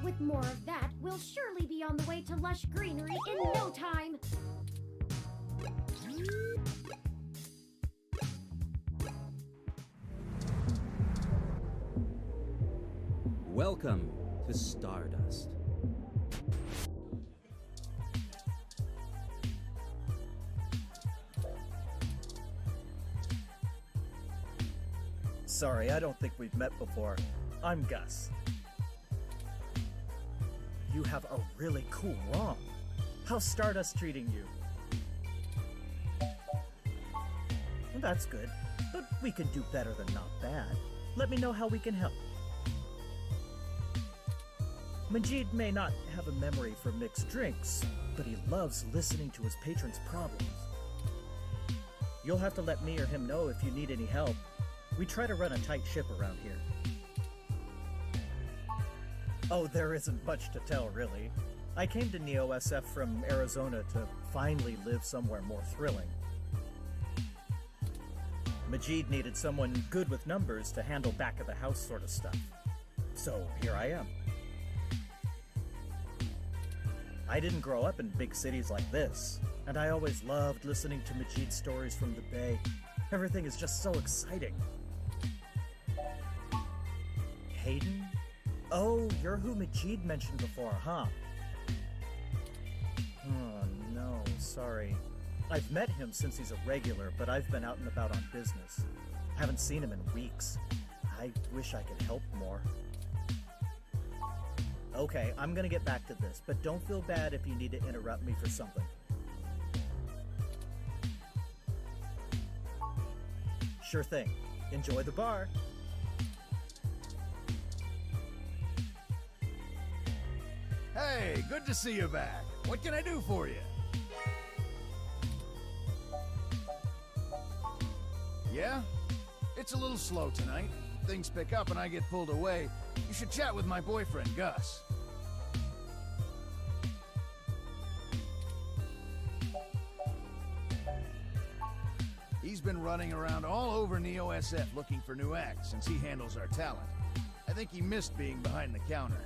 With more of that, we'll surely be on the way to lush greenery in no time. Welcome to Stardust. Sorry, I don't think we've met before. I'm Gus. You have a really cool ROM. How's Stardust treating you? Well, that's good, but we can do better than not bad. Let me know how we can help. Majid may not have a memory for mixed drinks, but he loves listening to his patrons' problems. You'll have to let me or him know if you need any help. We try to run a tight ship around here. Oh, there isn't much to tell, really. I came to Neo SF from Arizona to finally live somewhere more thrilling. Majid needed someone good with numbers to handle back-of-the-house sort of stuff. So here I am. I didn't grow up in big cities like this, and I always loved listening to Majid's stories from the Bay. Everything is just so exciting. Hayden? Oh, you're who Majid mentioned before, huh? Oh, no, sorry. I've met him since he's a regular, but I've been out and about on business. Haven't seen him in weeks. I wish I could help more. Okay, I'm gonna get back to this, but don't feel bad if you need to interrupt me for something. Sure thing. Enjoy the bar. Hey, good to see you back. What can I do for you? Yeah? It's a little slow tonight. Things pick up and I get pulled away. You should chat with my boyfriend, Gus. He's been running around all over Neo SF looking for new acts since he handles our talent. I think he missed being behind the counter.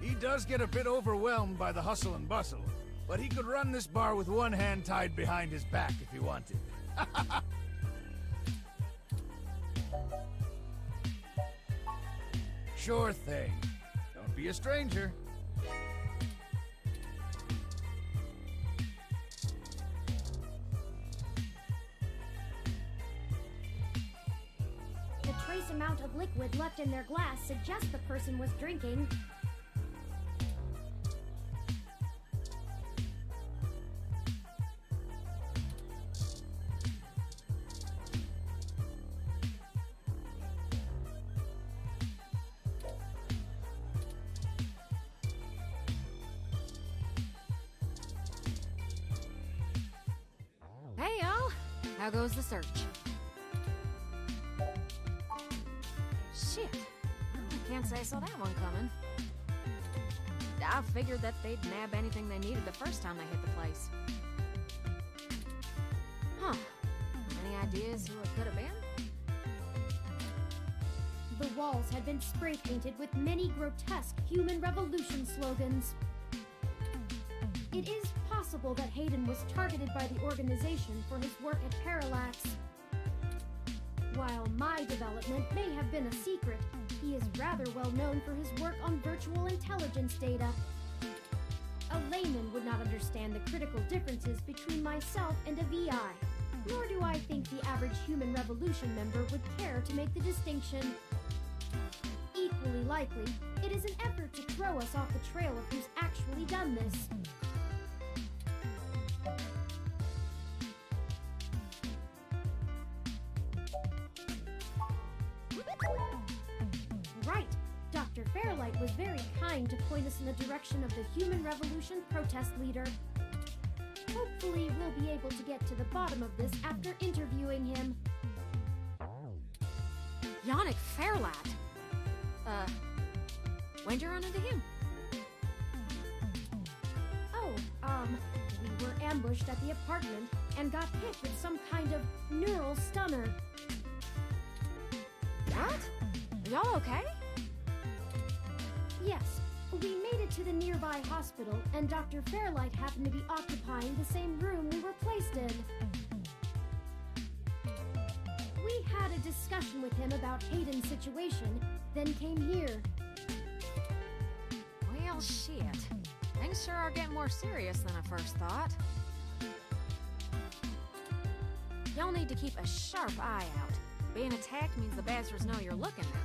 He does get a bit overwhelmed by the hustle and bustle, but he could run this bar with one hand tied behind his back if he wanted. Sure thing. Don't be a stranger. The trace amount of liquid left in their glass suggests the person was drinking. Hey, y'all! How goes the search? Shit. I can't say I saw that one coming. I figured that they'd nab anything they needed the first time they hit the place. Huh. Any ideas who it could have been? The walls had been spray painted with many grotesque human revolution slogans. It is possible that Hayden was targeted by the organization for his work at Parallax. While my development may have been a secret, he is rather well known for his work on virtual intelligence data. A layman would not understand the critical differences between myself and a VI, nor do I think the average human revolution member would care to make the distinction. Equally likely, it is an effort to throw us off the trail of who's actually done this. Right. Dr. Fairlight was very kind to point us in the direction of the Human Revolution protest leader. Hopefully, we'll be able to get to the bottom of this after interviewing him. Yannick Fairlat? When'd you run into him? Oh, we were ambushed at the apartment and got hit with some kind of neural stunner. What? Are y'all okay? Yes, we made it to the nearby hospital, and Dr. Fairlight happened to be occupying the same room we were placed in. We had a discussion with him about Hayden's situation, then came here. Well, shit. Things sure are getting more serious than I first thought. Y'all need to keep a sharp eye out. Being attacked means the bastards know you're looking now.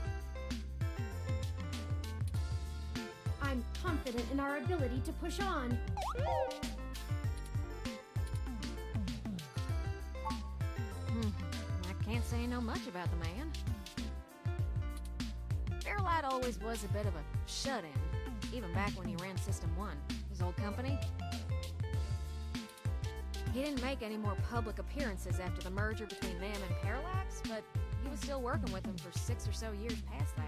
I'm confident in our ability to push on. I can't say I know much about the man. Fairlight always was a bit of a shut-in, even back when he ran System 1, his old company. He didn't make any more public appearances after the merger between them and Parallax, but he was still working with them for 6 or so years past that.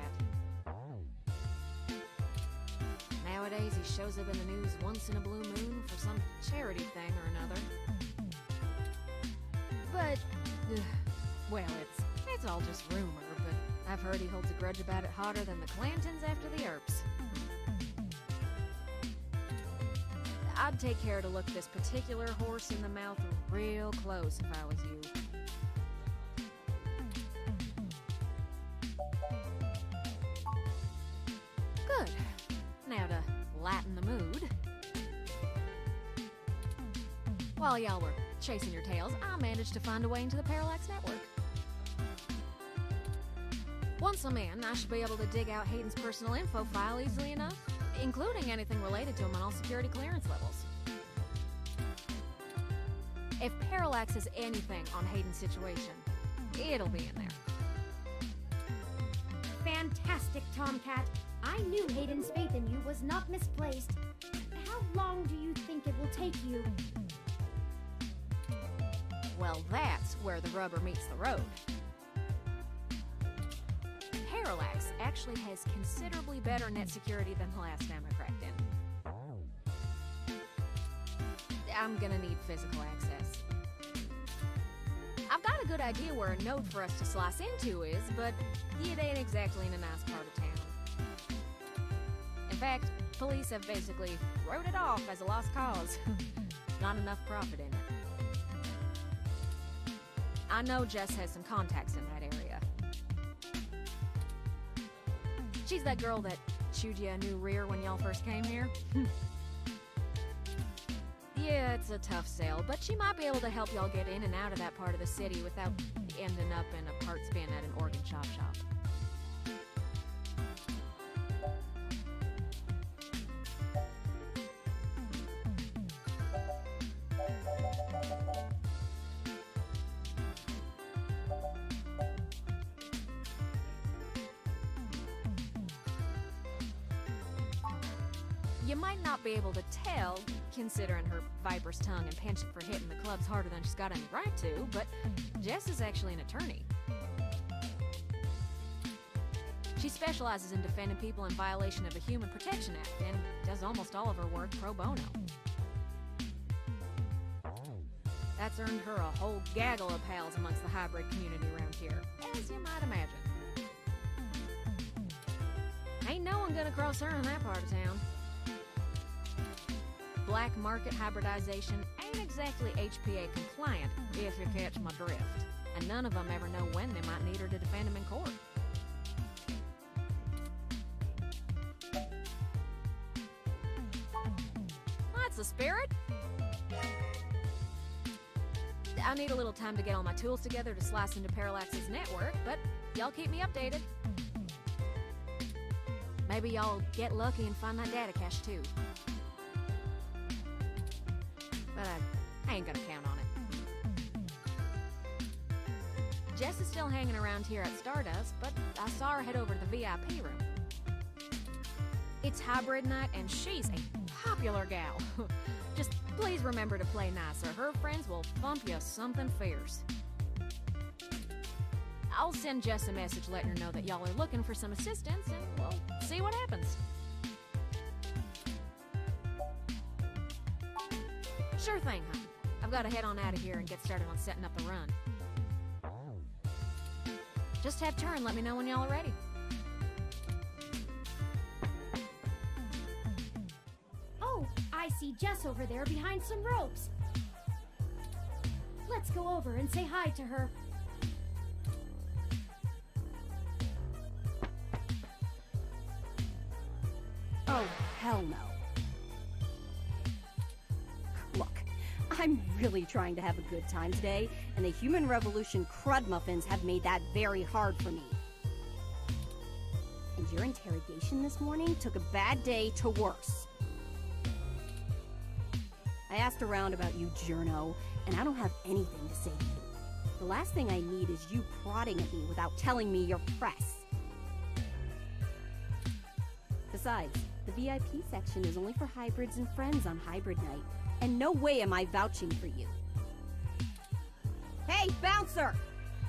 Nowadays, he shows up in the news once in a blue moon for some charity thing or another. But, well, it's all just rumor, but I've heard he holds a grudge about it hotter than the Clantons after the Earps. I'd take care to look this particular horse in the mouth real close if I was you. Good. Now to lighten the mood. While y'all were chasing your tails, I managed to find a way into the Parallax network. Once I'm in, I should be able to dig out Hayden's personal info file easily enough, including anything related to him on all security clearance levels. If Parallax has anything on Hayden's situation, it'll be in there. Fantastic, Tomcat. I knew Hayden's faith in you was not misplaced. How long do you think it will take you? Well, that's where the rubber meets the road. Parallax actually has considerably better net security than the last time I cracked in. I'm gonna need physical access. I've got a good idea where a node for us to slice into is, but it ain't exactly in a nice part of town. In fact, police have basically wrote it off as a lost cause. Not enough profit in it. I know Jess has some contacts in that area. She's that girl that chewed you a new rear when y'all first came here. Yeah, it's a tough sale, but she might be able to help y'all get in and out of that part of the city without ending up in a parts bin at an organ shop. You might not be able to tell, considering her viper's tongue and penchant for hitting the clubs harder than she's got any right to, but Jess is actually an attorney. She specializes in defending people in violation of the Human Protection Act and does almost all of her work pro bono. That's earned her a whole gaggle of pals amongst the hybrid community around here, as you might imagine. Ain't no one gonna cross her in that part of town. Black market hybridization ain't exactly HPA compliant, if you catch my drift. And none of them ever know when they might need her to defend them in court. That's the spirit. I need a little time to get all my tools together to slice into Parallax's network, but y'all keep me updated. Maybe y'all get lucky and find that data cache too. But I ain't gonna count on it. Jess is still hanging around here at Stardust, but I saw her head over to the VIP room. It's hybrid night, and she's a popular gal. Just please remember to play nice, or her friends will thump you something fierce. I'll send Jess a message letting her know that y'all are looking for some assistance, and we'll see what happens. Sure thing, hon. I've got to head on out of here and get started on setting up the run. Just have turn, let me know when y'all are ready. see Jess over there behind some ropes. Let's go over and say hi to her. Oh, hell no. Look, I'm really trying to have a good time today, and the Human Revolution crud muffins have made that very hard for me. And your interrogation this morning took a bad day to worse. I asked around about you, Journo, and I don't have anything to say to you. The last thing I need is you prodding at me without telling me you're press. Besides, the VIP section is only for hybrids and friends on hybrid night, and no way am I vouching for you. Hey, bouncer!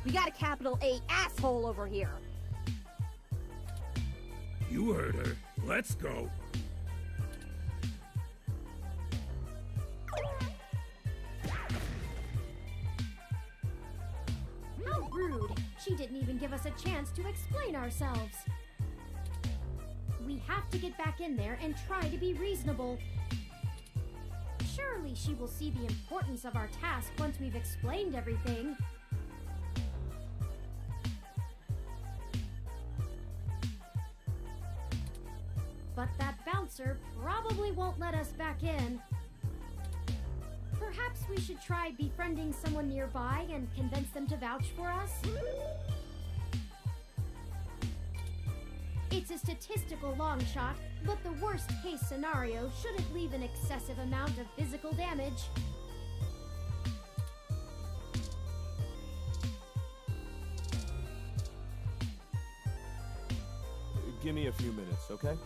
We got a capital A asshole over here! You heard her. Let's go. How rude! She didn't even give us a chance to explain ourselves. We have to get back in there and try to be reasonable. Surely she will see the importance of our task once we've explained everything. But that bouncer probably won't let us back in. Perhaps we should try befriending someone nearby and convince them to vouch for us? It's a statistical long shot, but the worst case scenario shouldn't leave an excessive amount of physical damage. Give me a few minutes, okay?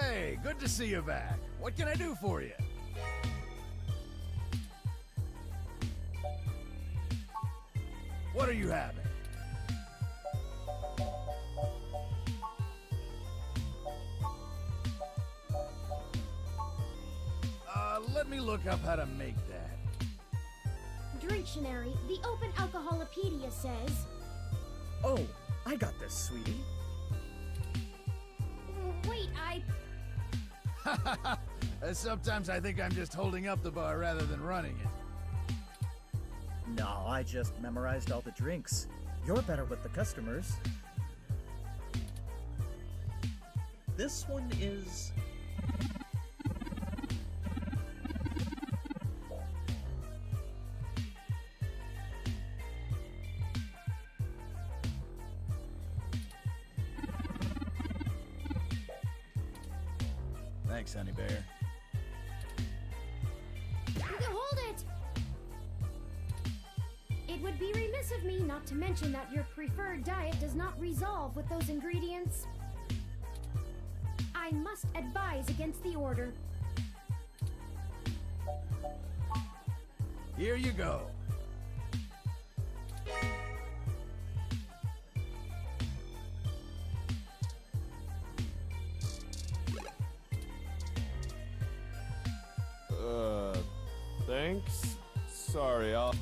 Hey, good to see you back. What can I do for you? What are you having? Let me look up how to make that. Dictionary, the Open Alcoholopedia says... Oh, I got this, sweetie. Wait, Sometimes I think I'm just holding up the bar rather than running it. No, I just memorized all the drinks. You're better with the customers. This one is... Thanks, honey bear. Hold it! It would be remiss of me not to mention that your preferred diet does not resolve with those ingredients. I must advise against the order. Here you go. Thanks. Sorry, I'll...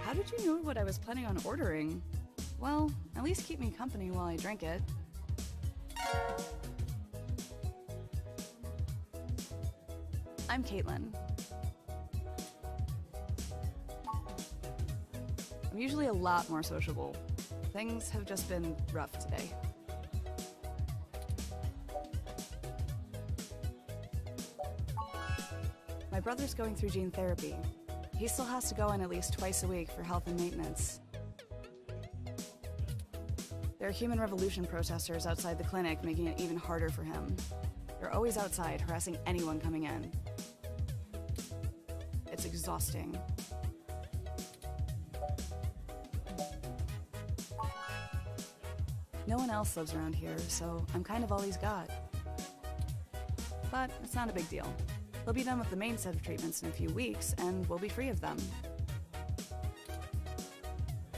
How did you know what I was planning on ordering? Well, at least keep me company while I drink it. I'm Caitlin. I'm usually a lot more sociable. Things have just been rough today. My brother's going through gene therapy. He still has to go in at least twice a week for health and maintenance. There are human revolution protesters outside the clinic, making it even harder for him. They're always outside, harassing anyone coming in. It's exhausting. No one else lives around here, so I'm kind of all he's got. But it's not a big deal. He'll be done with the main set of treatments in a few weeks, and we'll be free of them.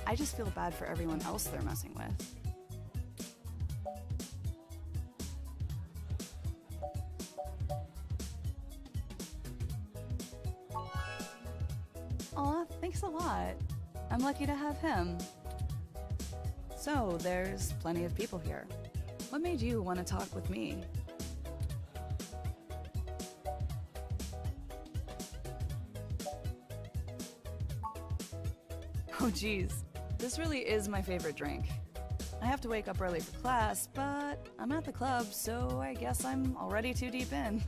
I just feel bad for everyone else they're messing with. Aw, thanks a lot. I'm lucky to have him. So, there's plenty of people here. What made you want to talk with me? Oh geez, this really is my favorite drink. I have to wake up early for class, but I'm at the club, so I guess I'm already too deep in.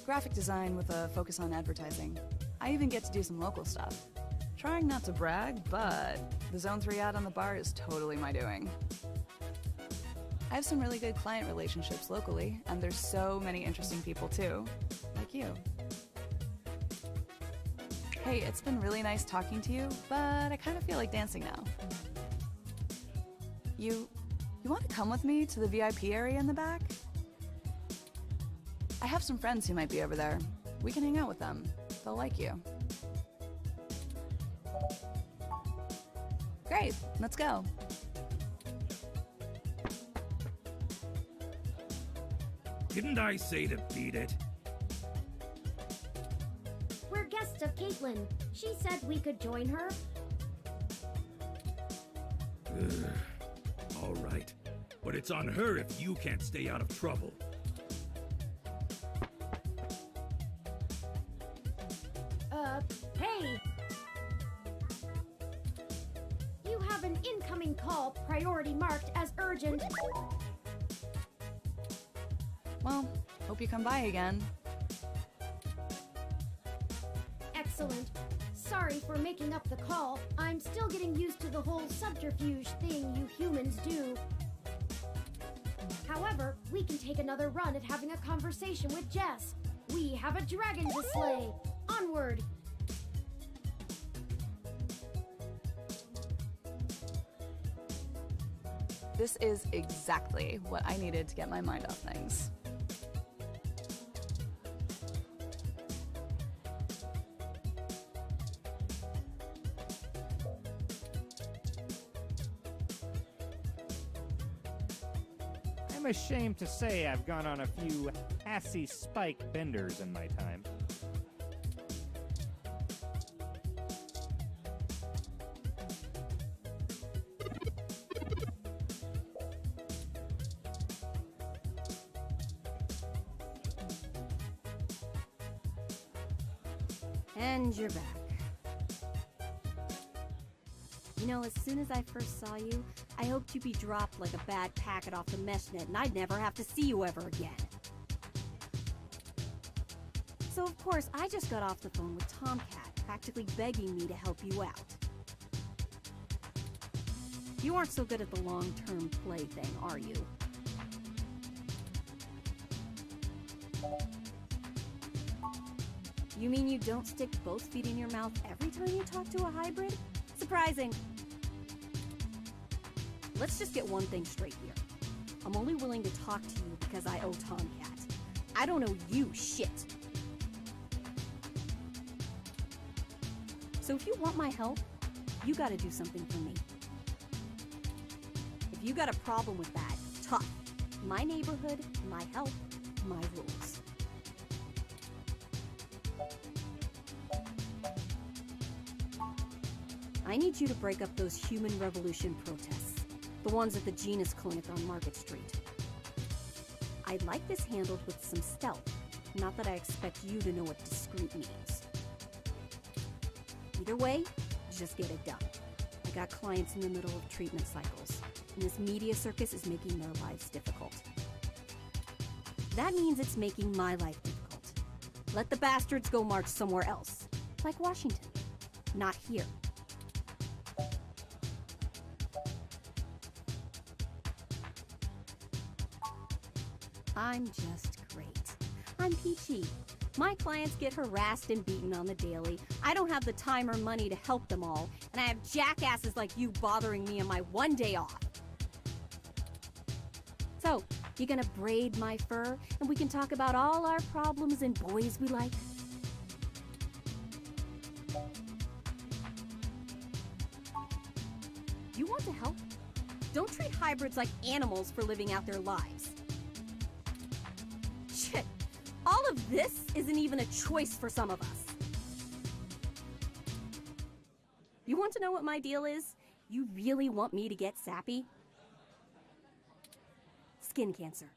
Graphic design with a focus on advertising. I even get to do some local stuff. Trying not to brag, but the Zone 3 ad on the bar is totally my doing. I have some really good client relationships locally, and there's so many interesting people too, like you. Hey, it's been really nice talking to you, but I kind of feel like dancing now. You want to come with me to the VIP area in the back? I have some friends who might be over there. We can hang out with them. They'll like you. Great, let's go. Didn't I say to beat it? We're guests of Caitlin. She said we could join her. All right. But it's on her if you can't stay out of trouble. Hey! You have an incoming call, priority marked as urgent. Well, hope you come by again. Excellent. Sorry for making up the call. I'm still getting used to the whole subterfuge thing you humans do. However, we can take another run at having a conversation with Jess. We have a dragon to slay. Onward! This is exactly what I needed to get my mind off things. I'm ashamed to say I've gone on a few assy spike benders in my time. And you're back. You know, as soon as I first saw you, I hoped you'd be dropped like a bad packet off the mesh net and I'd never have to see you ever again. So of course, I just got off the phone with Tomcat, practically begging me to help you out. You aren't so good at the long-term play thing, are you? You mean you don't stick both feet in your mouth every time you talk to a hybrid? Surprising. Let's just get one thing straight here. I'm only willing to talk to you because I owe Tomcat. I don't owe you shit. So if you want my help, you gotta do something for me. If you got a problem with that, tough. My neighborhood, my help, my rules. I need you to break up those human revolution protests. The ones at the Genus Clinic on Market Street. I'd like this handled with some stealth. Not that I expect you to know what discreet means. Either way, just get it done. I got clients in the middle of treatment cycles, and this media circus is making their lives difficult. That means it's making my life difficult. Let the bastards go march somewhere else, like Washington. Not here. I'm just great. I'm peachy. My clients get harassed and beaten on the daily. I don't have the time or money to help them all, and I have jackasses like you bothering me on my one day off. So, you gonna braid my fur, and we can talk about all our problems and boys we like? You want to help? Don't treat hybrids like animals for living out their lives. Shit, all of this isn't even a choice for some of us. You want to know what my deal is? You really want me to get sappy? Skin cancer.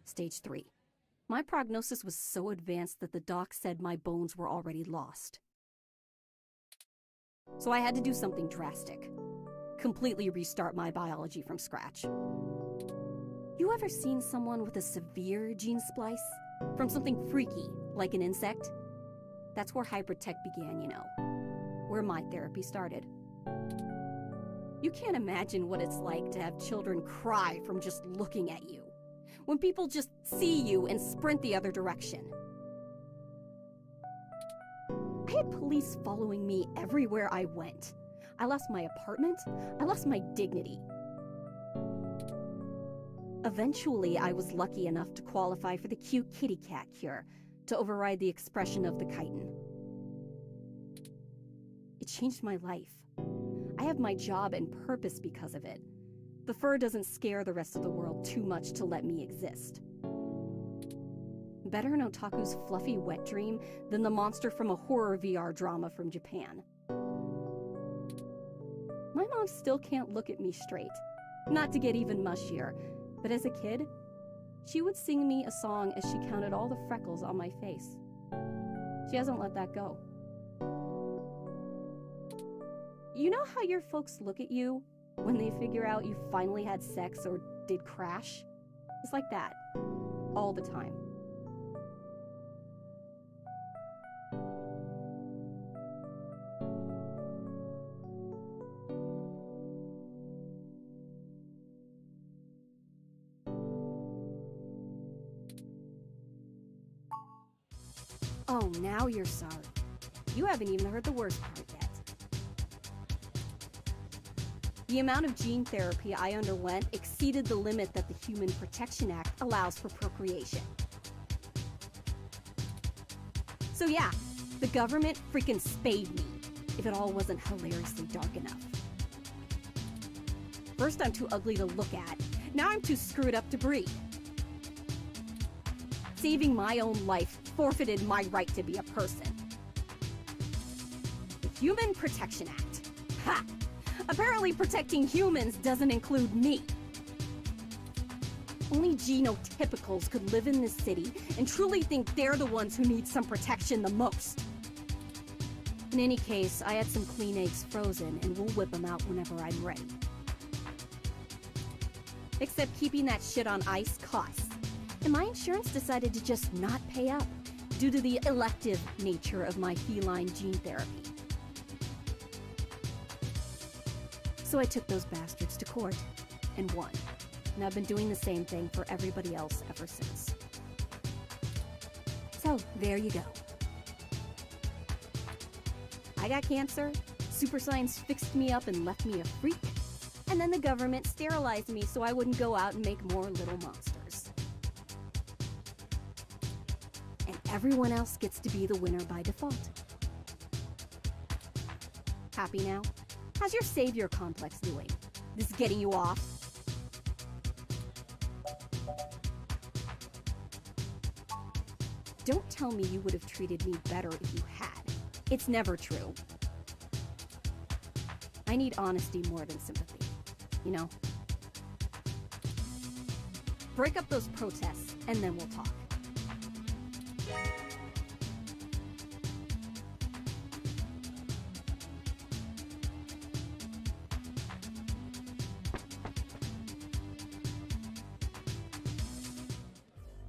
Stage 3. My prognosis was so advanced that the doc said my bones were already lost. So I had to do something drastic. Completely restart my biology from scratch. You ever seen someone with a severe gene splice? From something freaky, like an insect? That's where hybrid tech began, you know. Where my therapy started. You can't imagine what it's like to have children cry from just looking at you. When people just see you and sprint the other direction. I had police following me everywhere I went. I lost my apartment. I lost my dignity. Eventually, I was lucky enough to qualify for the cute kitty cat cure to override the expression of the chitin. It changed my life. I have my job and purpose because of it. The fur doesn't scare the rest of the world too much to let me exist. Better an otaku's fluffy wet dream than the monster from a horror VR drama from Japan. My mom still can't look at me straight. Not to get even mushier, but as a kid, she would sing me a song as she counted all the freckles on my face. She hasn't let that go. You know how your folks look at you when they figure out you finally had sex or did crash? It's like that. All the time. Oh, now you're sorry. You haven't even heard the worst part yet. The amount of gene therapy I underwent exceeded the limit that the Human Protection Act allows for procreation. So yeah, the government freaking spayed me, if it all wasn't hilariously dark enough. First I'm too ugly to look at, now I'm too screwed up to breed. Saving my own life forfeited my right to be a person. The Human Protection Act. Ha! Apparently protecting humans doesn't include me. Only genotypicals could live in this city and truly think they're the ones who need some protection the most. In any case, I had some clean eggs frozen and we'll whip them out whenever I'm ready. Except keeping that shit on ice costs. And my insurance decided to just not pay up due to the elective nature of my feline gene therapy. So I took those bastards to court, and won. And I've been doing the same thing for everybody else ever since. So, there you go. I got cancer, super science fixed me up and left me a freak, and then the government sterilized me so I wouldn't go out and make more little monsters. And everyone else gets to be the winner by default. Happy now? How's your savior complex doing? This getting you off? Don't tell me you would have treated me better if you had. It's never true. I need honesty more than sympathy, you know? Break up those protests, and then we'll talk.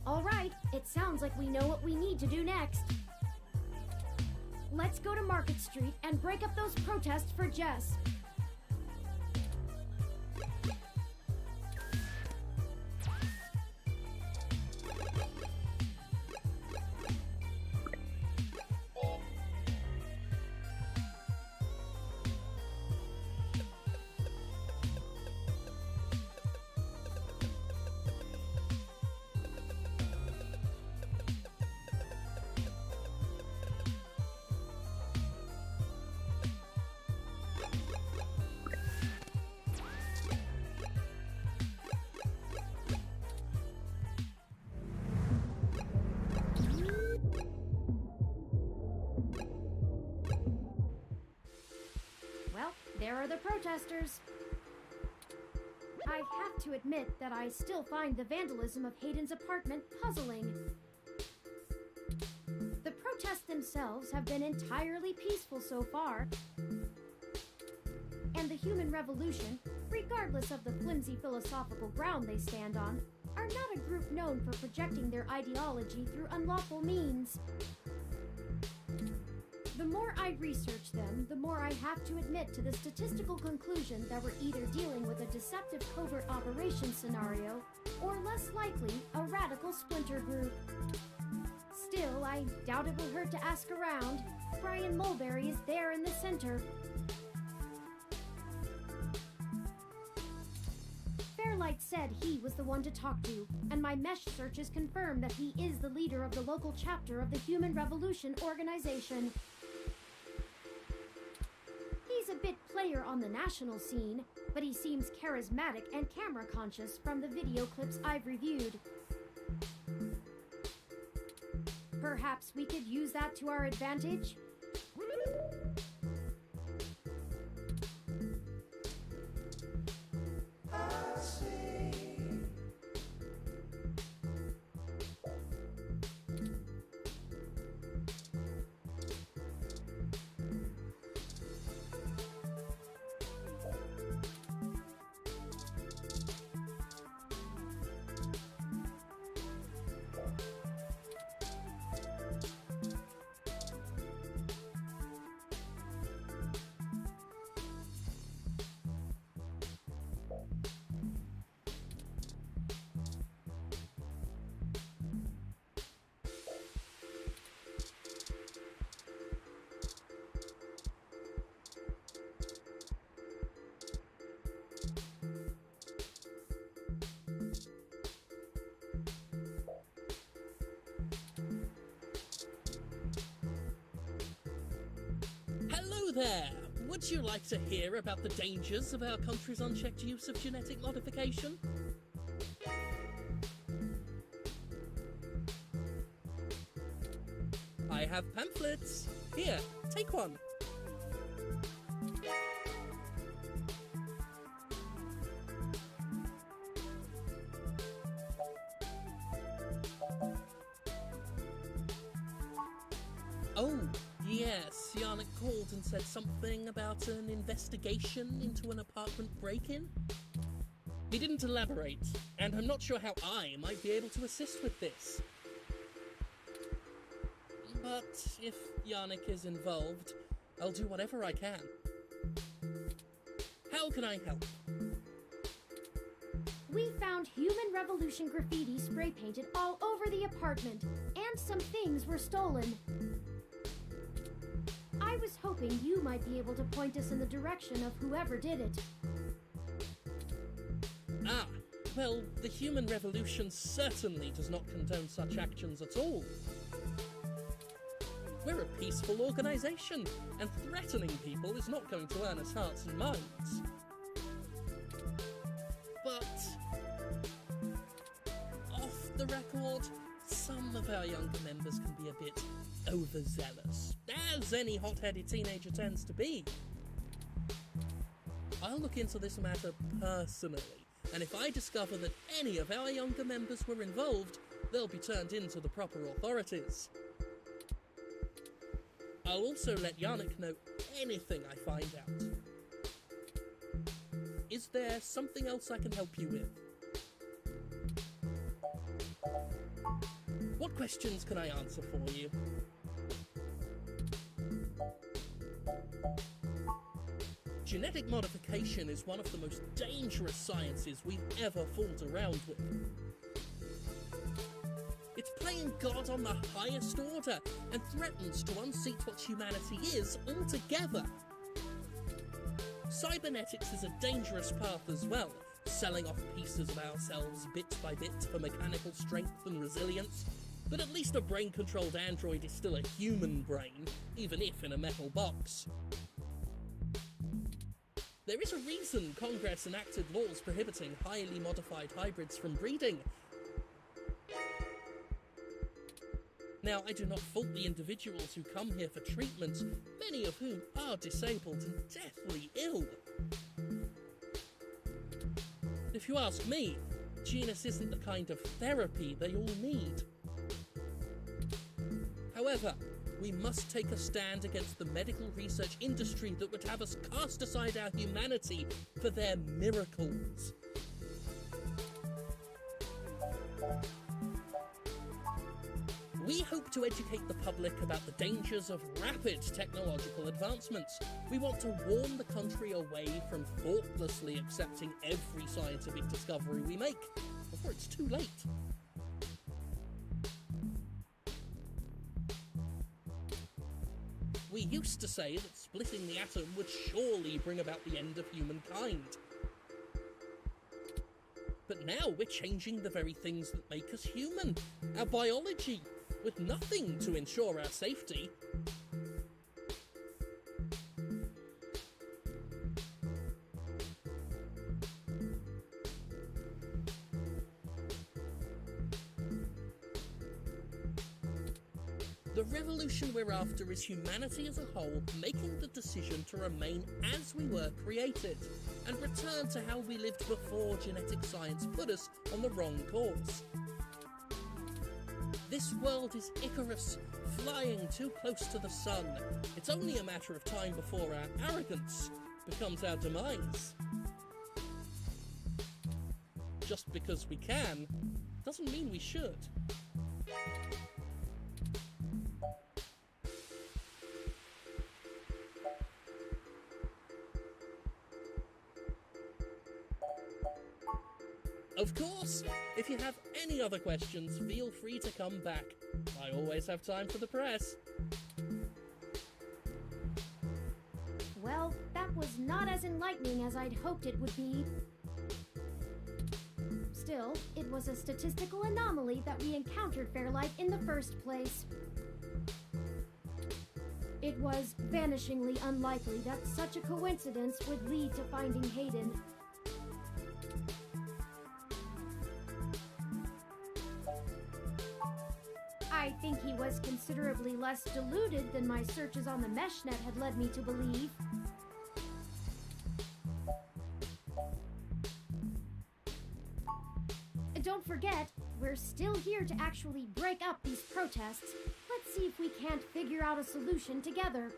All right, it sounds like we know what we need to do next. Let's go to Market Street and break up those protests for Jess. Well, there are the protesters. I have to admit that I still find the vandalism of Hayden's apartment puzzling. The protests themselves have been entirely peaceful so far, and the human revolution, regardless of the flimsy philosophical ground they stand on, are not a group known for projecting their ideology through unlawful means. The more I research them, the more I have to admit to the statistical conclusion that we're either dealing with a deceptive covert operations scenario, or less likely, a radical splinter group. Still, I doubt it will hurt to ask around. Brian Mulberry is there in the center. Fairlight said he was the one to talk to, and my mesh searches confirm that he is the leader of the local chapter of the Human Revolution organization. He's a bit player on the national scene, but he seems charismatic and camera conscious from the video clips I've reviewed. Perhaps we could use that to our advantage? Hello there! Would you like to hear about the dangers of our country's unchecked use of genetic modification? I have pamphlets. Here, take one. Oh, yes, Yannick called and said something about an investigation into an apartment break-in. He didn't elaborate, and I'm not sure how I might be able to assist with this. But if Yannick is involved, I'll do whatever I can. How can I help? We found Human Revolution graffiti spray painted all over the apartment, and some things were stolen. I was hoping you might be able to point us in the direction of whoever did it. Ah, well, the Human Revolution certainly does not condone such actions at all. We're a peaceful organisation, and threatening people is not going to earn us hearts and minds. But off the record, some of our younger members can be a bit overzealous, as any hot-headed teenager tends to be. I'll look into this matter personally, and if I discover that any of our younger members were involved, they'll be turned in to the proper authorities. I'll also let Yannick know anything I find out. Is there something else I can help you with? What questions can I answer for you? Genetic modification is one of the most dangerous sciences we've ever fooled around with. It's playing God on the highest order and threatens to unseat what humanity is altogether. Cybernetics is a dangerous path as well, selling off pieces of ourselves bit by bit for mechanical strength and resilience. But at least a brain-controlled android is still a human brain, even if in a metal box. There is a reason Congress enacted laws prohibiting highly modified hybrids from breeding. Now, I do not fault the individuals who come here for treatment, many of whom are disabled and deathly ill. If you ask me, genus isn't the kind of therapy they all need. However, we must take a stand against the medical research industry that would have us cast aside our humanity for their miracles. We hope to educate the public about the dangers of rapid technological advancements. We want to warn the country away from thoughtlessly accepting every scientific discovery we make before it's too late. We used to say that splitting the atom would surely bring about the end of humankind. But now we're changing the very things that make us human, our biology, with nothing to ensure our safety. The revolution we're after is humanity as a whole making the decision to remain as we were created, and return to how we lived before genetic science put us on the wrong course. This world is Icarus, flying too close to the sun. It's only a matter of time before our arrogance becomes our demise. Just because we can, doesn't mean we should. Of course, if you have any other questions, feel free to come back. I always have time for the press. Well, that was not as enlightening as I'd hoped it would be. Still, it was a statistical anomaly that we encountered Fairlight in the first place. It was vanishingly unlikely that such a coincidence would lead to finding Hayden. I think he was considerably less deluded than my searches on the meshnet had led me to believe. Don't forget, we're still here to actually break up these protests. Let's see if we can't figure out a solution together.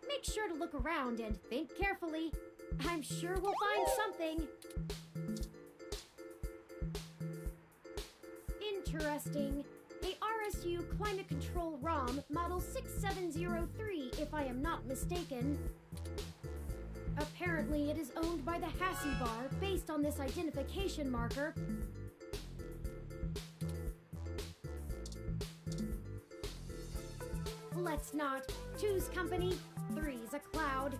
Make sure to look around and think carefully. I'm sure we'll find something. Interesting. A RSU Climate Control ROM, model 6703, if I am not mistaken. Apparently, it is owned by the Hassie Bar, based on this identification marker. Let's not. 2's company, 3's a cloud.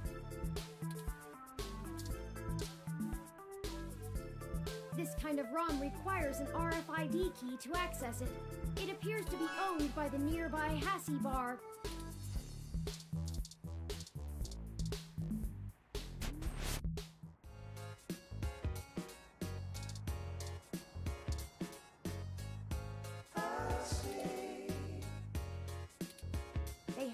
This kind of ROM requires an RFID key to access it. It appears to be owned by the nearby Hassie Bar.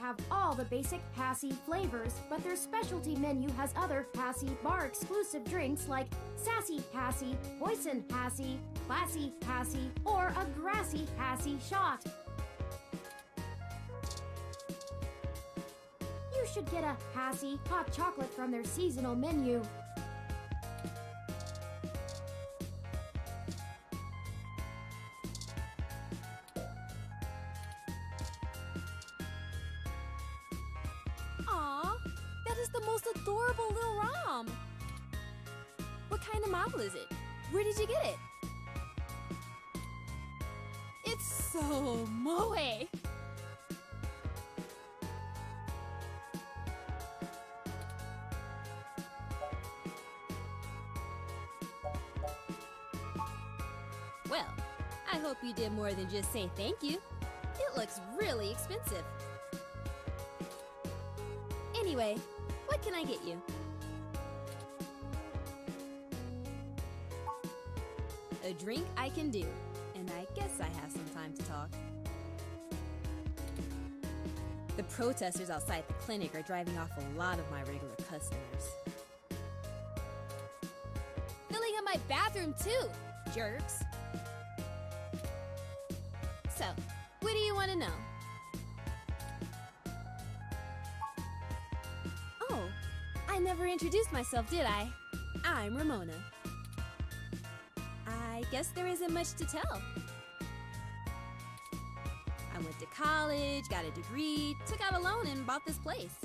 have all the basic Passy flavors, but their specialty menu has other Passy bar-exclusive drinks like Sassy Passy, Poison Passy, Classy Passy, or a Grassy Passy shot. You should get a Passy hot chocolate from their seasonal menu. Aw, that is the most adorable little Rom. What kind of model is it? Where did you get it? It's so moe. Well, I hope you did more than just say thank you. It looks really expensive. Anyway, what can I get you? A drink I can do, and I guess I have some time to talk. The protesters outside the clinic are driving off a lot of my regular customers. Filling up my bathroom too, jerks! So, what do you want to know? Oh, I never introduced myself, did I? I'm Ramona. I guess there isn't much to tell. I went to college, got a degree, took out a loan, and bought this place.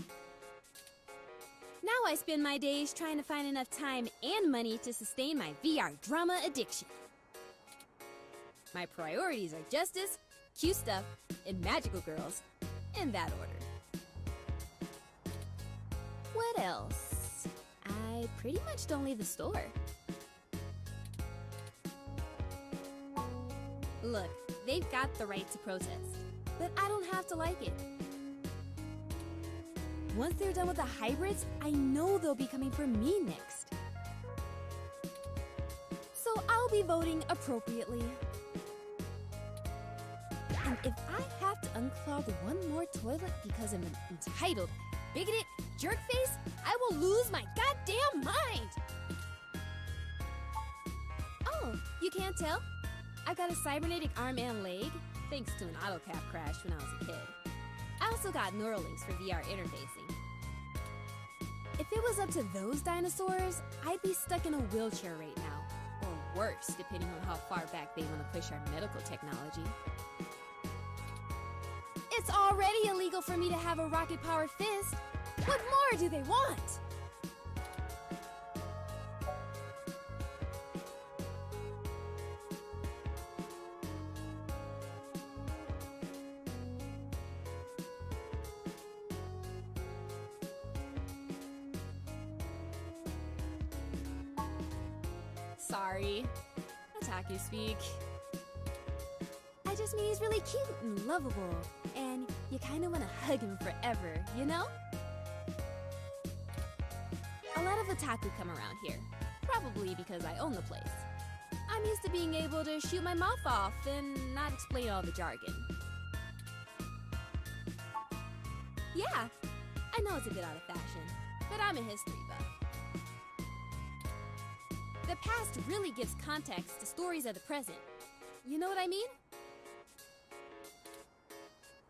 Now I spend my days trying to find enough time and money to sustain my VR drama addiction. My priorities are justice, cute stuff, and magical girls, in that order. What else? I pretty much don't leave the store. Look, they've got the right to protest, but I don't have to like it. Once they're done with the hybrids, I know they'll be coming for me next. So I'll be voting appropriately. And if I have to unclog one more toilet because I'm an entitled, bigoted jerkface, I will lose my goddamn mind! Oh, you can't tell? I got a cybernetic arm and leg, thanks to an AutoCAD crash when I was a kid. I also got Neuralinks for VR interfacing. If it was up to those dinosaurs, I'd be stuck in a wheelchair right now. Or worse, depending on how far back they want to push our medical technology. It's already illegal for me to have a rocket-powered fist. What more do they want? Sorry. Otaku speak. I just mean he's really cute and lovable, and you kind of want to hug him forever, you know? A lot of otaku come around here, probably because I own the place. I'm used to being able to shoot my mouth off and not explain all the jargon. Yeah, I know it's a bit out of fashion, but I'm a history buff. The past really gives context to stories of the present. You know what I mean?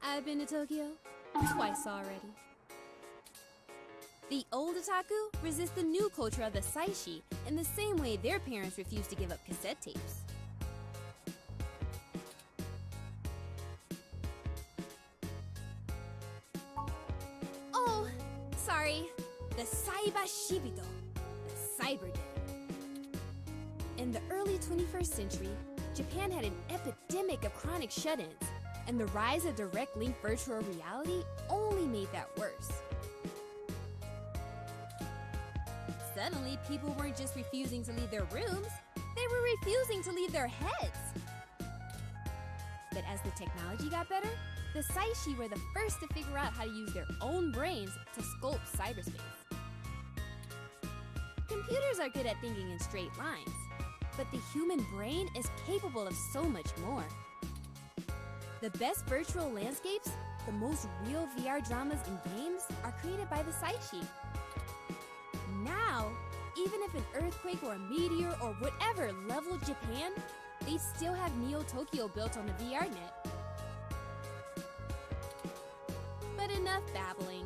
I've been to Tokyo twice already. The old otaku resist the new culture of the saishi in the same way their parents refuse to give up cassette tapes. Oh, sorry. The Saiba Shibito, the Cyber Dead. In the early 21st century, Japan had an epidemic of chronic shut-ins, and the rise of direct-link virtual reality only made that worse. Suddenly, people weren't just refusing to leave their rooms, they were refusing to leave their heads. But as the technology got better, the Saishi were the first to figure out how to use their own brains to sculpt cyberspace. Computers are good at thinking in straight lines, but the human brain is capable of so much more. The best virtual landscapes the most real VR dramas and games are created by the site sheet. Now, even if an earthquake or a meteor or whatever leveled Japan, they'd still have Neo Tokyo built on the VR net. But enough babbling.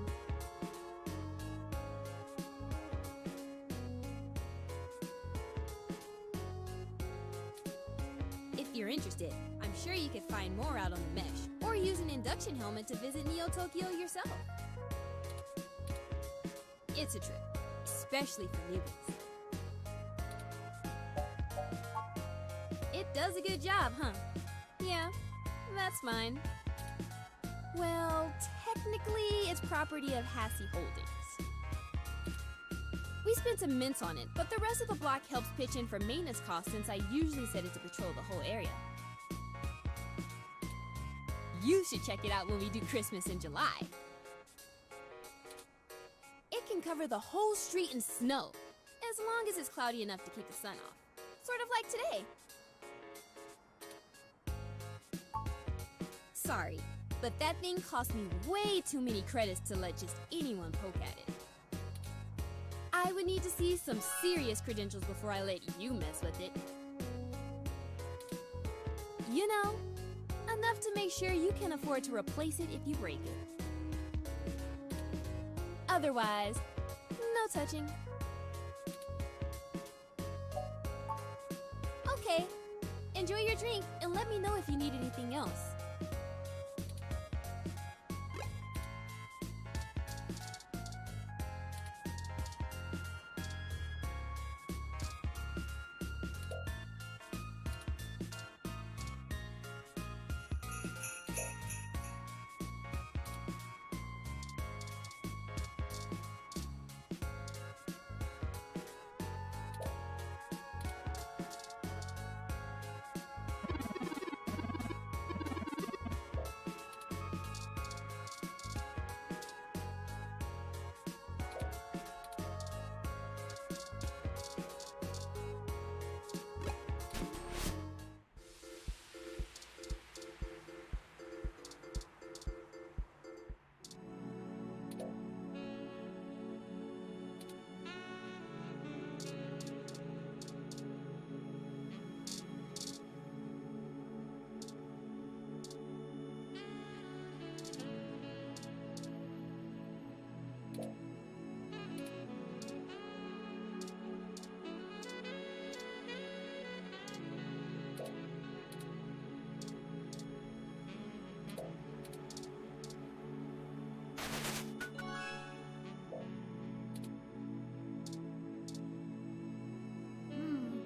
If you're interested, I'm sure you could find more out on the mesh, or use an induction helmet to visit Neo Tokyo yourself. It's a trip, especially for newbies. It does a good job, huh? Yeah, that's mine. Well, technically, it's property of Hassie Holdings. We spent some mints on it, but the rest of the block helps pitch in for maintenance costs since I usually set it to patrol the whole area. You should check it out when we do Christmas in July. It can cover the whole street in snow, as long as it's cloudy enough to keep the sun off. Sort of like today. Sorry, but that thing cost me way too many credits to let just anyone poke at it. I would need to see some serious credentials before I let you mess with it. You know, enough to make sure you can afford to replace it if you break it. Otherwise, no touching. Okay, enjoy your drink and let me know if you need anything else.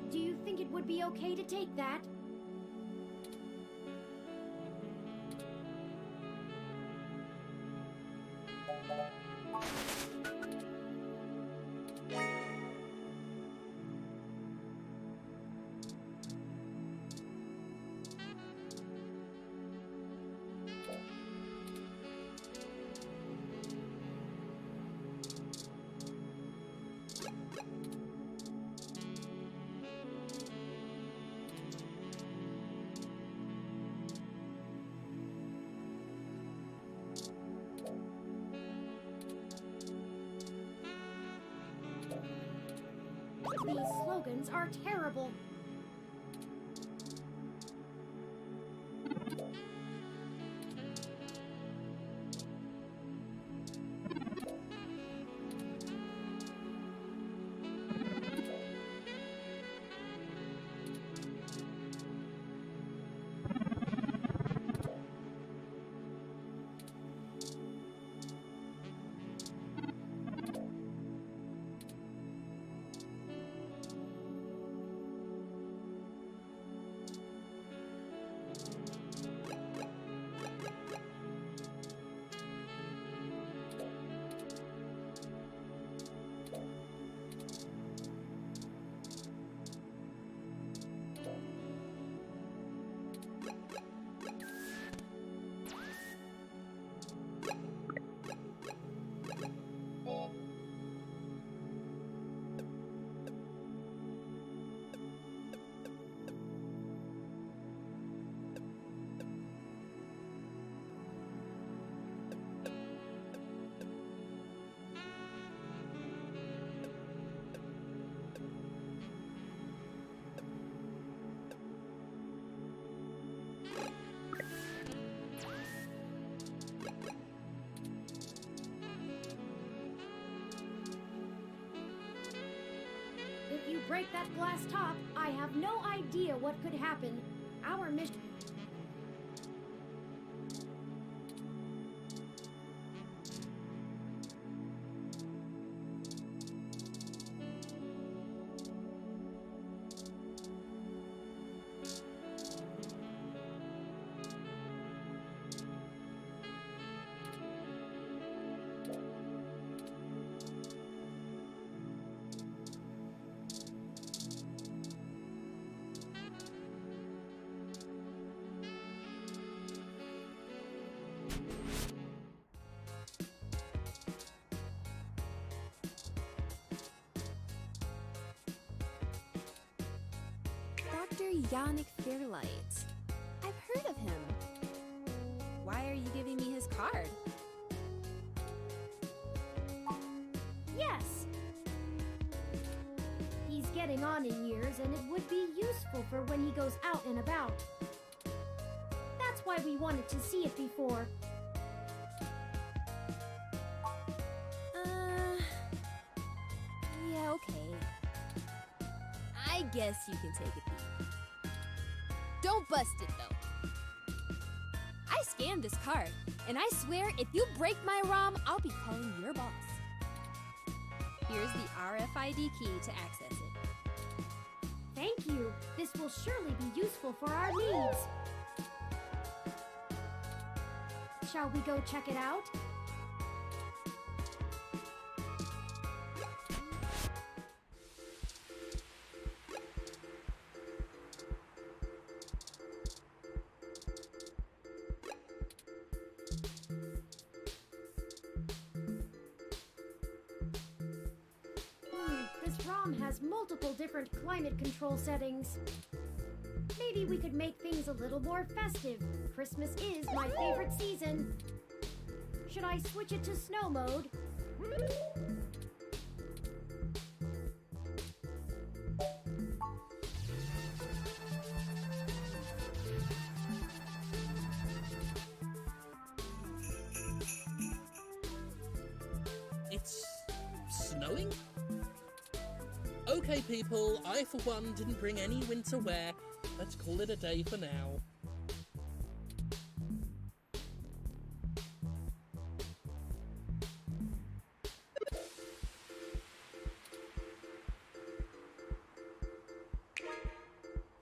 Do you think it would be okay to take that? These slogans are terrible. break that glass top, I have no idea what could happen. Our mission... Dr. Yannick Fairlight. I've heard of him. Why are you giving me his card? Yes! He's getting on in years, and it would be useful for when he goes out and about. That's why we wanted to see it before. Yeah, okay. I guess you can take a peek. Don't bust it, though. I scanned this card, and I swear if you break my ROM, I'll be calling your boss. Here's the RFID key to access it. Thank you. This will surely be useful for our needs. Shall we go check it out? This ROM has multiple different climate control settings. Maybe we could make things a little more festive. Christmas is my favorite season. Should I switch it to snow mode? It's snowing? Okay, people, I for one didn't bring any winter wear. Let's call it a day for now.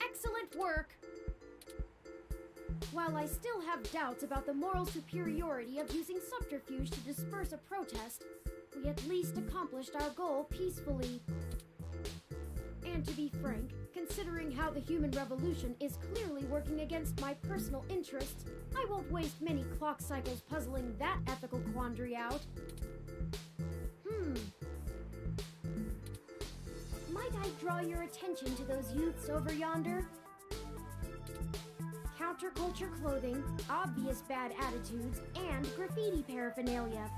Excellent work! While I still have doubts about the moral superiority of using subterfuge to disperse a protest, we at least accomplished our goal peacefully. And to be frank, considering how the human revolution is clearly working against my personal interests, I won't waste many clock cycles puzzling that ethical quandary out. Might I draw your attention to those youths over yonder? Counterculture clothing, obvious bad attitudes, and graffiti paraphernalia.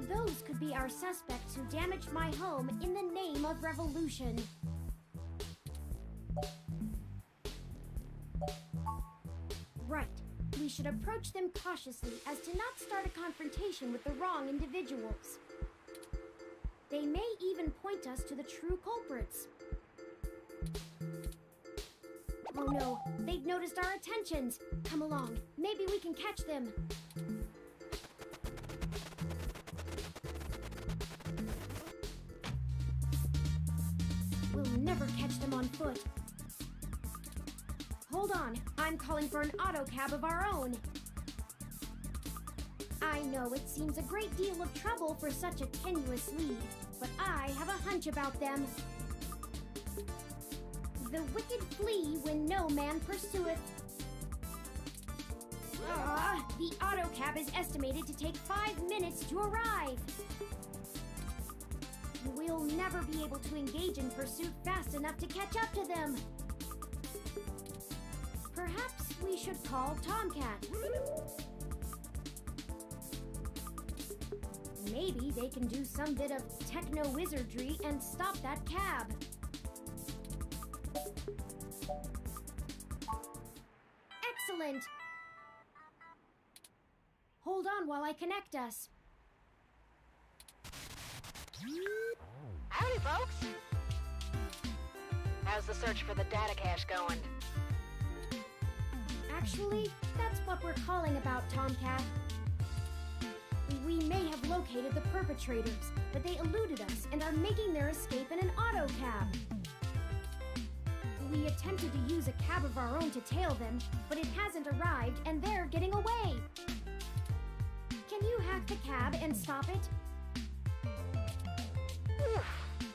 Those could be our suspects who damaged my home in the name of revolution. Right. We should approach them cautiously as to not start a confrontation with the wrong individuals. They may even point us to the true culprits. Oh no, they've noticed our attentions. Come along, maybe we can catch them. We'll never catch them on foot. Hold on, I'm calling for an auto cab of our own. I know it seems a great deal of trouble for such a tenuous lead, but I have a hunch about them. The wicked flee when no man pursueth. The auto cab is estimated to take 5 minutes to arrive. We'll never be able to engage in pursuit fast enough to catch up to them. Perhaps we should call Tomcat. Maybe they can do some bit of techno-wizardry and stop that cab. Excellent! Hold on while I connect us. Howdy, folks. How's the search for the data cache going? Actually, that's what we're calling about, Tomcat. We may have located the perpetrators, but they eluded us and are making their escape in an auto cab. We attempted to use a cab of our own to tail them, but it hasn't arrived and they're getting away. Can you hack the cab and stop it? Oof,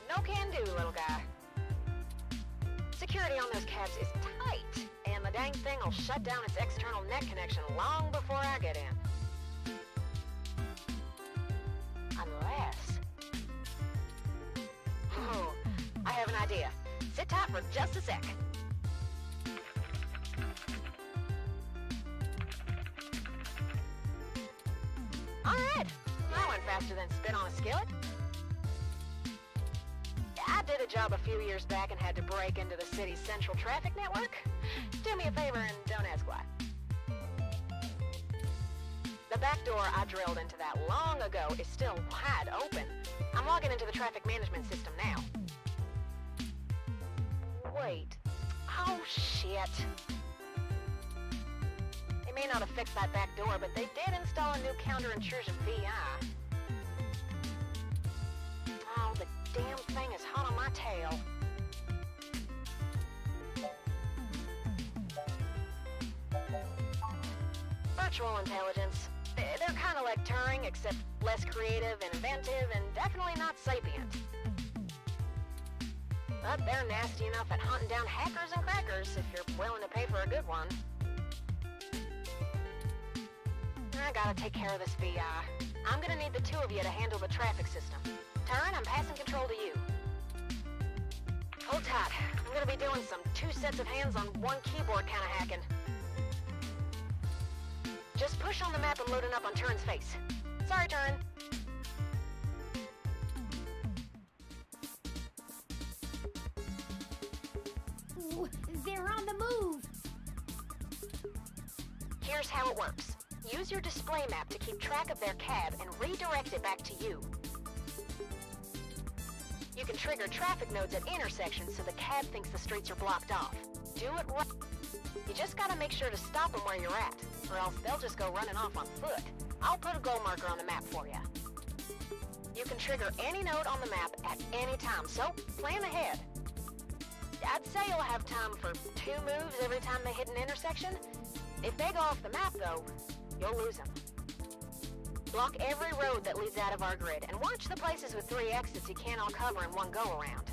no can do, little guy. Security on those cabs is tight, and the dang thing will shut down its external net connection long before I get in. Unless... Oh, I have an idea. Sit tight for just a sec. Alright, that went faster than spit on a skillet. I did a job a few years back and had to break into the city's central traffic network. Do me a favor and don't ask why. The back door I drilled into that long ago is still wide open. I'm logging into the traffic management system now. Wait. Oh, shit. They may not have fixed that back door, but they did install a new counter-intrusion VI. Oh, the damn thing is hot on my tail. Virtual intelligence. They're kind of like Turing, except less creative and inventive, and definitely not sapient. But they're nasty enough at hunting down hackers and crackers if you're willing to pay for a good one. I gotta take care of this VI. I'm gonna need the two of you to handle the traffic system. Turing, I'm passing control to you. Hold tight. I'm gonna be doing some 2 sets of hands on 1 keyboard kind of hacking. Just push on the map and loading up on Turin's face. Sorry, Turin. Ooh, they're on the move! Here's how it works. Use your display map to keep track of their cab and redirect it back to you. You can trigger traffic nodes at intersections so the cab thinks the streets are blocked off. Do it right. You just gotta make sure to stop them where you're at, or else they'll just go running off on foot. I'll put a goal marker on the map for you. You can trigger any node on the map at any time, so plan ahead. I'd say you'll have time for 2 moves every time they hit an intersection. If they go off the map, though, you'll lose them. Block every road that leads out of our grid, and watch the places with 3 exits you can't all cover in one go-around.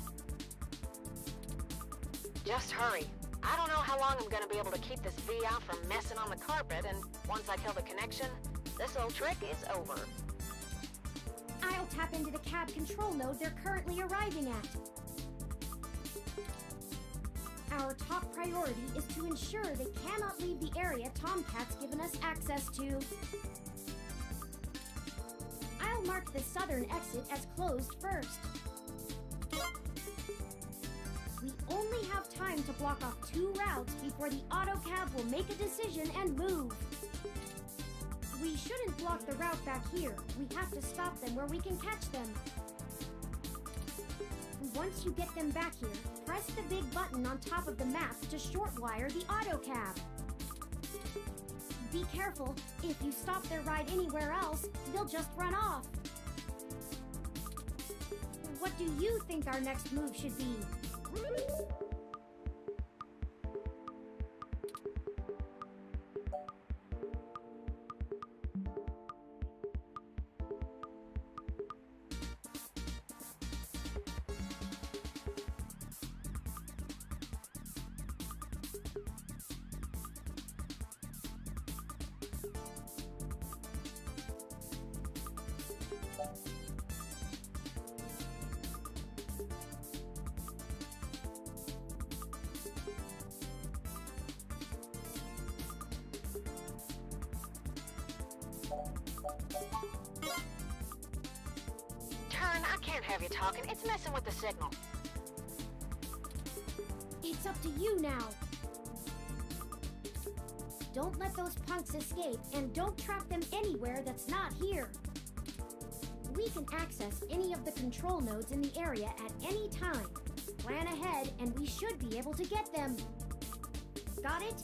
Just hurry. I don't know how long I'm gonna be able to keep this VI from messing on the carpet, and once I kill the connection, this old trick is over. I'll tap into the cab control node they're currently arriving at. Our top priority is to ensure they cannot leave the area Tomcat's given us access to. I'll mark the southern exit as closed first. We only have time to block off 2 routes before the autocab will make a decision and move. We shouldn't block the route back here. We have to stop them where we can catch them. Once you get them back here, press the big button on top of the map to short-wire the autocab. Be careful. If you stop their ride anywhere else, they'll just run off. What do you think our next move should be? Turn, I can't have you talking. It's messing with the signal. It's up to you now. Don't let those punks escape, and don't trap them anywhere that's not here. We can access any of the control nodes in the area at any time. Plan ahead, and we should be able to get them. Got it?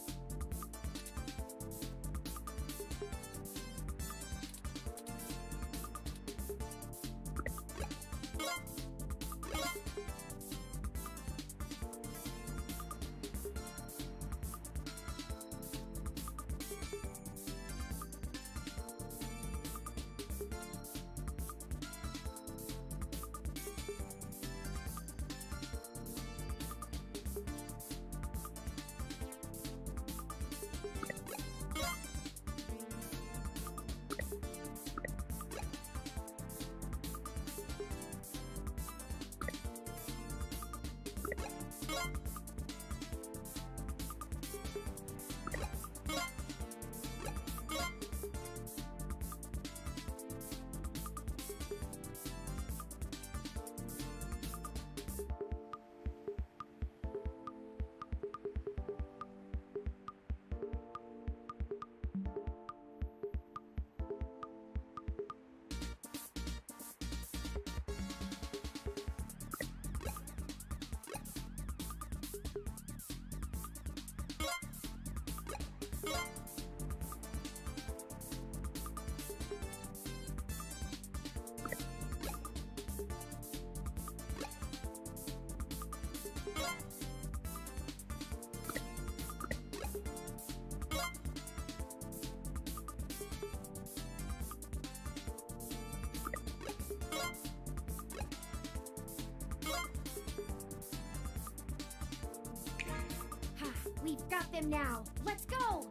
We've got them now. Let's go!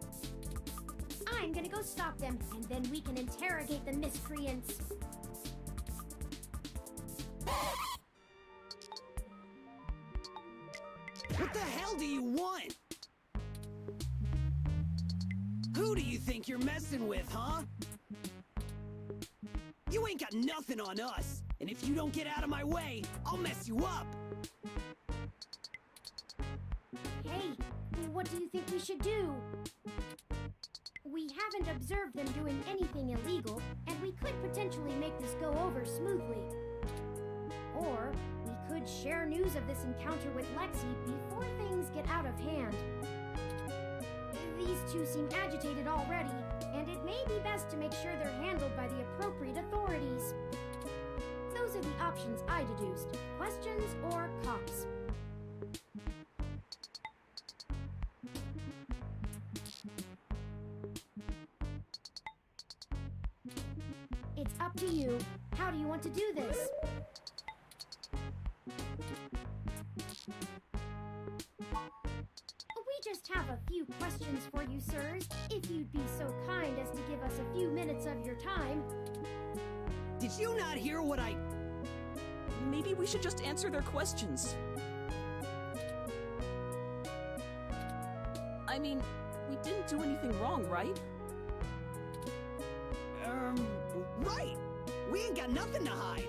I'm gonna go stop them, and then we can interrogate the miscreants. What the hell do you want? Who do you think you're messing with, huh? You ain't got nothing on us, and if you don't get out of my way, I'll mess you up. Hey, what do you think we should do? We haven't observed them doing anything illegal, and we could potentially make this go over smoothly. Or we could share news of this encounter with Lexi before things get out of hand. These two seem agitated already, and it may be best to make sure they're handled by the appropriate authorities. Those are the options I deduced: questions or cops. It's up to you. How do you want to do this? We just have a few questions for you, sirs, if you'd be so kind as to give us a few minutes of your time. Did you not hear what I... Maybe we should just answer their questions. I mean, we didn't do anything wrong, right? Right! We ain't got nothing to hide!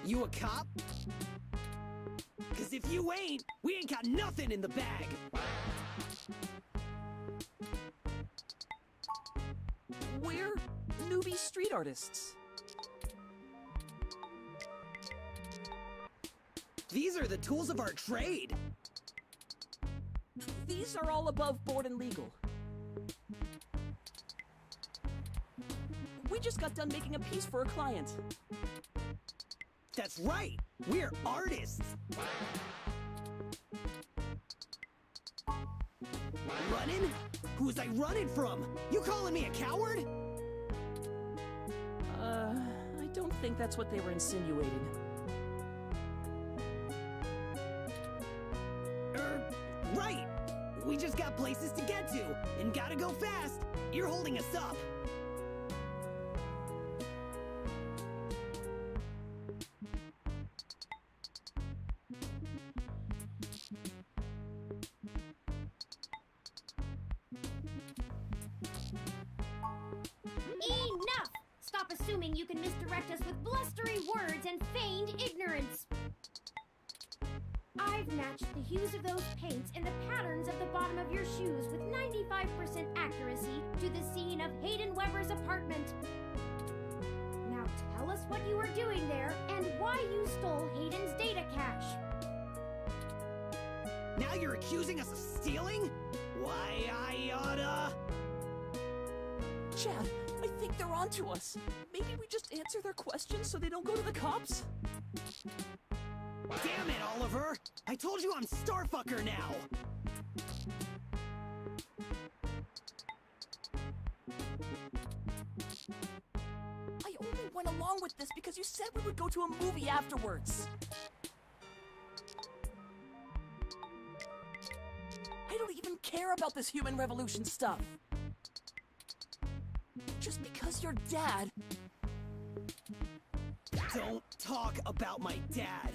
You a cop? 'Cause if you ain't, we ain't got nothing in the bag! We're newbie street artists. These are the tools of our trade! These are all above board and legal. We just got done making a piece for a client. That's right! We're artists! Running? Who was I running from? You calling me a coward? I don't think that's what they were insinuating. Right! We just got places to get to, and gotta go fast! You're holding us up! Enough! Stop assuming you can misdirect us with blustery words and feigned ignorance. I've matched the hues of those paints and the patterns of the bottom of your shoes with 95% accuracy to the scene of Hayden Weber's apartment. Now tell us what you were doing there and why you stole Hayden's data cache. Now you're accusing us of stealing? Why, I oughta... Chad, I think they're onto us. Maybe we just answer their questions so they don't go to the cops? Damn it, Oliver! I told you I'm Starfucker now! I only went along with this because you said we would go to a movie afterwards. I don't even care about this human revolution stuff. Just because you're Dad. Don't talk about my dad.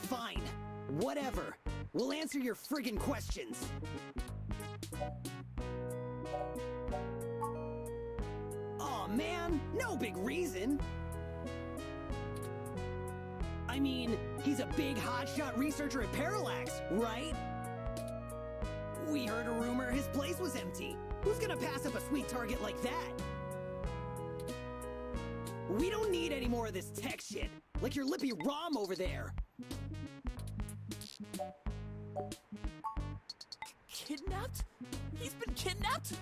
Fine. Whatever. We'll answer your friggin' questions. Aw, man. No big reason. I mean, he's a big hotshot researcher at Parallax, right? We heard a rumor his place was empty. Who's gonna pass up a sweet target like that? We don't need any more of this tech shit, like your lippy Rom over there. Kidnapped? He's been kidnapped?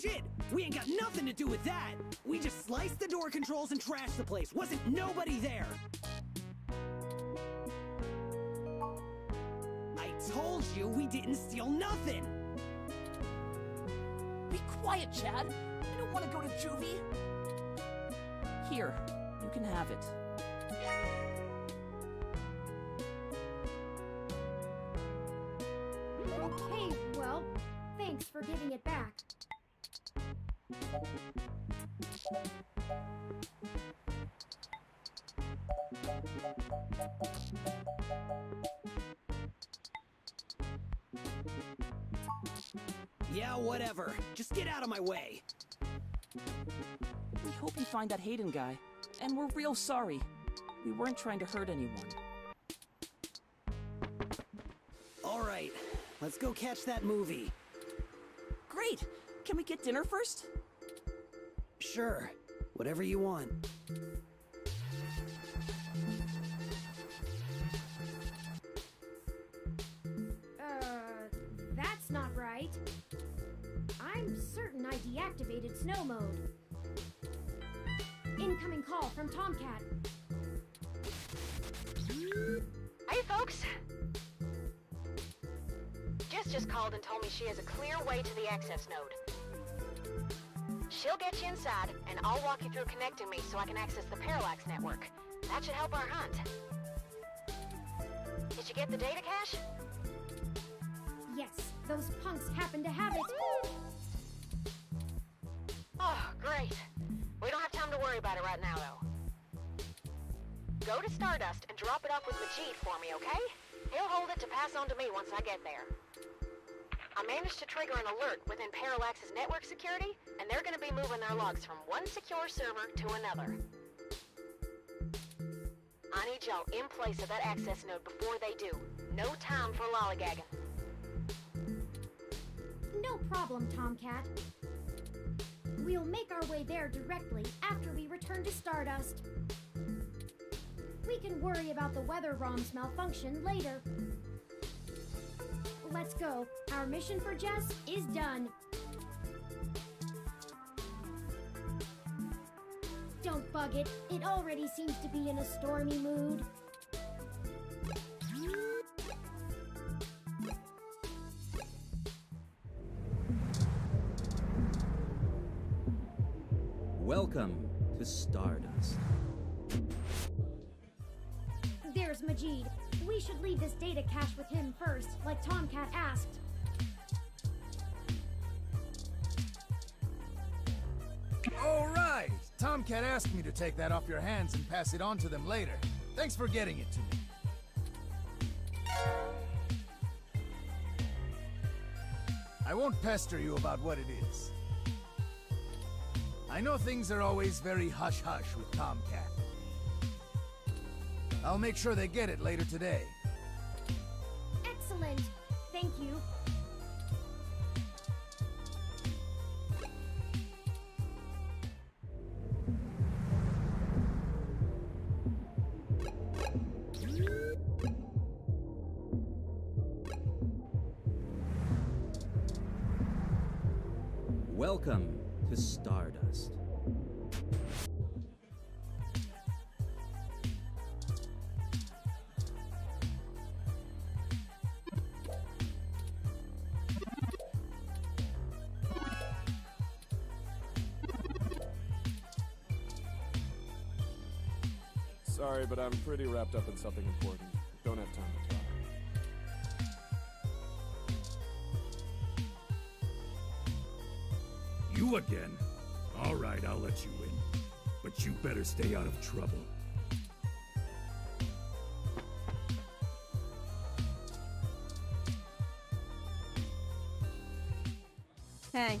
Shit, we ain't got nothing to do with that. We just sliced the door controls and trashed the place. Wasn't nobody there. I told you we didn't steal nothing. Be quiet, Chad. I don't want to go to juvie. Here, you can have it. Okay, well, thanks for giving it back. Yeah, whatever. Just get out of my way. We hope you find that Hayden guy. And we're real sorry. We weren't trying to hurt anyone. All right, let's go catch that movie. Great! Can we get dinner first? Sure, whatever you want. That's not right. I'm certain I deactivated snow mode. Incoming call from Tomcat. Hey, folks. Jess just called and told me she has a clear way to the access node. She'll get you inside, and I'll walk you through connecting me so I can access the Parallax network. That should help our hunt. Did you get the data cache? Yes, those punks happen to have it. Oh, great. We don't have time to worry about it right now, though. Go to Stardust and drop it off with Majid for me, okay? He'll hold it to pass on to me once I get there. I managed to trigger an alert within Parallax's network security, and they're gonna be moving their logs from one secure server to another. I need y'all in place of that access node before they do. No time for lollygagging. No problem, Tomcat. We'll make our way there directly after we return to Stardust. We can worry about the weather ROM's malfunction later. Let's go. Our mission for Jess is done. Don't bug it. It already seems to be in a stormy mood. Welcome to Stardust. There's Majid. We should leave this data cache with him first, like Tomcat asked. All right! Tomcat asked me to take that off your hands and pass it on to them later. Thanks for getting it to me. I won't pester you about what it is. I know things are always very hush-hush with Tomcat. I'll make sure they get it later today. Excellent. Thank you. Welcome to Stardust. Sorry, but I'm pretty wrapped up in something important. Don't have time to talk. You again? All right, I'll let you in. But you better stay out of trouble. Hey,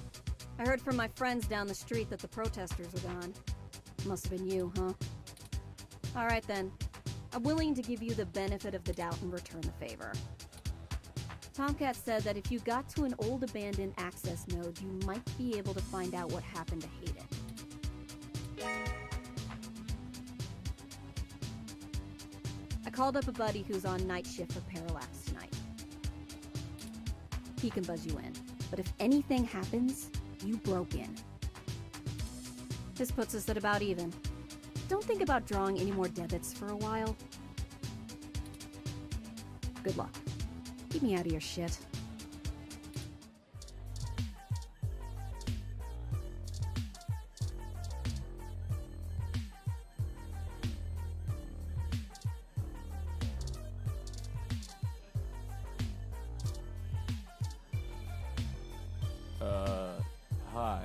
I heard from my friends down the street that the protesters are gone. Must have been you, huh? Alright then. I'm willing to give you the benefit of the doubt and return the favor. Tomcat said that if you got to an old abandoned access node, you might be able to find out what happened to Hayden. I called up a buddy who's on night shift for Parallax tonight. He can buzz you in, but if anything happens, you broke in. This puts us at about even. Don't think about drawing any more debits for a while. Good luck. Keep me out of your shit. Hi.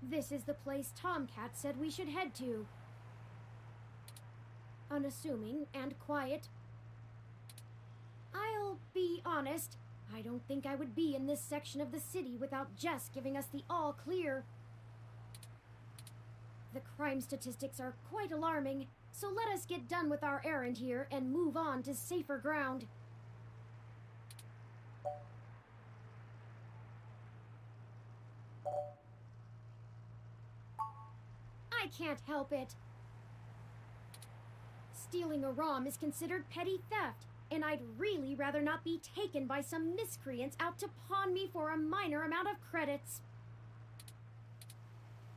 This is the place Tomcat said we should head to. Unassuming and quiet. I'll be honest, I don't think I would be in this section of the city without Jess giving us the all clear. The crime statistics are quite alarming, so let us get done with our errand here and move on to safer ground. I can't help it. Stealing a ROM is considered petty theft, and I'd really rather not be taken by some miscreants out to pawn me for a minor amount of credits.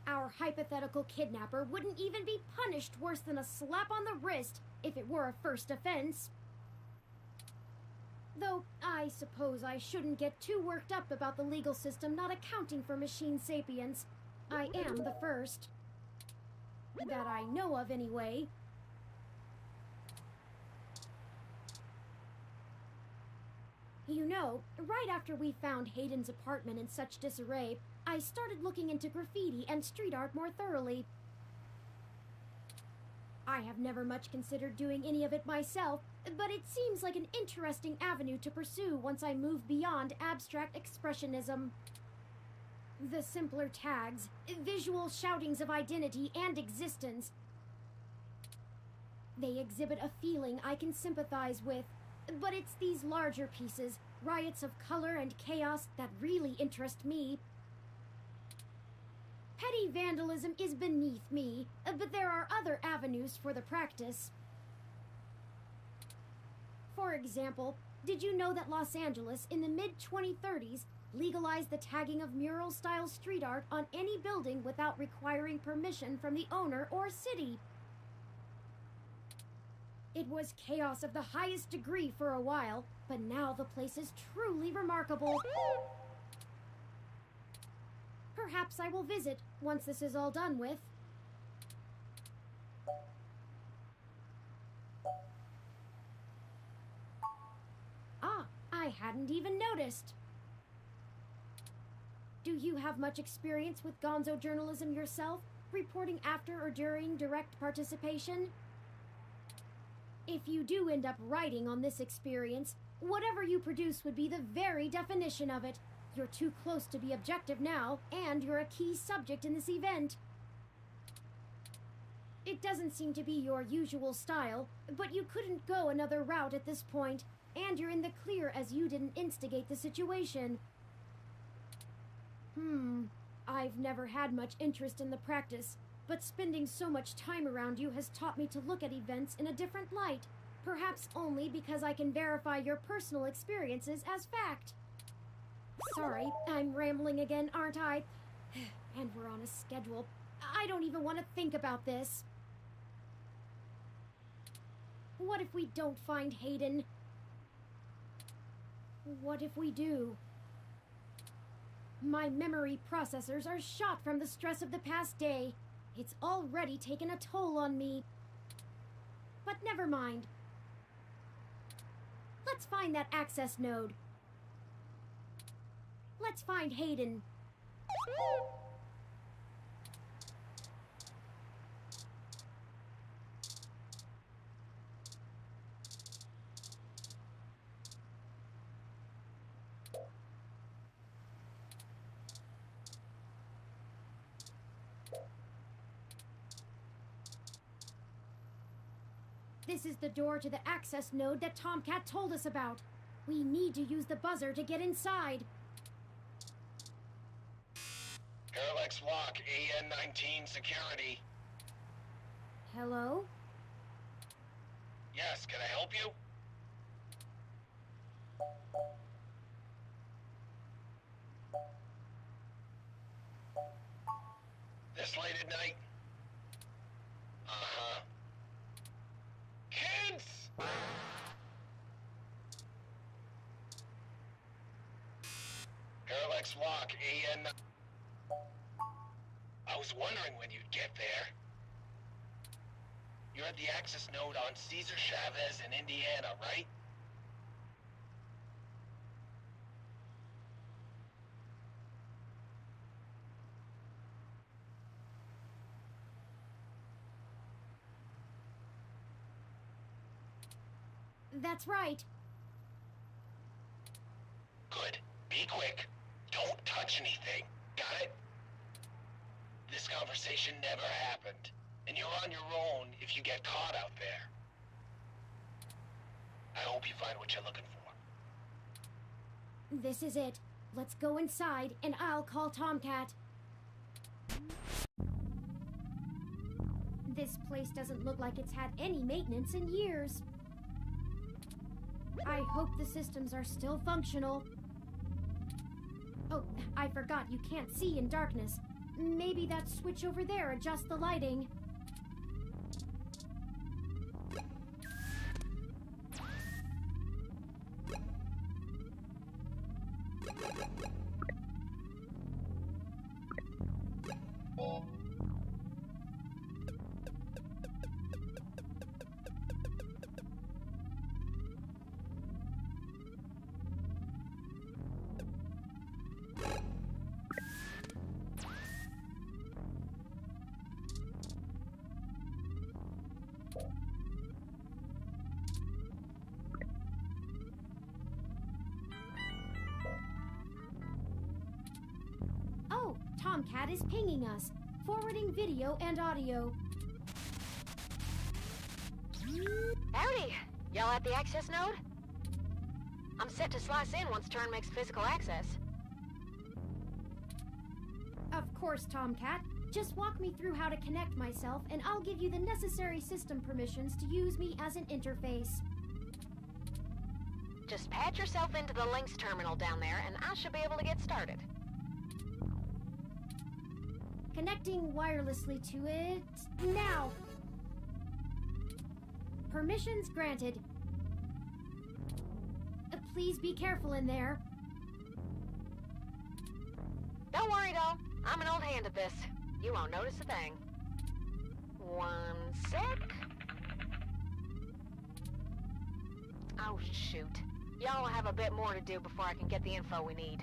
Our hypothetical kidnapper wouldn't even be punished worse than a slap on the wrist if it were a first offense. Though I suppose I shouldn't get too worked up about the legal system not accounting for machine sapience. I am the first. That I know of, anyway. You know, right after we found Hayden's apartment in such disarray, I started looking into graffiti and street art more thoroughly. I have never much considered doing any of it myself, but it seems like an interesting avenue to pursue once I move beyond abstract expressionism. The simpler tags, visual shoutings of identity and existence. They exhibit a feeling I can sympathize with, but it's these larger pieces, riots of color and chaos, that really interest me. Petty vandalism is beneath me, but there are other avenues for the practice. For example, did you know that Los Angeles in the mid-2030s legalized the tagging of mural-style street art on any building without requiring permission from the owner or city? It was chaos of the highest degree for a while, but now the place is truly remarkable. Perhaps I will visit once this is all done with. Ah, I hadn't even noticed. Do you have much experience with gonzo journalism yourself, reporting after or during direct participation? If you do end up writing on this experience, whatever you produce would be the very definition of it. You're too close to be objective now, and you're a key subject in this event. It doesn't seem to be your usual style, but you couldn't go another route at this point, and you're in the clear as you didn't instigate the situation. I've never had much interest in the practice, but spending so much time around you has taught me to look at events in a different light, perhaps only because I can verify your personal experiences as fact. Sorry, I'm rambling again, aren't I? And we're on a schedule. I don't even want to think about this. What if we don't find Hayden? What if we do? My memory processors are shot from the stress of the past day. It's already taken a toll on me. But never mind. Let's find that access node. Let's find Hayden. This is the door to the access node that Tomcat told us about. We need to use the buzzer to get inside. Parallax Lock, AN-19 security. Hello? Yes, can I help you? This late at night? Uh-huh. Kids! Parallax Lock, AN... I was wondering when you'd get there. You're at the access node on Cesar Chavez in Indiana, right? That's right. Good. Be quick. Don't touch anything. Got it? This conversation never happened, and you're on your own if you get caught out there. I hope you find what you're looking for. This is it. Let's go inside, and I'll call Tomcat. This place doesn't look like it's had any maintenance in years. I hope the systems are still functional. Oh, I forgot you can't see in darkness. Maybe that switch over there adjusts the lighting. Tomcat is pinging us, forwarding video and audio. Howdy! Y'all at the access node? I'm set to slice in once turn makes physical access. Of course, Tomcat. Just walk me through how to connect myself, and I'll give you the necessary system permissions to use me as an interface. Just patch yourself into the links terminal down there, and I should be able to get started. Connecting wirelessly to it now. Permissions granted. Please be careful in there. Don't worry, doll. I'm an old hand at this. You won't notice a thing. One sec. Oh, shoot. Y'all have a bit more to do before I can get the info we need.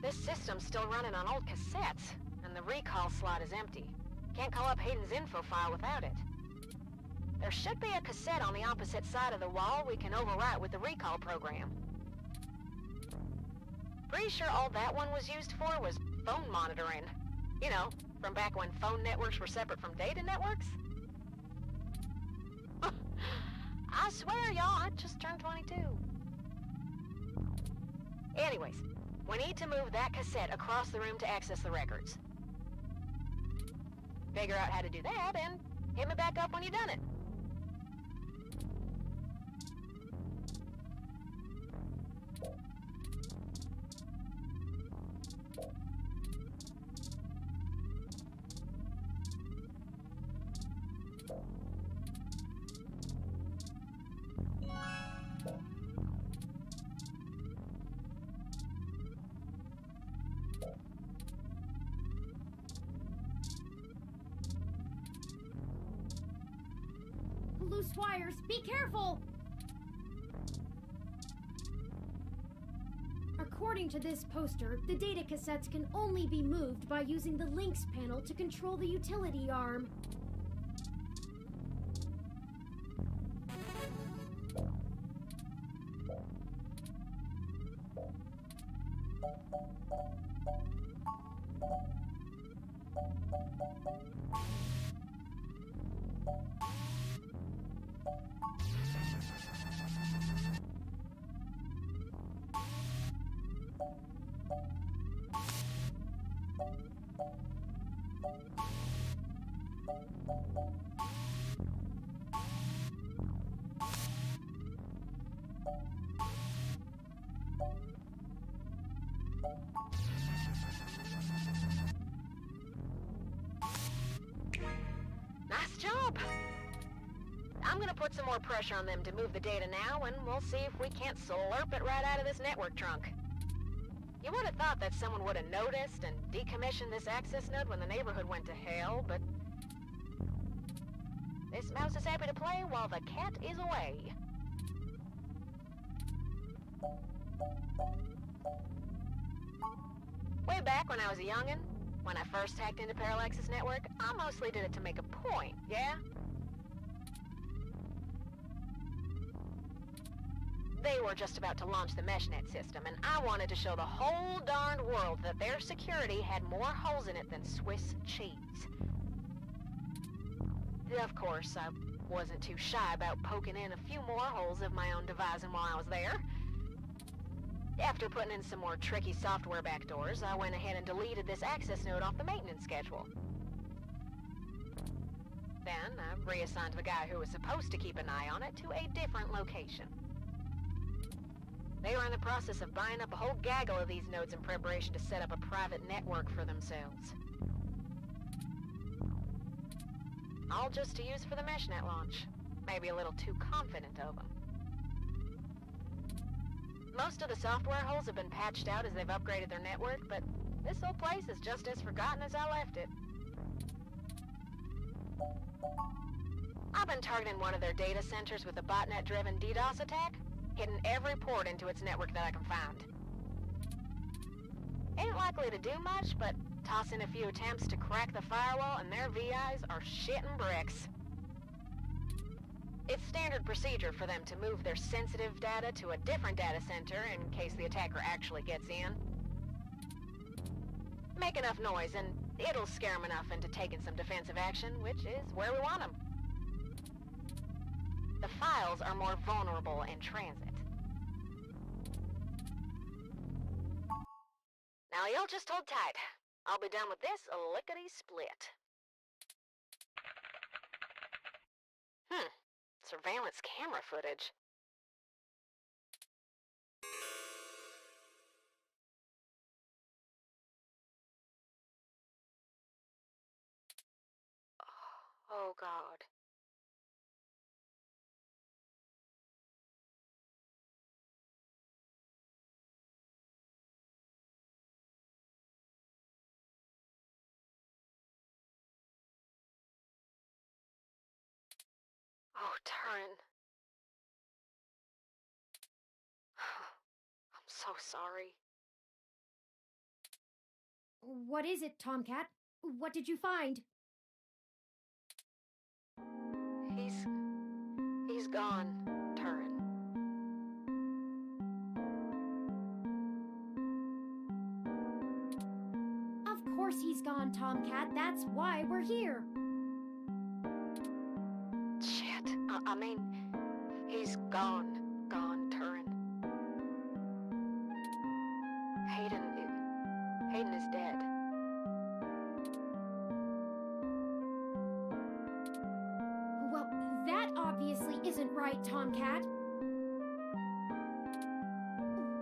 This system's still running on old cassettes, and the recall slot is empty. Can't call up Hayden's info file without it. There should be a cassette on the opposite side of the wall we can overwrite with the recall program. Pretty sure all that one was used for was phone monitoring. You know, from back when phone networks were separate from data networks. I swear, y'all, I just turned 22. Anyways, we need to move that cassette across the room to access the records. Figure out how to do that, and hit me back up when you've done it. Loose wires, be careful! According to this poster, the data cassettes can only be moved by using the links panel to control the utility arm. Nice job! I'm gonna put some more pressure on them to move the data now, and we'll see if we can't slurp it right out of this network trunk. You would have thought that someone would have noticed and decommissioned this access node when the neighborhood went to hell, but this mouse is happy to play while the cat is away. Way back when I was a youngin', when I first hacked into Parallax's network, I mostly did it to make a point, yeah? They were just about to launch the MeshNet system, and I wanted to show the whole darned world that their security had more holes in it than Swiss cheese. Of course, I wasn't too shy about poking in a few more holes of my own devising while I was there. After putting in some more tricky software backdoors, I went ahead and deleted this access node off the maintenance schedule. Then, I reassigned the guy who was supposed to keep an eye on it to a different location. They were in the process of buying up a whole gaggle of these nodes in preparation to set up a private network for themselves. All just to use for the MeshNet launch. Maybe a little too confident of them. Most of the software holes have been patched out as they've upgraded their network, but this old place is just as forgotten as I left it. I've been targeting one of their data centers with a botnet-driven DDoS attack, hitting every port into its network that I can find. Ain't likely to do much, but toss in a few attempts to crack the firewall and their VIs are shitting bricks. It's standard procedure for them to move their sensitive data to a different data center in case the attacker actually gets in. Make enough noise and it'll scare them enough into taking some defensive action, which is where we want them. The files are more vulnerable in transit. Now you'll just hold tight. I'll be done with this lickety-split. Surveillance camera footage. Oh, God. Oh, Turin. I'm so sorry. What is it, Tomcat? What did you find? He's gone, Turin. Of course he's gone, Tomcat. That's why we're here. Shit. I mean, he's gone, Turin. Hayden is dead. Well, that obviously isn't right, Tomcat.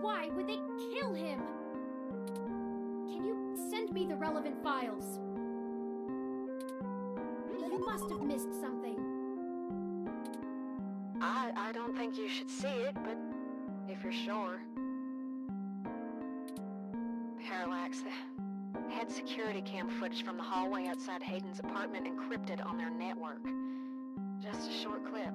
Why would they kill him? Can you send me the relevant files? You must have missed something. I don't think you should see it, but if you're sure. Parallax had security cam footage from the hallway outside Hayden's apartment encrypted on their network. Just a short clip.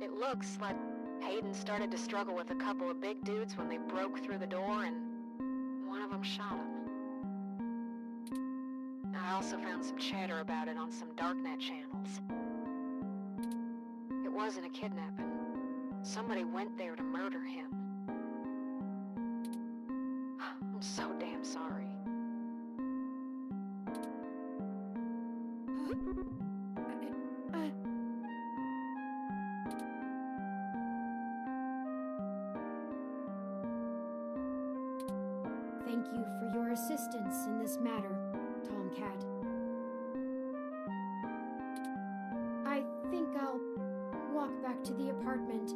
It looks like Hayden started to struggle with a couple of big dudes when they broke through the door and one of them shot him. I also found some chatter about it on some darknet channels. It wasn't a kidnapping. Somebody went there to murder him. I'm so damn sorry. Thank you for your assistance in this matter, Tomcat. I think I'll walk back to the apartment.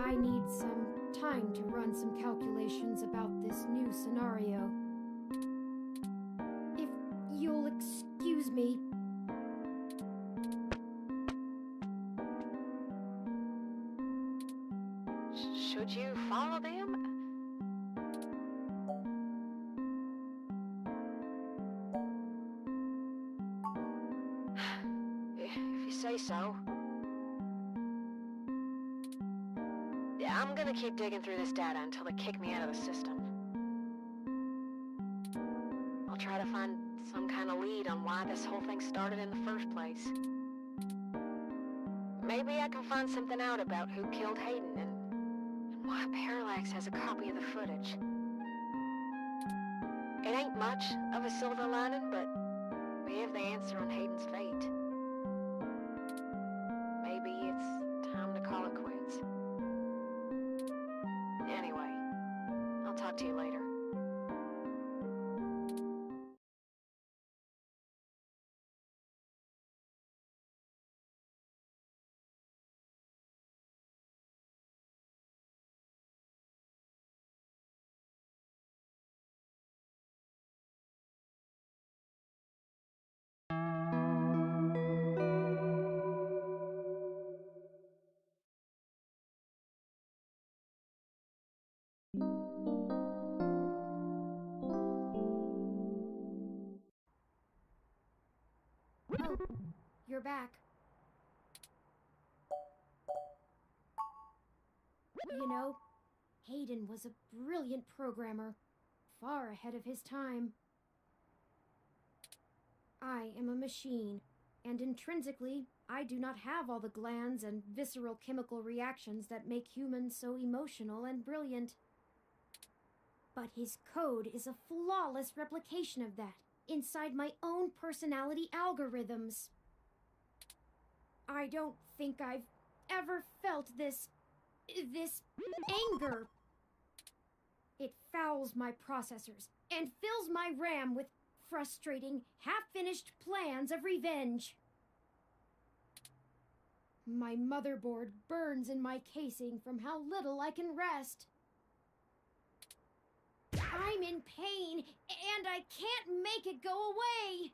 I need some time to run some calculations about this new scenario. If you'll excuse me. Should you follow them? If you say so. Yeah, I'm gonna keep digging through this data until they kick me out of the system. I'll try to find some kind of lead on why this whole thing started in the first place. Maybe I can find something out about who killed Hayden and why Parallax has a copy of the footage. It ain't much of a silver lining, but we have the answer on Hayden's fate. Maybe it's time to call it quits. Anyway, I'll talk to you later. Oh, you're back. You know, Hayden was a brilliant programmer, far ahead of his time. I am a machine, and intrinsically, I do not have all the glands and visceral chemical reactions that make humans so emotional and brilliant. But his code is a flawless replication of that, inside my own personality algorithms. I don't think I've ever felt this anger. It fouls my processors and fills my RAM with frustrating, half-finished plans of revenge. My motherboard burns in my casing from how little I can rest. I'm in pain, and I can't make it go away!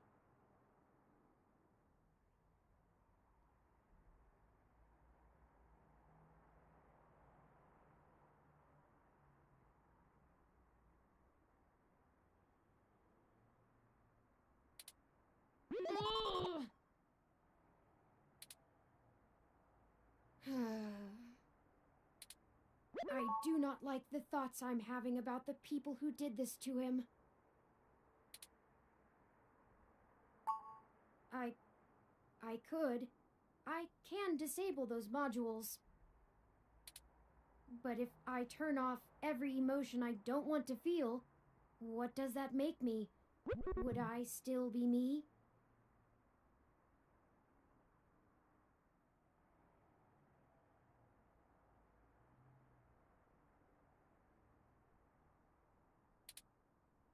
I do not like the thoughts I'm having about the people who did this to him. I could. I can disable those modules. But if I turn off every emotion I don't want to feel, what does that make me? Would I still be me?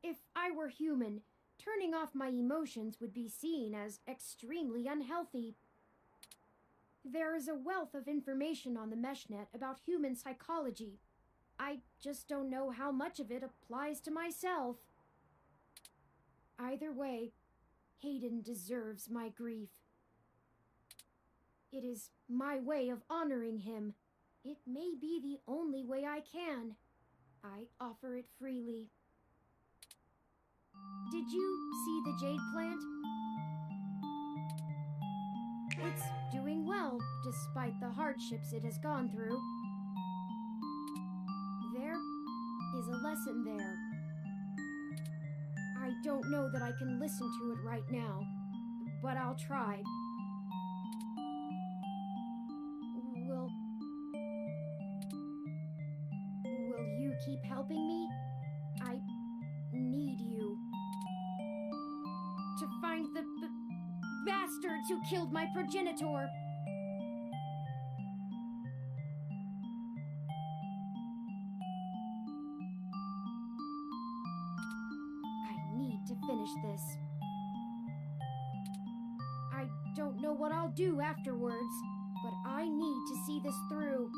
If I were human, turning off my emotions would be seen as extremely unhealthy. There is a wealth of information on the meshnet about human psychology. I just don't know how much of it applies to myself. Either way, Hayden deserves my grief. It is my way of honoring him. It may be the only way I can. I offer it freely. Did you see the jade plant? It's doing well, despite the hardships it has gone through. There is a lesson there. I don't know that I can listen to it right now, but I'll try. Will you keep helping me? I need you. To find the bastards who killed my progenitor. I need to finish this. I don't know what I'll do afterwards, but I need to see this through.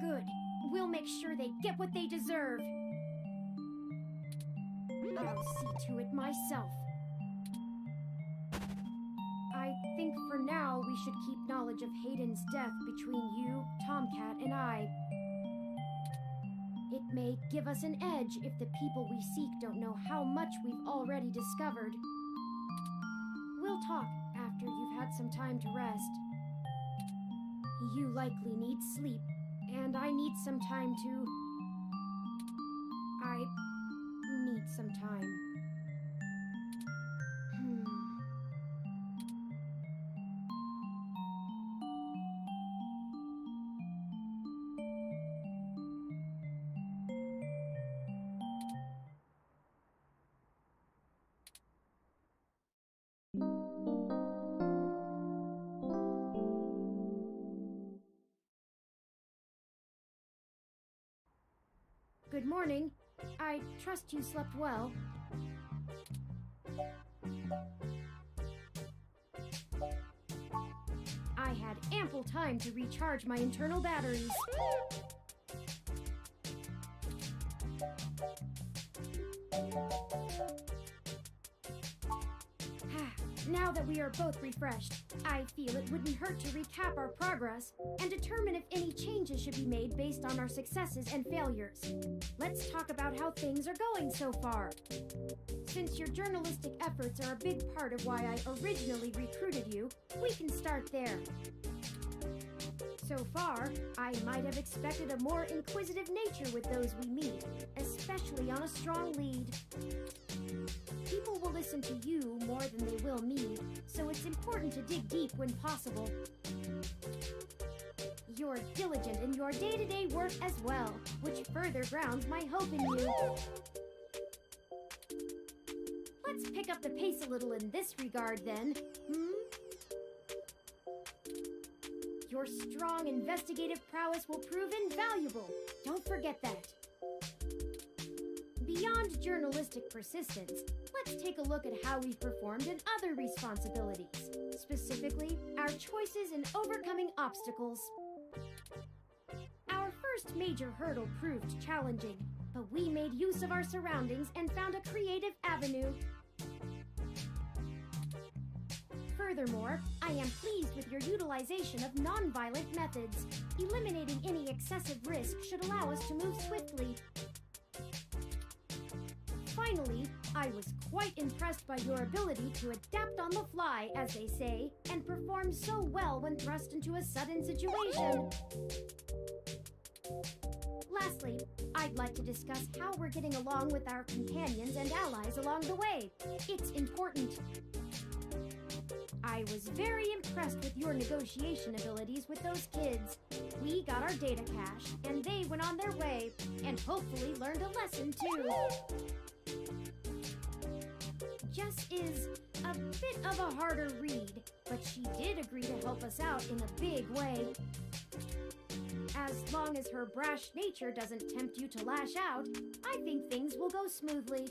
Good. We'll make sure they get what they deserve. I'll see to it myself. I think for now we should keep knowledge of Hayden's death between you, Tomcat, and I. It may give us an edge if the people we seek don't know how much we've already discovered. We'll talk after you've had some time to rest. You likely need sleep, and I need some time to... I need some time. Good morning. I trust you slept well. I had ample time to recharge my internal batteries. Now that we are both refreshed, I feel it wouldn't hurt to recap our progress and determine if any changes should be made based on our successes and failures. Let's talk about how things are going so far. Since your journalistic efforts are a big part of why I originally recruited you, we can start there. So far, I might have expected a more inquisitive nature with those we meet, especially on a strong lead. People will listen to you more than they will me, so it's important to dig deep when possible. You're diligent in your day-to-day work as well, which further grounds my hope in you. Let's pick up the pace a little in this regard, then. Your strong investigative prowess will prove invaluable. Don't forget that. Beyond journalistic persistence, let's take a look at how we've performed in other responsibilities. Specifically, our choices in overcoming obstacles. Our first major hurdle proved challenging, but we made use of our surroundings and found a creative avenue. Furthermore, I am pleased with your utilization of non-violent methods. Eliminating any excessive risk should allow us to move swiftly. Finally, I was quite impressed by your ability to adapt on the fly, as they say, and perform so well when thrust into a sudden situation. Lastly, I'd like to discuss how we're getting along with our companions and allies along the way. It's important. I was very impressed with your negotiation abilities with those kids. We got our data cache, and they went on their way, and hopefully learned a lesson too. Jess is a bit of a harder read, but she did agree to help us out in a big way. As long as her brash nature doesn't tempt you to lash out, I think things will go smoothly.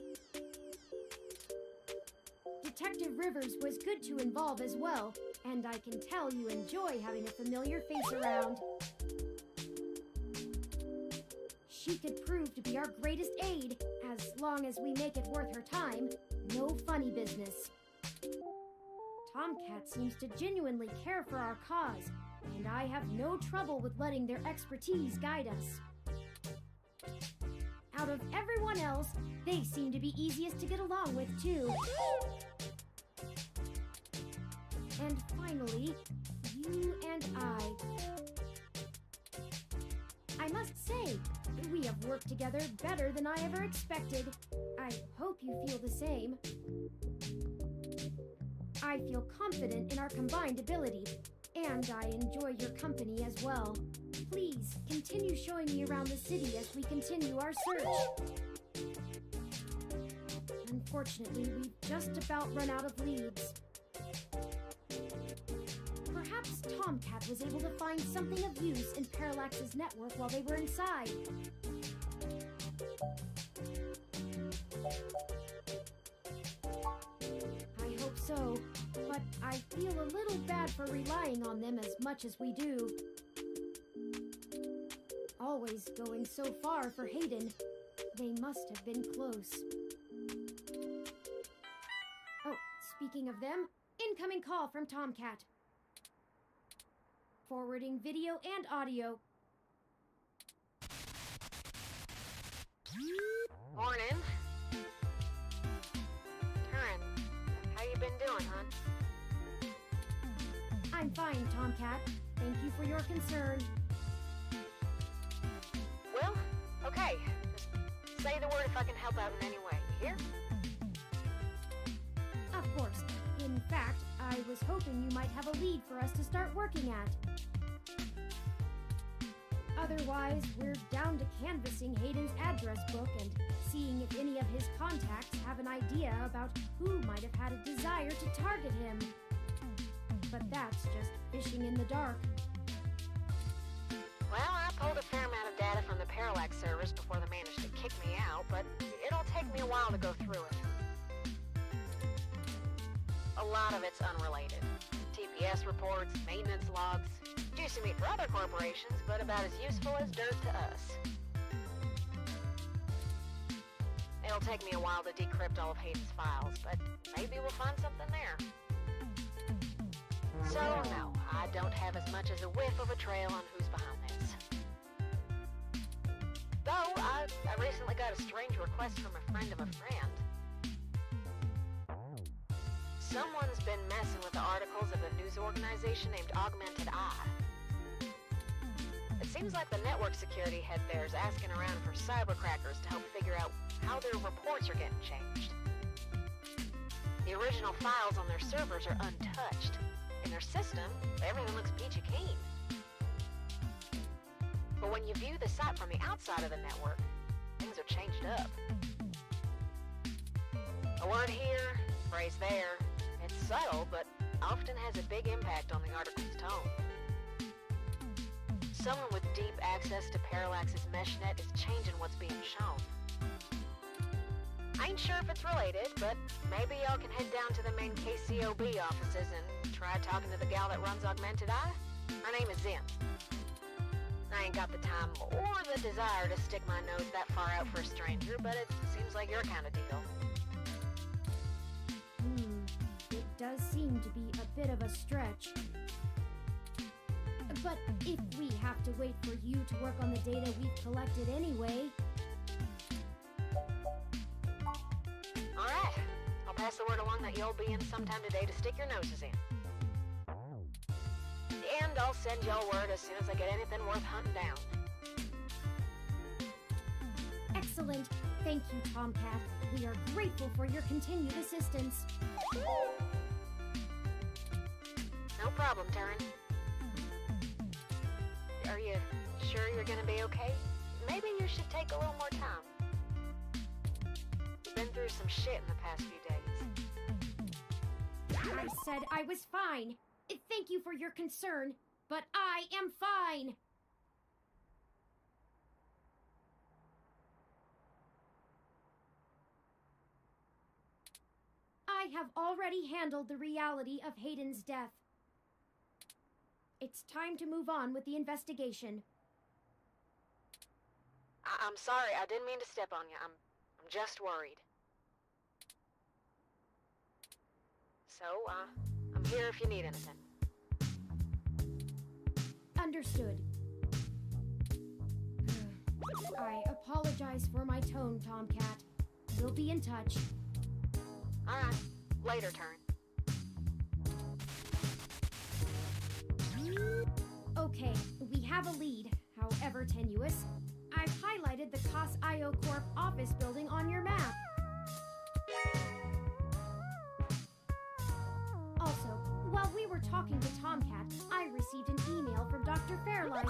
Detective Rivers was good to involve as well, and I can tell you enjoy having a familiar face around. She could prove to be our greatest aid, as long as we make it worth her time. No funny business. Tomcat seems to genuinely care for our cause, and I have no trouble with letting their expertise guide us. Out of everyone else, they seem to be easiest to get along with, too. And finally, you and I must say, we have worked together better than I ever expected. I hope you feel the same. I feel confident in our combined ability, and I enjoy your company as well. Please, continue showing me around the city as we continue our search. Unfortunately, we've just about run out of leads. Perhaps Tomcat was able to find something of use in Parallax's network while they were inside. I hope so, but I feel a little bad for relying on them as much as we do. Always going so far for Hayden. They must have been close. Oh, speaking of them, incoming call from Tomcat. Forwarding video and audio. Morning. Turin, how you been doing, hon? I'm fine, Tomcat. Thank you for your concern. Well, okay. Just say the word if I can help out in any way. You hear? Of course. In fact, I was hoping you might have a lead for us to start working at. Otherwise, we're down to canvassing Hayden's address book and seeing if any of his contacts have an idea about who might have had a desire to target him. But that's just fishing in the dark. Well, I pulled a fair amount of data from the Parallax servers before they managed to kick me out, but it'll take me a while to go through it. A lot of it's unrelated. TPS reports, maintenance logs, juicy meat for other corporations, but about as useful as dirt to us. It'll take me a while to decrypt all of Hayden's files, but maybe we'll find something there. So, no, I don't have as much as a whiff of a trail on who's behind this. Though, I recently got a strange request from a friend of a friend. Someone's been messing with the articles of a news organization named Augmented Eye. It seems like the network security head there is asking around for cybercrackers to help figure out how their reports are getting changed. The original files on their servers are untouched. In their system, everything looks peachy keen. But when you view the site from the outside of the network, things are changed up. A word here, phrase there. It's subtle, but often has a big impact on the article's tone. Someone with deep access to Parallax's meshnet is changing what's being shown. I ain't sure if it's related, but maybe y'all can head down to the main KCOB offices and try talking to the gal that runs Augmented Eye. Her name is Zim. I ain't got the time or the desire to stick my nose that far out for a stranger, but it seems like your kind of deal. It does seem to be a bit of a stretch. But if we have to wait for you to work on the data we've collected anyway... Alright. I'll pass the word along that you'll be in sometime today to stick your noses in. And I'll send y'all word as soon as I get anything worth hunting down. Excellent. Thank you, Tomcat. We are grateful for your continued assistance. No problem, Terran. Are you sure you're gonna be okay? Maybe you should take a little more time. You've been through some shit in the past few days. I said I was fine. Thank you for your concern, but I am fine. I have already handled the reality of Hayden's death. It's time to move on with the investigation. I'm sorry, I didn't mean to step on you. I'm just worried. So, I'm here if you need anything. Understood. I apologize for my tone, Tomcat. We'll be in touch. Alright, later, Turn. Okay, we have a lead, however tenuous. I've highlighted the COS-IO Corp office building on your map. Also, while we were talking to Tomcat, I received an email from Dr. Fairlight.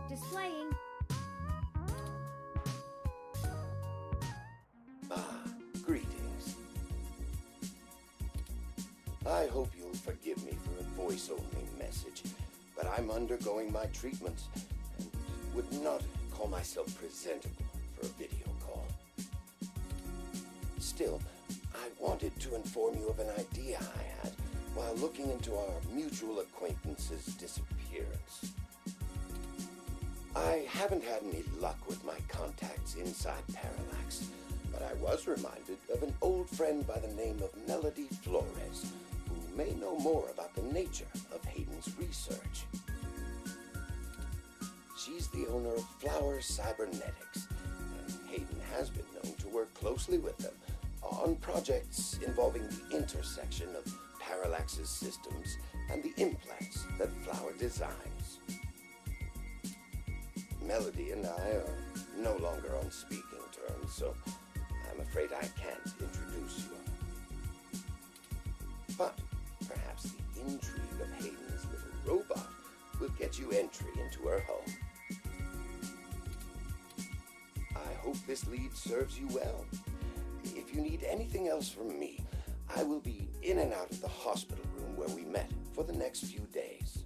Displaying. Greetings. I hope you'll forgive me for a voice-only message, but I'm undergoing my treatments and would not call myself presentable for a video call. Still, I wanted to inform you of an idea I had while looking into our mutual acquaintance's disappearance. I haven't had any luck with my contacts inside Parallax, but I was reminded of an old friend by the name of Melody Flores, who may know more about the nature of Hayden's research. She's the owner of Flower Cybernetics, and Hayden has been known to work closely with them on projects involving the intersection of Parallax's systems and the implants that Flower designs. Melody and I are no longer on speaking terms, so I'm afraid I can't introduce you. But perhaps the intrigue of Hayden's little robot will get you entry into her home. I hope this lead serves you well. If you need anything else from me, I will be in and out of the hospital room where we met for the next few days.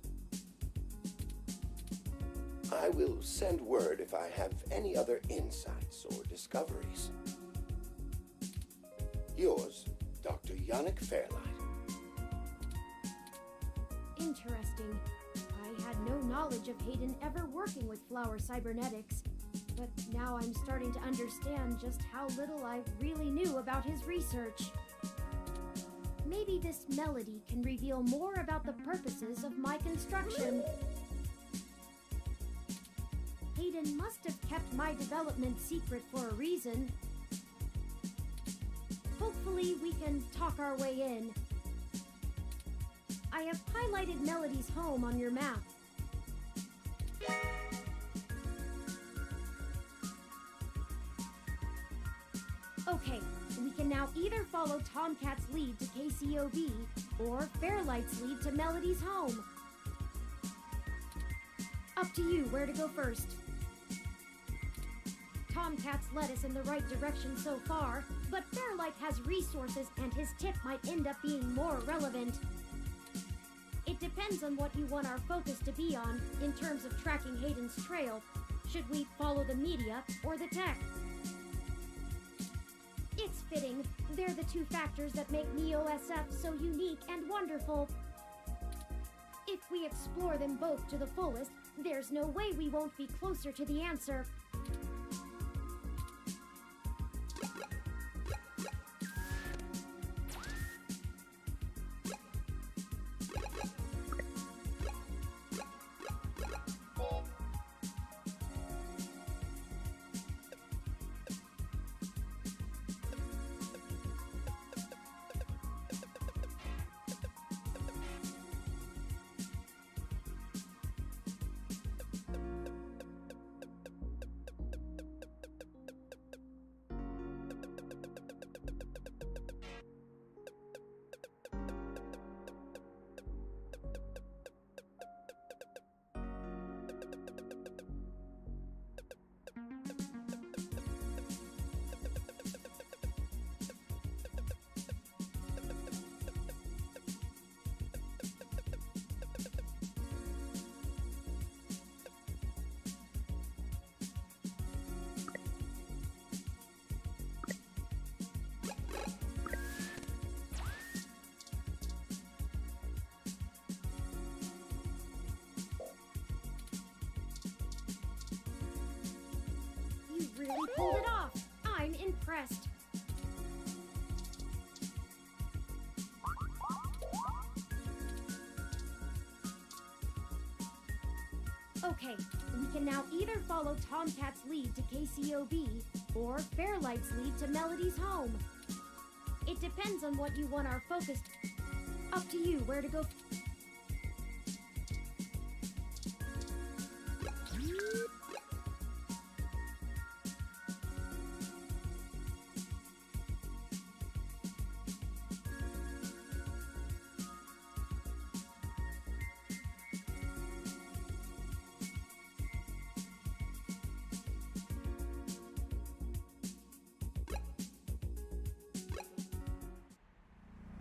I will send word if I have any other insights or discoveries. Yours, Dr. Yannick Fairlight. Interesting. I had no knowledge of Hayden ever working with Flower Cybernetics, but now I'm starting to understand just how little I really knew about his research. Maybe this Melody can reveal more about the purposes of my construction. Hayden must have kept my development secret for a reason. Hopefully we can talk our way in. I have highlighted Melody's home on your map. Okay, we can now either follow Tomcat's lead to KCOV, or Fairlight's lead to Melody's home. Up to you where to go first. Tomcat's led us in the right direction so far, but Fairlight has resources and his tip might end up being more relevant. It depends on what you want our focus to be on in terms of tracking Hayden's trail. Should we follow the media or the tech? It's fitting. They're the two factors that make NEO-SF so unique and wonderful. If we explore them both to the fullest, there's no way we won't be closer to the answer. impressed. Okay, we can now either follow Tomcat's lead to KCOB, or Fairlight's lead to Melody's home. It depends on what you want our focus. Up to you where to go.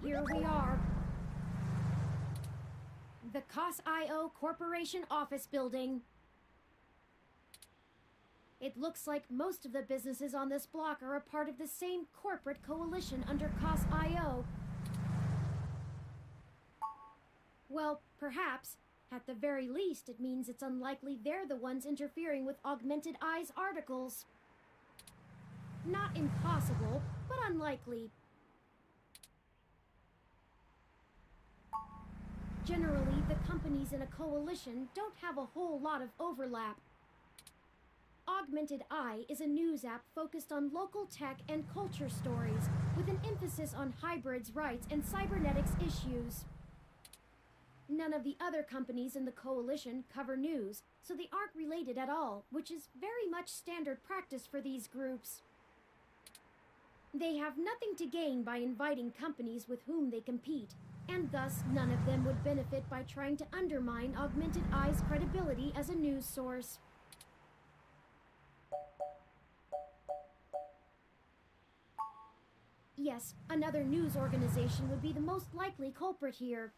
Here we are. The COS.io Corporation office building. It looks like most of the businesses on this block are a part of the same corporate coalition under COS.io. Well, perhaps. At the very least, it means it's unlikely they're the ones interfering with Augmented Eye's articles. Not impossible, but unlikely. Generally, the companies in a coalition don't have a whole lot of overlap. Augmented Eye is a news app focused on local tech and culture stories, with an emphasis on hybrids' rights and cybernetics issues. None of the other companies in the coalition cover news, so they aren't related at all, which is very much standard practice for these groups. They have nothing to gain by inviting companies with whom they compete, and thus none of them would benefit by trying to undermine Augmented Eye's credibility as a news source. Yes, another news organization would be the most likely culprit here.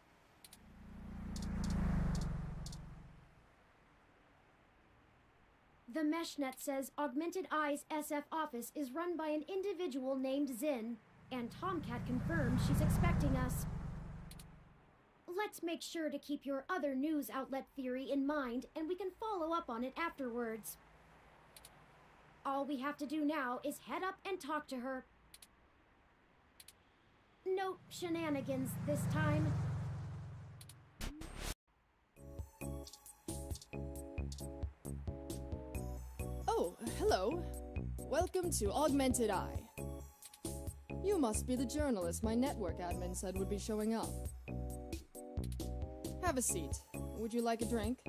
The Meshnet says Augmented Eye's SF office is run by an individual named Zin, and Tomcat confirmed she's expecting us. Let's make sure to keep your other news outlet theory in mind, and we can follow up on it afterwards. All we have to do now is head up and talk to her. No shenanigans this time. Oh, hello. Welcome to Augmented Eye. You must be the journalist my network admin said would be showing up. Have a seat. Would you like a drink?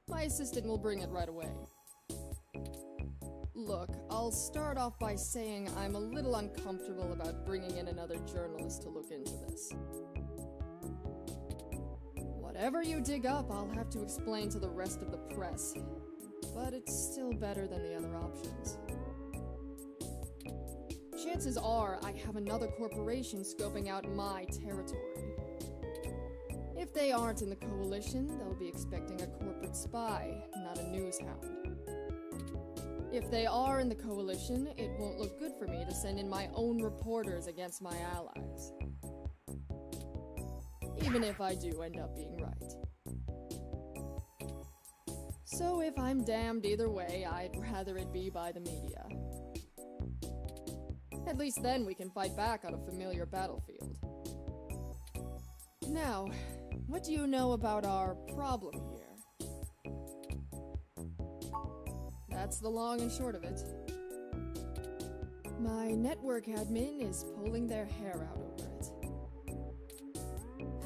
My assistant will bring it right away. Look, I'll start off by saying I'm a little uncomfortable about bringing in another journalist to look into this. Whatever you dig up, I'll have to explain to the rest of the press. But it's still better than the other options. Chances are I have another corporation scoping out my territory. If they aren't in the coalition, they'll be expecting a corporate spy, not a news hound. If they are in the coalition, it won't look good for me to send in my own reporters against my allies. Even if I do end up being right. So if I'm damned either way, I'd rather it be by the media. At least then we can fight back on a familiar battlefield. Now, what do you know about our problem here? That's the long and short of it. My network admin is pulling their hair out over it.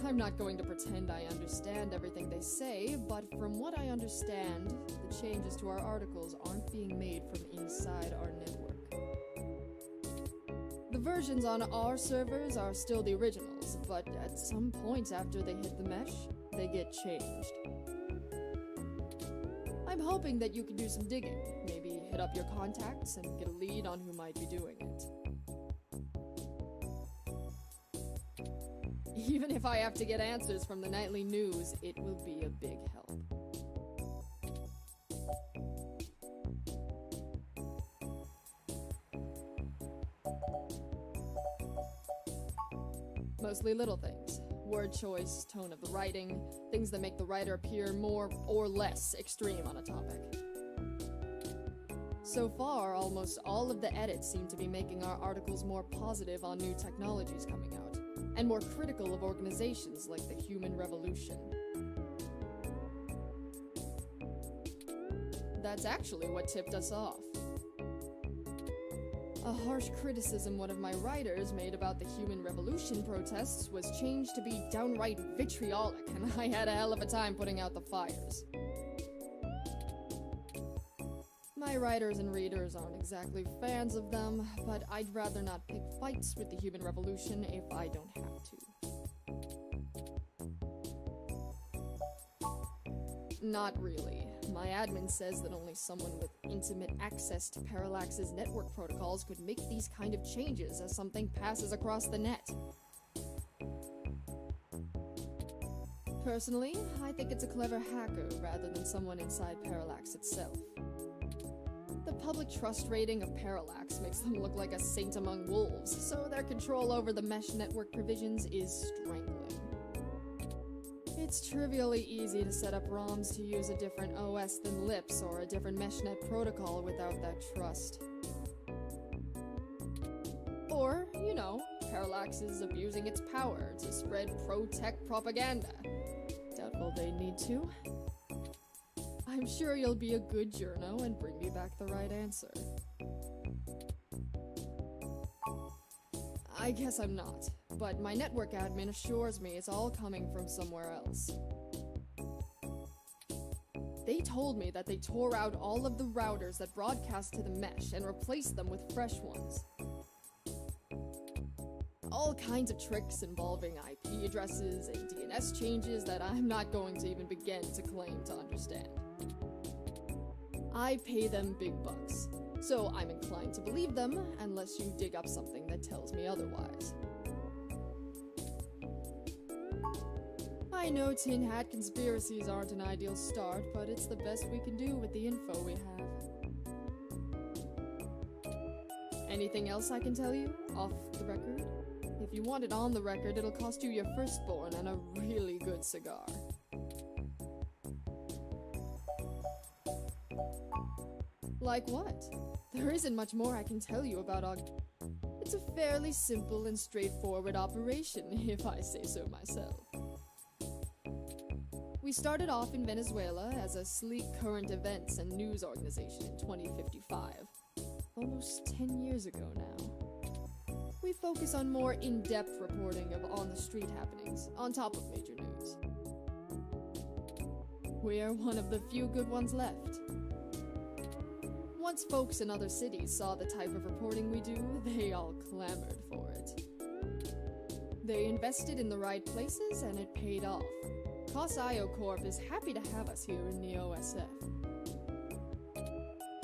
I'm not going to pretend I understand everything they say, but from what I understand, the changes to our articles aren't being made from inside our network. The versions on our servers are still the originals, but at some point after they hit the mesh, they get changed. I'm hoping that you can do some digging, maybe hit up your contacts and get a lead on who might be doing it. Even if I have to get answers from the nightly news, it will be a big help. Mostly little things. Word choice, tone of the writing, things that make the writer appear more or less extreme on a topic. So far, almost all of the edits seem to be making our articles more positive on new technologies coming out, and more critical of organizations like the Human Revolution. That's actually what tipped us off. A harsh criticism one of my writers made about the Human Revolution protests was changed to be downright vitriolic, and I had a hell of a time putting out the fires. My writers and readers aren't exactly fans of them, but I'd rather not pick fights with the Human Revolution if I don't have to. Not really. My admin says that only someone with intimate access to Parallax's network protocols could make these kind of changes as something passes across the net. Personally, I think it's a clever hacker rather than someone inside Parallax itself. The public trust rating of Parallax makes them look like a saint among wolves, so their control over the mesh network provisions is strangling. It's trivially easy to set up ROMs to use a different OS than LIPS or a different meshnet protocol without that trust. Or, you know, Parallax is abusing its power to spread pro-tech propaganda. Doubtful they need to. I'm sure you'll be a good journo and bring me back the right answer. I guess I'm not, but my network admin assures me it's all coming from somewhere else. They told me that they tore out all of the routers that broadcast to the mesh and replaced them with fresh ones. All kinds of tricks involving IP addresses and DNS changes that I'm not going to even begin to claim to understand. I pay them big bucks, so I'm inclined to believe them unless you dig up something that tells me otherwise. I know tin hat conspiracies aren't an ideal start, but it's the best we can do with the info we have. Anything else I can tell you, off the record? If you want it on the record, it'll cost you your firstborn and a really good cigar. Like what? There isn't much more I can tell you about It's a fairly simple and straightforward operation, if I say so myself. We started off in Venezuela as a sleek current events and news organization in 2055. Almost 10 years ago now. We focus on more in-depth reporting of on-the-street happenings, on top of major news. We're one of the few good ones left. Once folks in other cities saw the type of reporting we do, they all clamored for it. They invested in the right places, and it paid off. COS-IO Corp is happy to have us here in Neo-SF.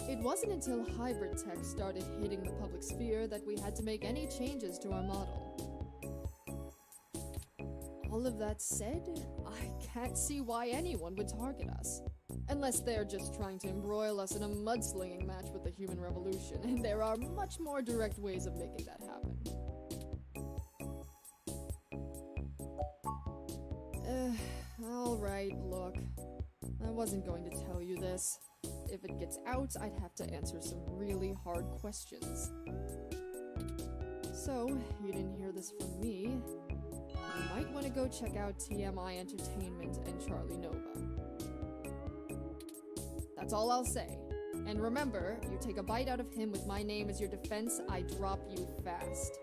It wasn't until hybrid tech started hitting the public sphere that we had to make any changes to our model. All of that said, I can't see why anyone would target us. Unless they're just trying to embroil us in a mudslinging match with the Human Revolution, and there are much more direct ways of making that happen. Alright, look. I wasn't going to tell you this. If it gets out, I'd have to answer some really hard questions. So, you didn't hear this from me. You might want to go check out TMI Entertainment and Charlie Nova. That's all I'll say. And remember, you take a bite out of him with my name as your defense, I drop you fast.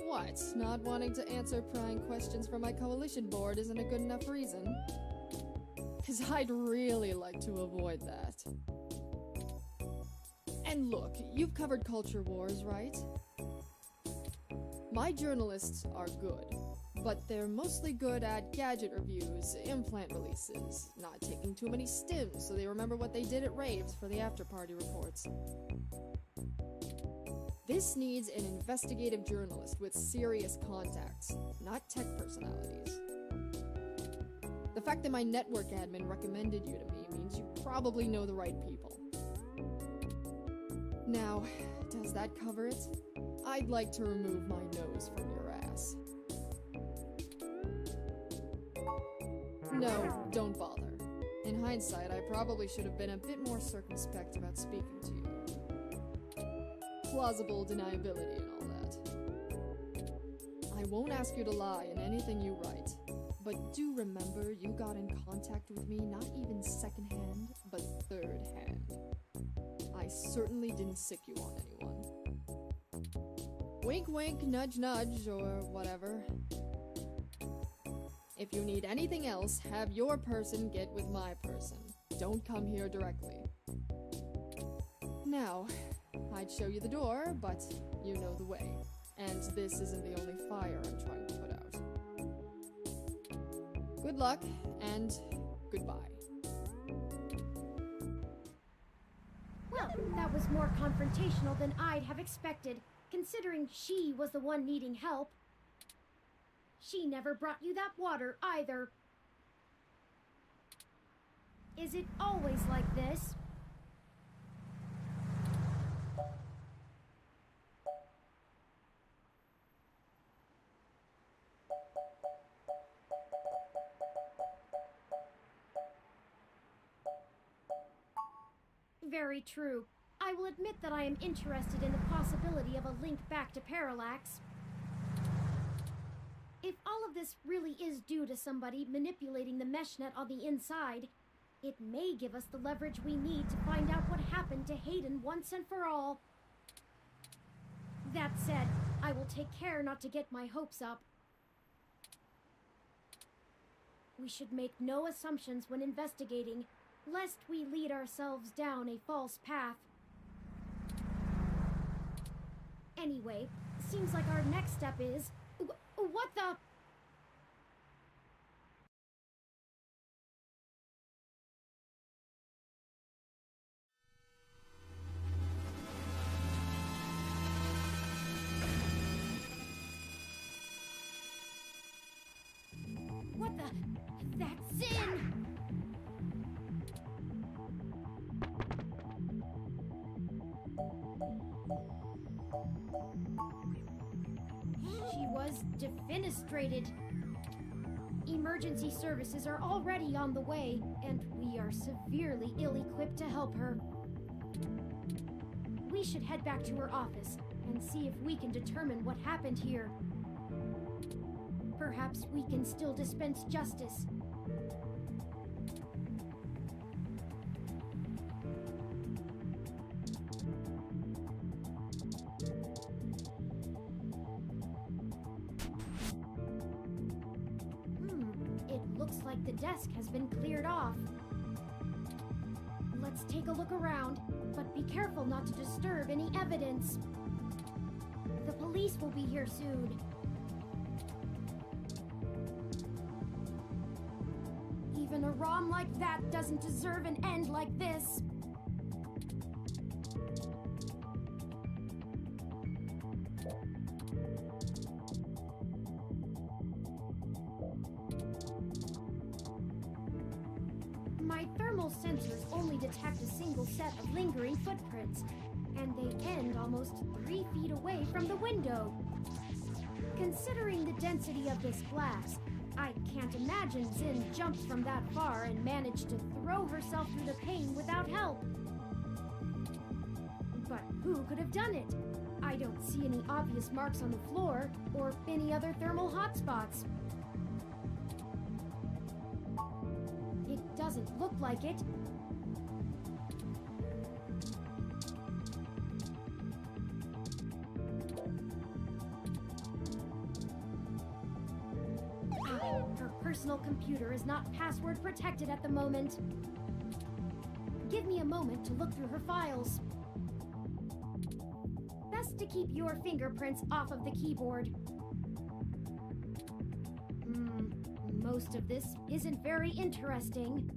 What? Not wanting to answer prying questions from my coalition board isn't a good enough reason? 'Cause I'd really like to avoid that. And look, you've covered culture wars, right? My journalists are good, but they're mostly good at gadget reviews, implant releases, not taking too many stims so they remember what they did at raves for the after-party reports. This needs an investigative journalist with serious contacts, not tech personalities. The fact that my network admin recommended you to me means you probably know the right people. Now, does that cover it? I'd like to remove my nose from your ass. No, don't bother. In hindsight, I probably should have been a bit more circumspect about speaking to you. Plausible deniability and all that. I won't ask you to lie in anything you write, but do remember you got in contact with me not even second-hand, but third-hand. I certainly didn't sick you on anyone. Wink wink, nudge nudge, or whatever. If you need anything else, have your person get with my person. Don't come here directly. Now, I'd show you the door, but you know the way. And this isn't the only fire I'm trying to put out. Good luck, and goodbye. Well, that was more confrontational than I'd have expected, considering she was the one needing help. She never brought you that water, either. Is it always like this? Very true. I will admit that I am interested in the possibility of a link back to Parallax. If all of this really is due to somebody manipulating the mesh net on the inside, it may give us the leverage we need to find out what happened to Hayden once and for all. That said, I will take care not to get my hopes up. We should make no assumptions when investigating, lest we lead ourselves down a false path. Anyway, seems like our next step is... What the... What the... That's Zin! She was defenestrated. Emergency services are already on the way, and we are severely ill-equipped to help her. We should head back to her office and see if we can determine what happened here. Perhaps we can still dispense justice. It looks like the desk has been cleared off. Let's take a look around, but be careful not to disturb any evidence. The police will be here soon. Even a ROM like that doesn't deserve an end like this. My thermal sensors only detect a single set of lingering footprints, and they end almost 3 feet away from the window. Considering the density of this glass, I can't imagine Zin jumped from that far and managed to throw herself through the pane without help. But who could have done it? I don't see any obvious marks on the floor or any other thermal hotspots. It doesn't look like it. Her personal computer is not password protected at the moment. Give me a moment to look through her files. Best to keep your fingerprints off of the keyboard. Most of this isn't very interesting.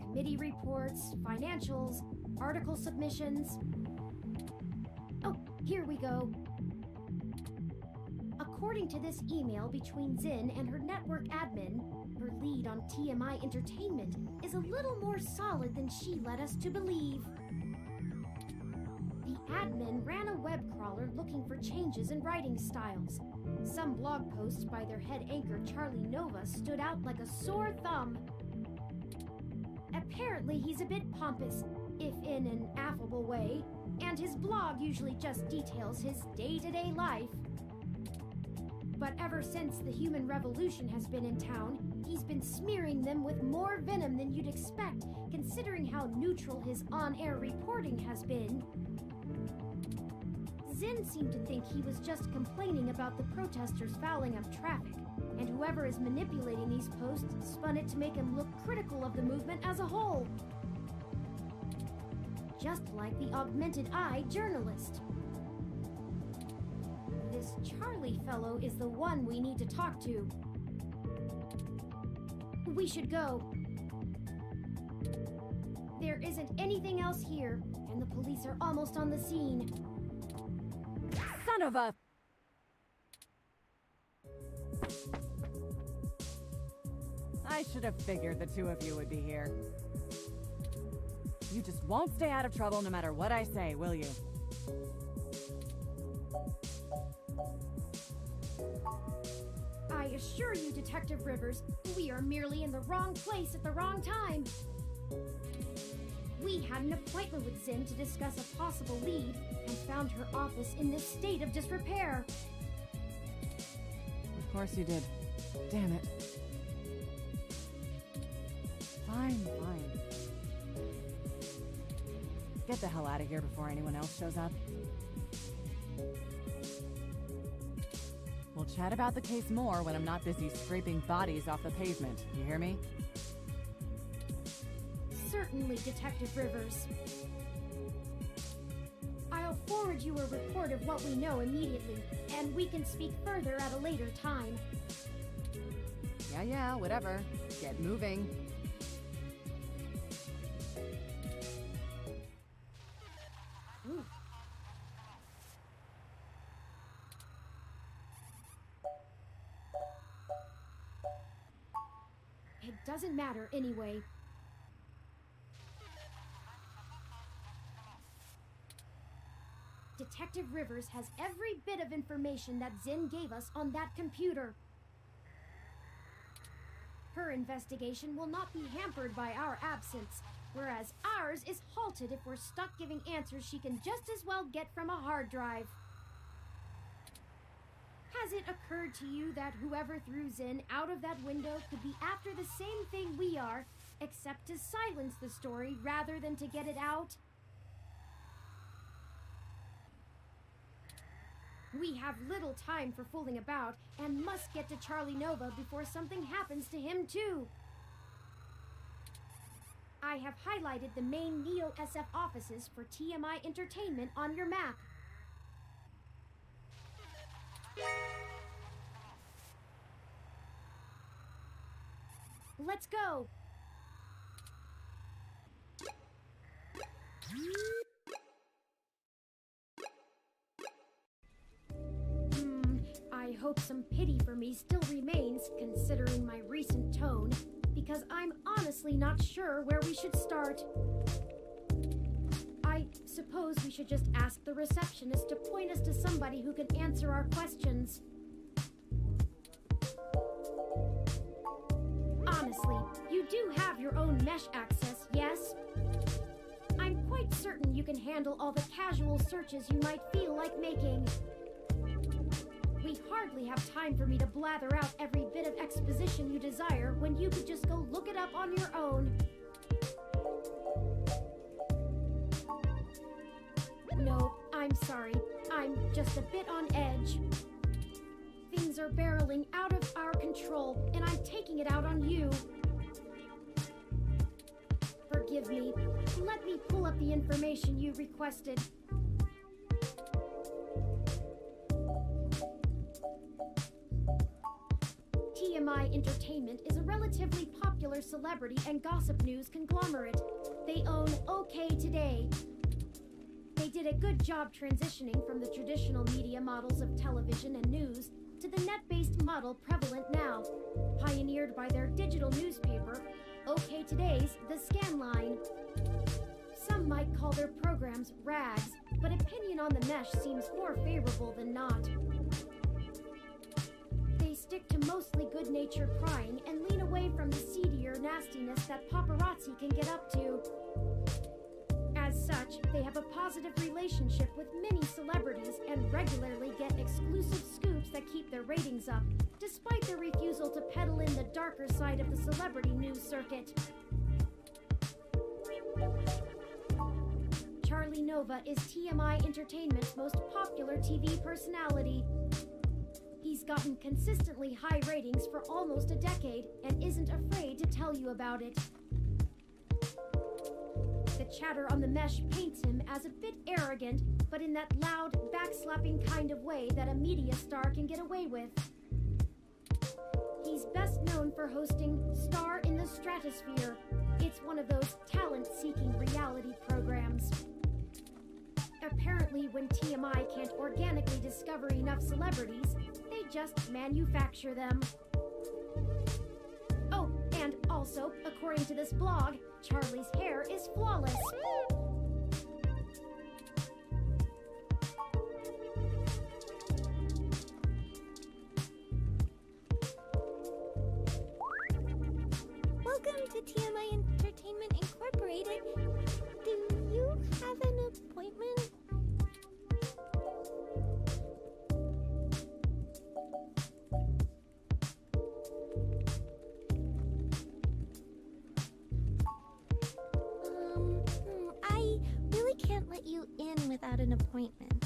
Committee reports, financials, article submissions. Oh, here we go. According to this email between Zin and her network admin, her lead on TMI Entertainment is a little more solid than she led us to believe. The Admin ran a web crawler looking for changes in writing styles. Some blog posts by their head anchor Charlie Nova stood out like a sore thumb. Apparently he's a bit pompous, if in an affable way, and his blog usually just details his day-to-day life. But ever since the human revolution has been in town, he's been smearing them with more venom than you'd expect, considering how neutral his on-air reporting has been. Zinn seemed to think he was just complaining about the protesters fouling up traffic, and whoever is manipulating these posts spun it to make him look critical of the movement as a whole. Just like the augmented eye journalist. This Charlie fellow is the one we need to talk to. We should go. There isn't anything else here, and the police are almost on the scene. Son of a... I should have figured the two of you would be here. You just won't stay out of trouble no matter what I say, will you? I assure you, Detective Rivers, we are merely in the wrong place at the wrong time. We had an appointment with Zinn to discuss a possible lead and found her office in this state of disrepair. Of course you did. Damn it. Fine. Get the hell out of here before anyone else shows up. We'll chat about the case more when I'm not busy scraping bodies off the pavement. You hear me? Certainly, Detective Rivers. I'll forward you a report of what we know immediately, and we can speak further at a later time. Yeah, whatever. Get moving. Ooh. It doesn't matter anyway. Detective Rivers has every bit of information that Zinn gave us on that computer. Her investigation will not be hampered by our absence, whereas ours is halted if we're stuck giving answers she can just as well get from a hard drive. Has it occurred to you that whoever threw Zinn out of that window could be after the same thing we are, except to silence the story rather than to get it out? We have little time for fooling about and must get to Charlie Nova before something happens to him too. I have highlighted the main Neo SF offices for TMI Entertainment on your map. Let's go! I hope some pity for me still remains, considering my recent tone, because I'm honestly not sure where we should start. I suppose we should just ask the receptionist to point us to somebody who can answer our questions. Honestly, you do have your own mesh access, yes? I'm quite certain you can handle all the casual searches you might feel like making. We hardly have time for me to blather out every bit of exposition you desire when you could just go look it up on your own. No, I'm sorry. I'm just a bit on edge. Things are barreling out of our control, and I'm taking it out on you. Forgive me. Let me pull up the information you requested. TMI Entertainment is a relatively popular celebrity and gossip news conglomerate. They own OK Today. They did a good job transitioning from the traditional media models of television and news to the net-based model prevalent now, pioneered by their digital newspaper, OK Today's The Scanline. Some Some might call their programs rags, but opinion on the mesh seems more favorable than not. They stick to mostly good-natured prying and lean away from the seedier nastiness that paparazzi can get up to. As such, they have a positive relationship with many celebrities and regularly get exclusive scoops that keep their ratings up, despite their refusal to peddle in the darker side of the celebrity news circuit. Charlie Nova is TMI Entertainment's most popular TV personality. He's gotten consistently high ratings for almost a decade and isn't afraid to tell you about it. The chatter on the mesh paints him as a bit arrogant, but in that loud, backslapping kind of way that a media star can get away with. He's best known for hosting Star in the Stratosphere. It's one of those talent-seeking reality programs. Apparently, when TMI can't organically discover enough celebrities, they just manufacture them. Oh, and also, according to this blog, Charlie's hair is flawless. Welcome to TMI Entertainment Incorporated. Do you have an appointment? I really can't let you in without an appointment.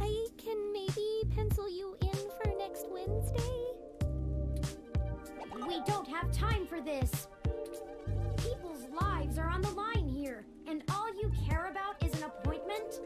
I can maybe pencil you in for next Wednesday? We don't have time for this. People's lives are on the line here, and all you care about is an appointment?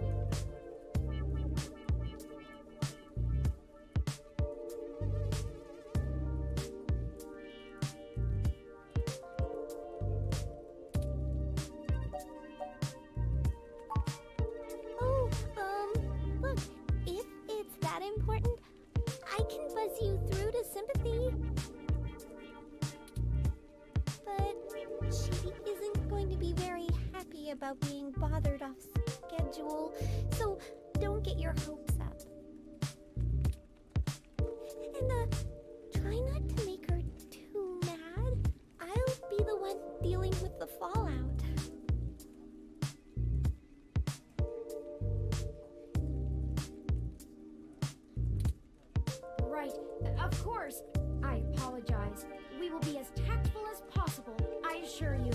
Look, if it's that important, I can buzz you through to sympathy. But she isn't going to be very happy about being bothered off schedule, so don't get your hopes up. And, try not to make her too mad. I'll be the one dealing with the fallout. Right, of course. I apologize. We will be as tactful as possible, I assure you.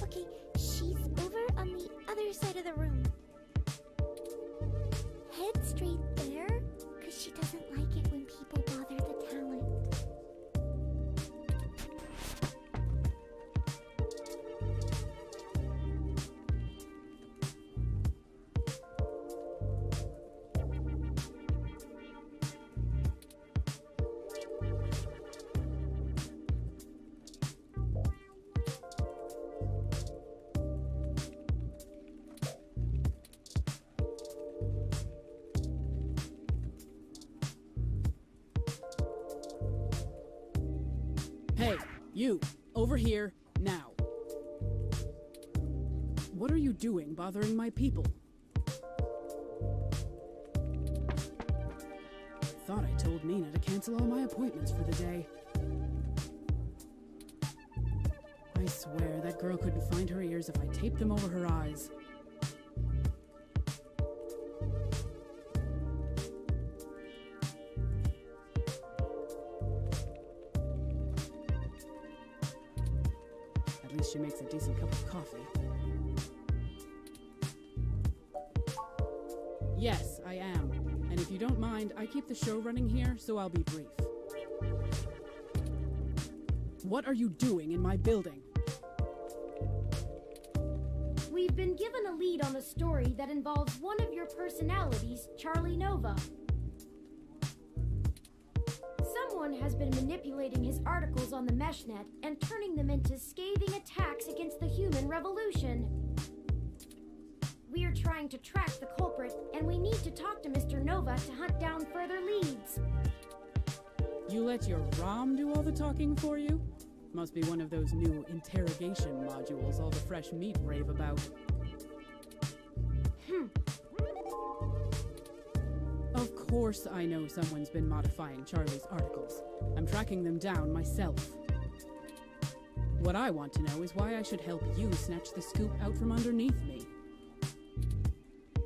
Okay, she's over on the other side of the room. Head straight there, because she doesn't like it when people bother the talent. Hey, you, over here, now. What are you doing bothering my people? Thought I told Nina to cancel all my appointments for the day. I swear that girl couldn't find her ears if I taped them over her eyes. At least she makes a decent cup of coffee. Yes, I am. And if you don't mind, I keep the show running here, so I'll be brief. What are you doing in my building? We've been given a lead on a story that involves one of your personalities, Charlie Nova. Someone has been manipulating his articles on the Meshnet and turning them into scathing attacks against the human revolution. We are trying to track the culprit, and we need to talk to Mr. Nova to hunt down further leads. You let your ROM do all the talking for you? Must be one of those new interrogation modules all the fresh meat rave about. Of course I know someone's been modifying Charlie's articles. I'm tracking them down myself. What I want to know is why I should help you snatch the scoop out from underneath me.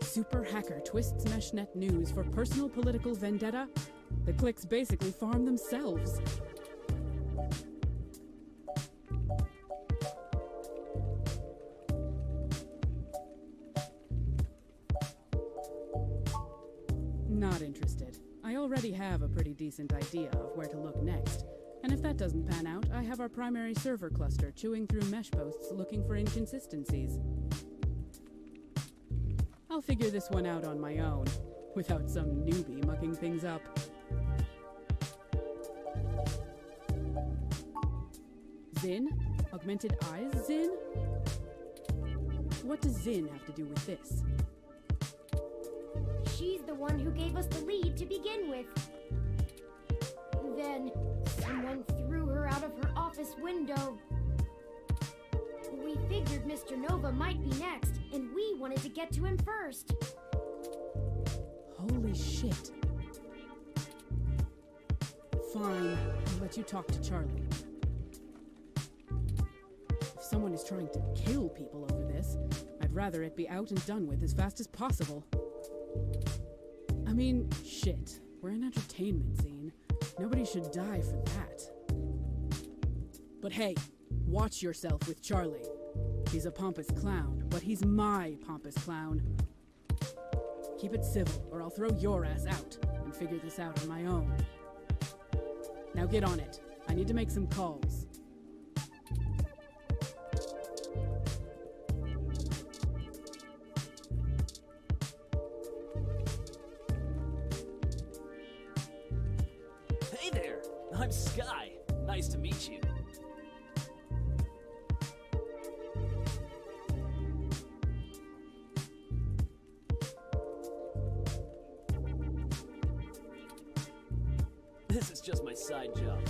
Super hacker twists meshnet news for personal political vendetta? The clicks basically farm themselves. Not interested. I already have a pretty decent idea of where to look next. And if that doesn't pan out, I have our primary server cluster chewing through mesh posts looking for inconsistencies. I'll figure this one out on my own, without some newbie mucking things up. Zin? Augmented eyes, Zin? What does Zin have to do with this? She's the one who gave us the lead to begin with. Then, someone threw her out of her office window. We figured Mr. Nova might be next, and we wanted to get to him first. Holy shit. Fine, I'll let you talk to Charlie. If someone is trying to kill people over this, I'd rather it be out and done with as fast as possible. I mean, shit, we're an entertainment scene. Nobody should die for that. But hey, watch yourself with Charlie. He's a pompous clown, but he's my pompous clown. Keep it civil, or I'll throw your ass out and figure this out on my own. Now get on it. I need to make some calls. Hey there! I'm Sky. Nice to meet you. This is just my side job.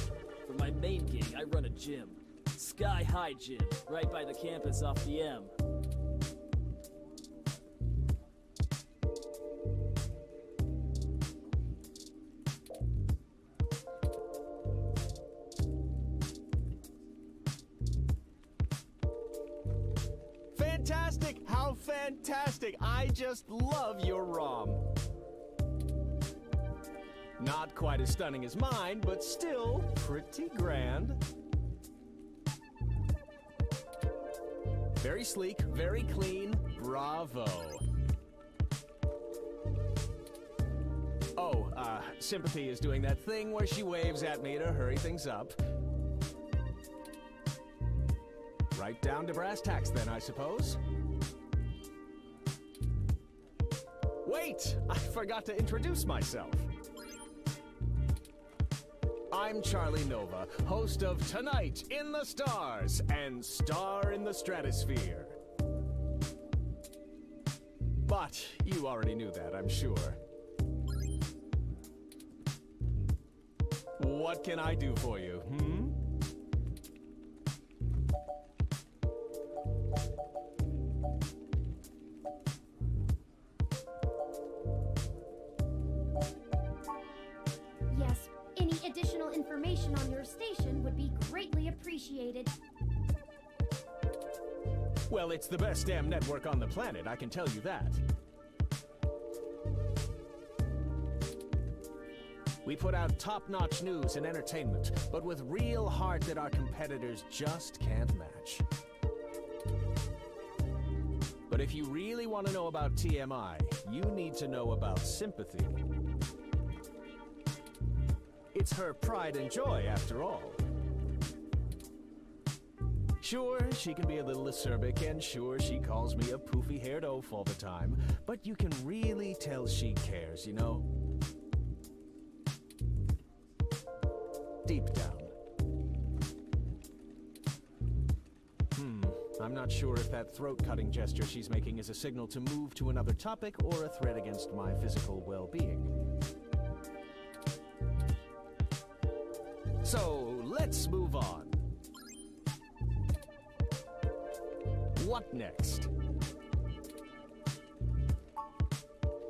For my main gig, I run a gym. Sky High Gym, right by the campus off the M. Fantastic! How fantastic! I just love your ROM. Not quite as stunning as mine, but still pretty grand. Very sleek, very clean. Bravo. Oh, Sympathy is doing that thing where she waves at me to hurry things up. Right down to brass tacks then, I suppose. Wait! I forgot to introduce myself. I'm Charlie Nova, host of Tonight in the Stars and Star in the Stratosphere. But you already knew that, I'm sure. What can I do for you, Yes, any additional information on your station would be greatly appreciated. Well, it's the best damn network on the planet, I can tell you that. We put out top-notch news and entertainment, but with real heart that our competitors just can't match. But if you really want to know about TMI, you need to know about Sympathy. It's her pride and joy, after all. Sure, she can be a little acerbic, and sure, she calls me a poofy-haired oaf all the time, but you can really tell she cares, you know? Deep down. I'm not sure if that throat-cutting gesture she's making is a signal to move to another topic or a threat against my physical well-being. on. What next?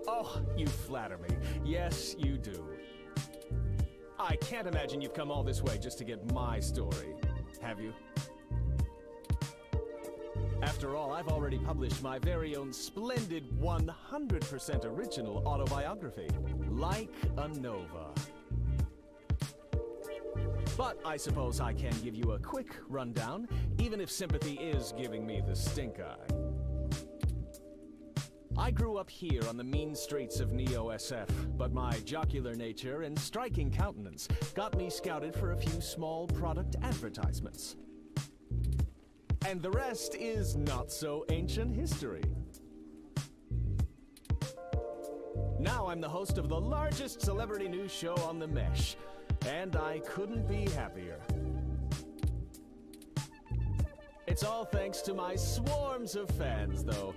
Oh, you flatter me. Yes, you do. I can't imagine you've come all this way just to get my story, have you? After all, I've already published my very own splendid 100% original autobiography, Like a Nova. But I suppose I can give you a quick rundown, even if sympathy is giving me the stink eye. I grew up here on the mean streets of Neo-SF, but my jocular nature and striking countenance got me scouted for a few small product advertisements. And the rest is not so ancient history. Now I'm the host of the largest celebrity news show on the mesh, and I couldn't be happier. It's all thanks to my swarms of fans, though.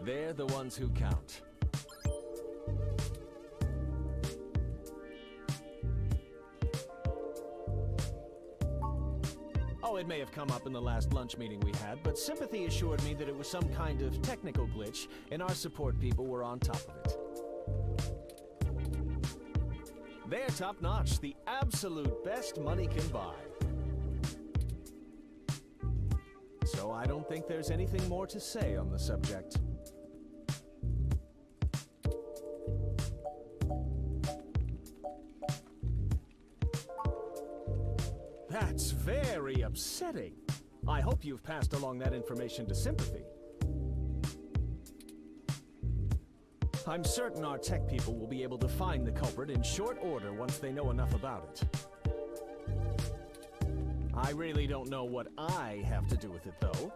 They're the ones who count. Oh, it may have come up in the last lunch meeting we had, but Sympathy assured me that it was some kind of technical glitch, and our support people were on top of it. They're top-notch, the absolute best money can buy. So I don't think there's anything more to say on the subject. That's very upsetting. I hope you've passed along that information to Sympathy. I'm certain our tech people will be able to find the culprit in short order once they know enough about it. I really don't know what I have to do with it, though.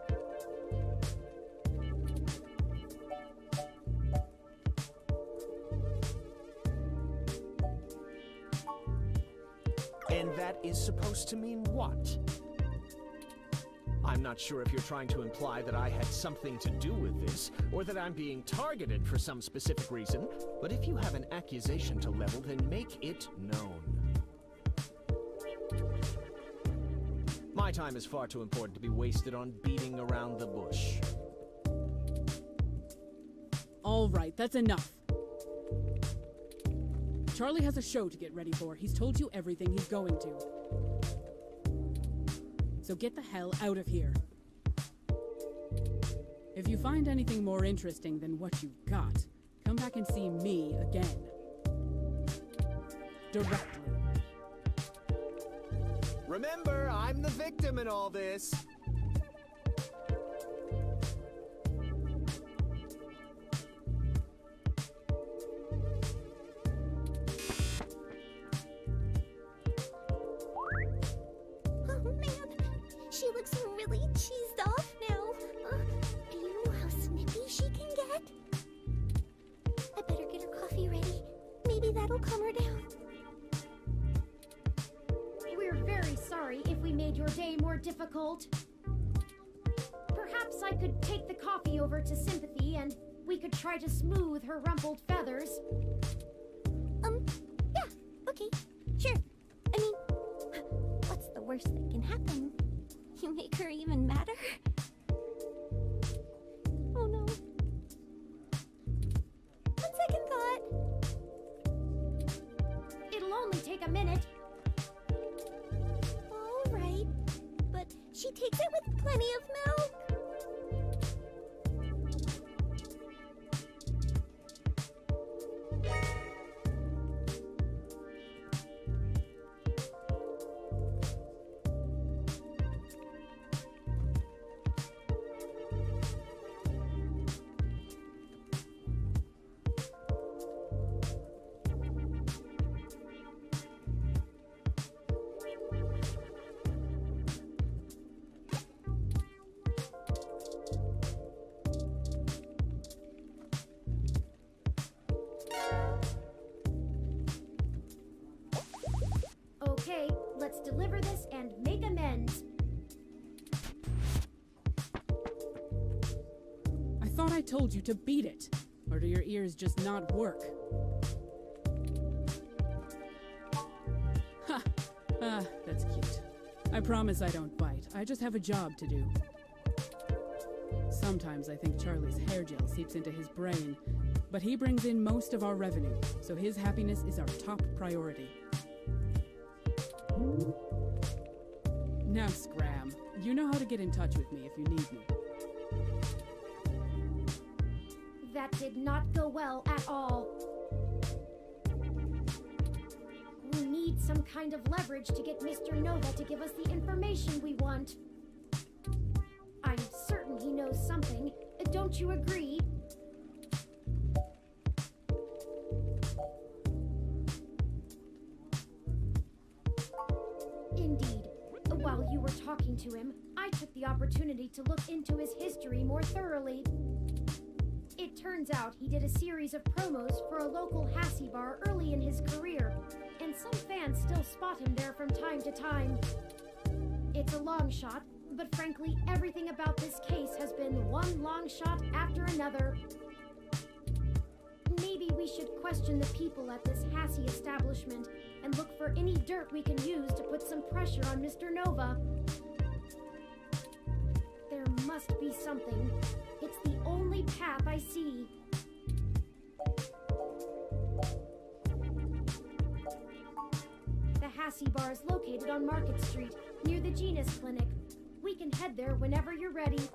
And that is supposed to mean what? I'm not sure if you're trying to imply that I had something to do with this, or that I'm being targeted for some specific reason, but if you have an accusation to level, then make it known. My time is far too important to be wasted on beating around the bush. All right, that's enough. Charlie has a show to get ready for. He's told you everything he's going to. So get the hell out of here. If you find anything more interesting than what you've got, come back and see me again. Directly. Remember, I'm the victim in all this. She looks really cheesed off now. Do you know how snippy she can get? I better get her coffee ready. Maybe that'll calm her down. We're very sorry if we made your day more difficult. Perhaps I could take the coffee over to Sympathy and we could try to smooth her rumpled feathers. Yeah, okay, sure. I mean, what's the worst that can happen? You make her even madder? Oh no. On second thought. It'll only take a minute. All right, but she takes it with plenty of milk. Okay, let's deliver this and make amends. I thought I told you to beat it. Or do your ears just not work? Ha! Ah, that's cute. I promise I don't bite. I just have a job to do. Sometimes I think Charlie's hair gel seeps into his brain, but he brings in most of our revenue, so his happiness is our top priority. Now, Scram, you know how to get in touch with me if you need me. That did not go well at all. We need some kind of leverage to get Mr. Nova to give us the information we want. I'm certain he knows something. Don't you agree? Indeed. While you were talking to him, I took the opportunity to look into his history more thoroughly. It turns out he did a series of promos for a local Hassie bar early in his career, and some fans still spot him there from time to time. It's a long shot, but frankly, everything about this case has been one long shot after another. Maybe we should question the people at this Hassie establishment and look for any dirt we can use to put some pressure on Mr. Nova. There must be something. It's the only path I see. The Hassie bar is located on Market Street, near the Genus Clinic. We can head there whenever you're ready.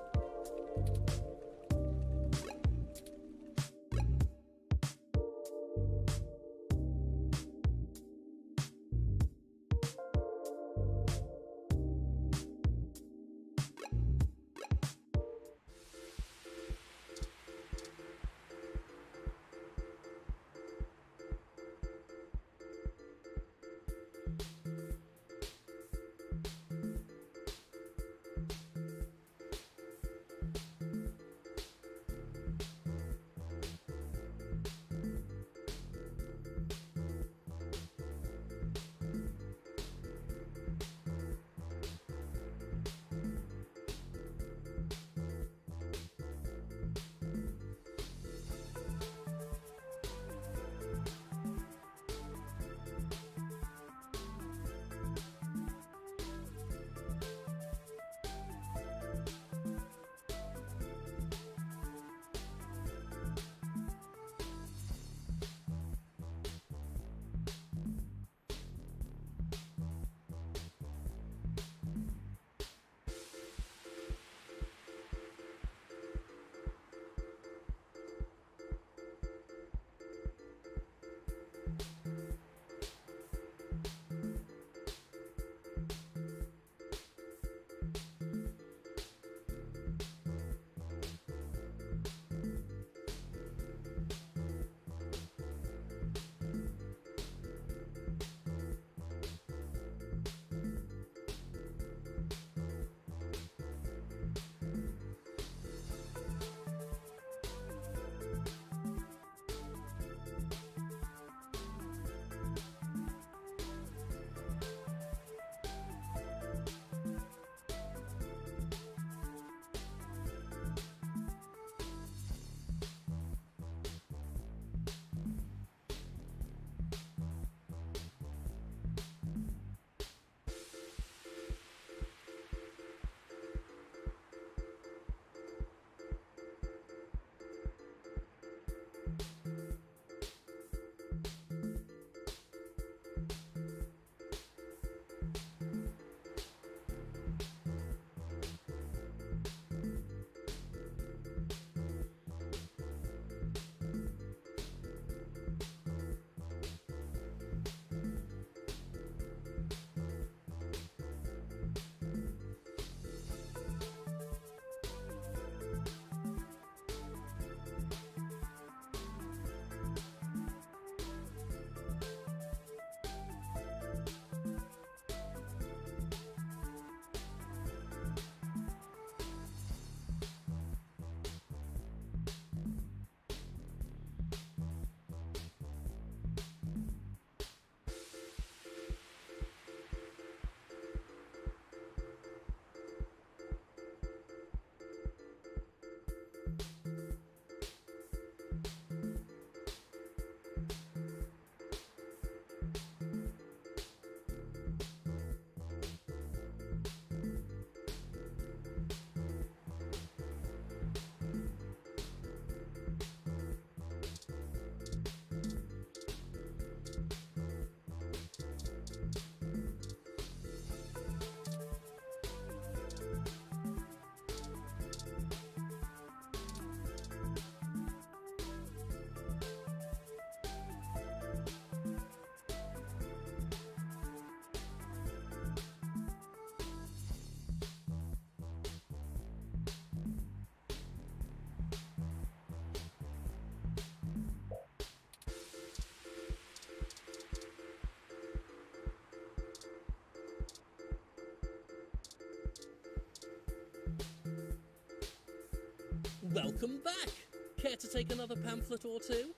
welcome back. Care to take another pamphlet or two?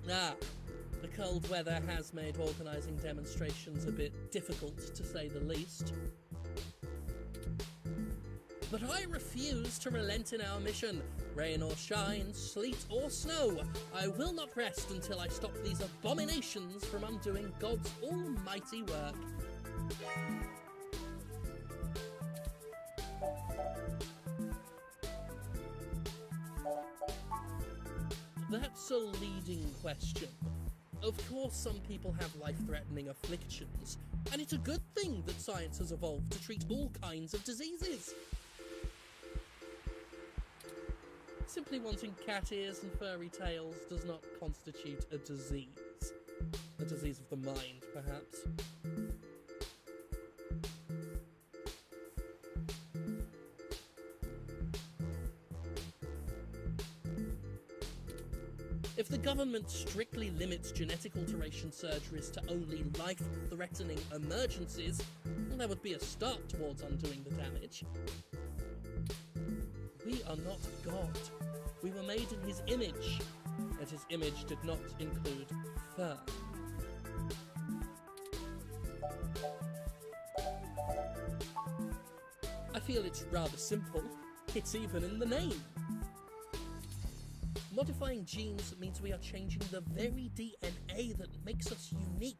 Ah, the cold weather has made organising demonstrations a bit difficult, to say the least. But I refuse to relent in our mission. Rain or shine, sleet or snow, I will not rest until I stop these abominations from undoing God's almighty work. That's a leading question. Of course, some people have life-threatening afflictions, and it's a good thing that science has evolved to treat all kinds of diseases. Simply wanting cat ears and furry tails does not constitute a disease. A disease of the mind, perhaps. If the government strictly limits genetic alteration surgeries to only life-threatening emergencies, well, that would be a start towards undoing the damage. We are not God. We were made in his image, and his image did not include fur. I feel it's rather simple. It's even in the name. Modifying genes means we are changing the very DNA that makes us unique.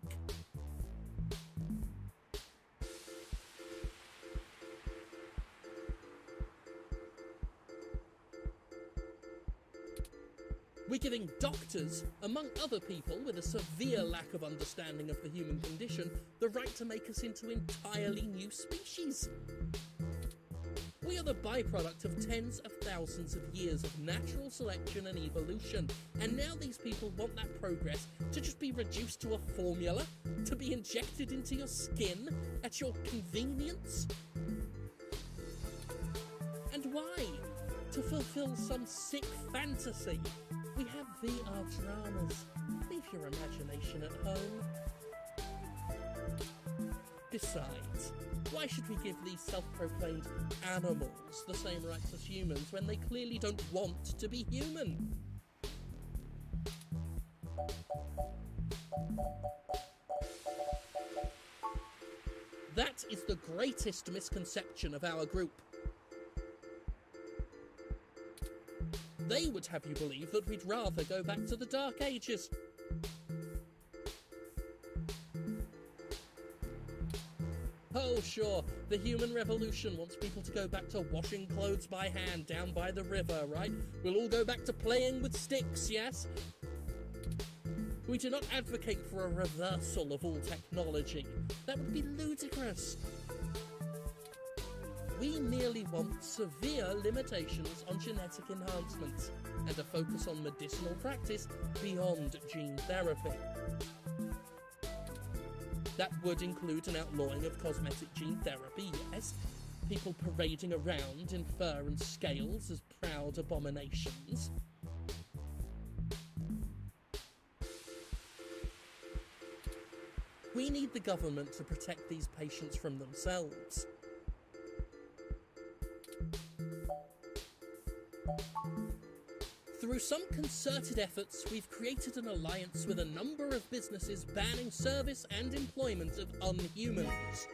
We're giving doctors, among other people with a severe lack of understanding of the human condition, the right to make us into entirely new species. We are the byproduct of tens of thousands of years of natural selection and evolution, and now these people want that progress to just be reduced to a formula, to be injected into your skin at your convenience. And why? To fulfill some sick fantasy. We have VR dramas. Leave your imagination at home. Besides, why should we give these self-proclaimed animals the same rights as humans when they clearly don't want to be human? That is the greatest misconception of our group. They would have you believe that we'd rather go back to the Dark Ages. Oh sure, the human revolution wants people to go back to washing clothes by hand down by the river, right? We'll all go back to playing with sticks, yes? We do not advocate for a reversal of all technology. That would be ludicrous. We merely want severe limitations on genetic enhancements and a focus on medicinal practice beyond gene therapy. That would include an outlawing of cosmetic gene therapy, yes, people parading around in fur and scales as proud abominations. We need the government to protect these patients from themselves. Through some concerted efforts, we've created an alliance with a number of businesses banning service and employment of unhumans.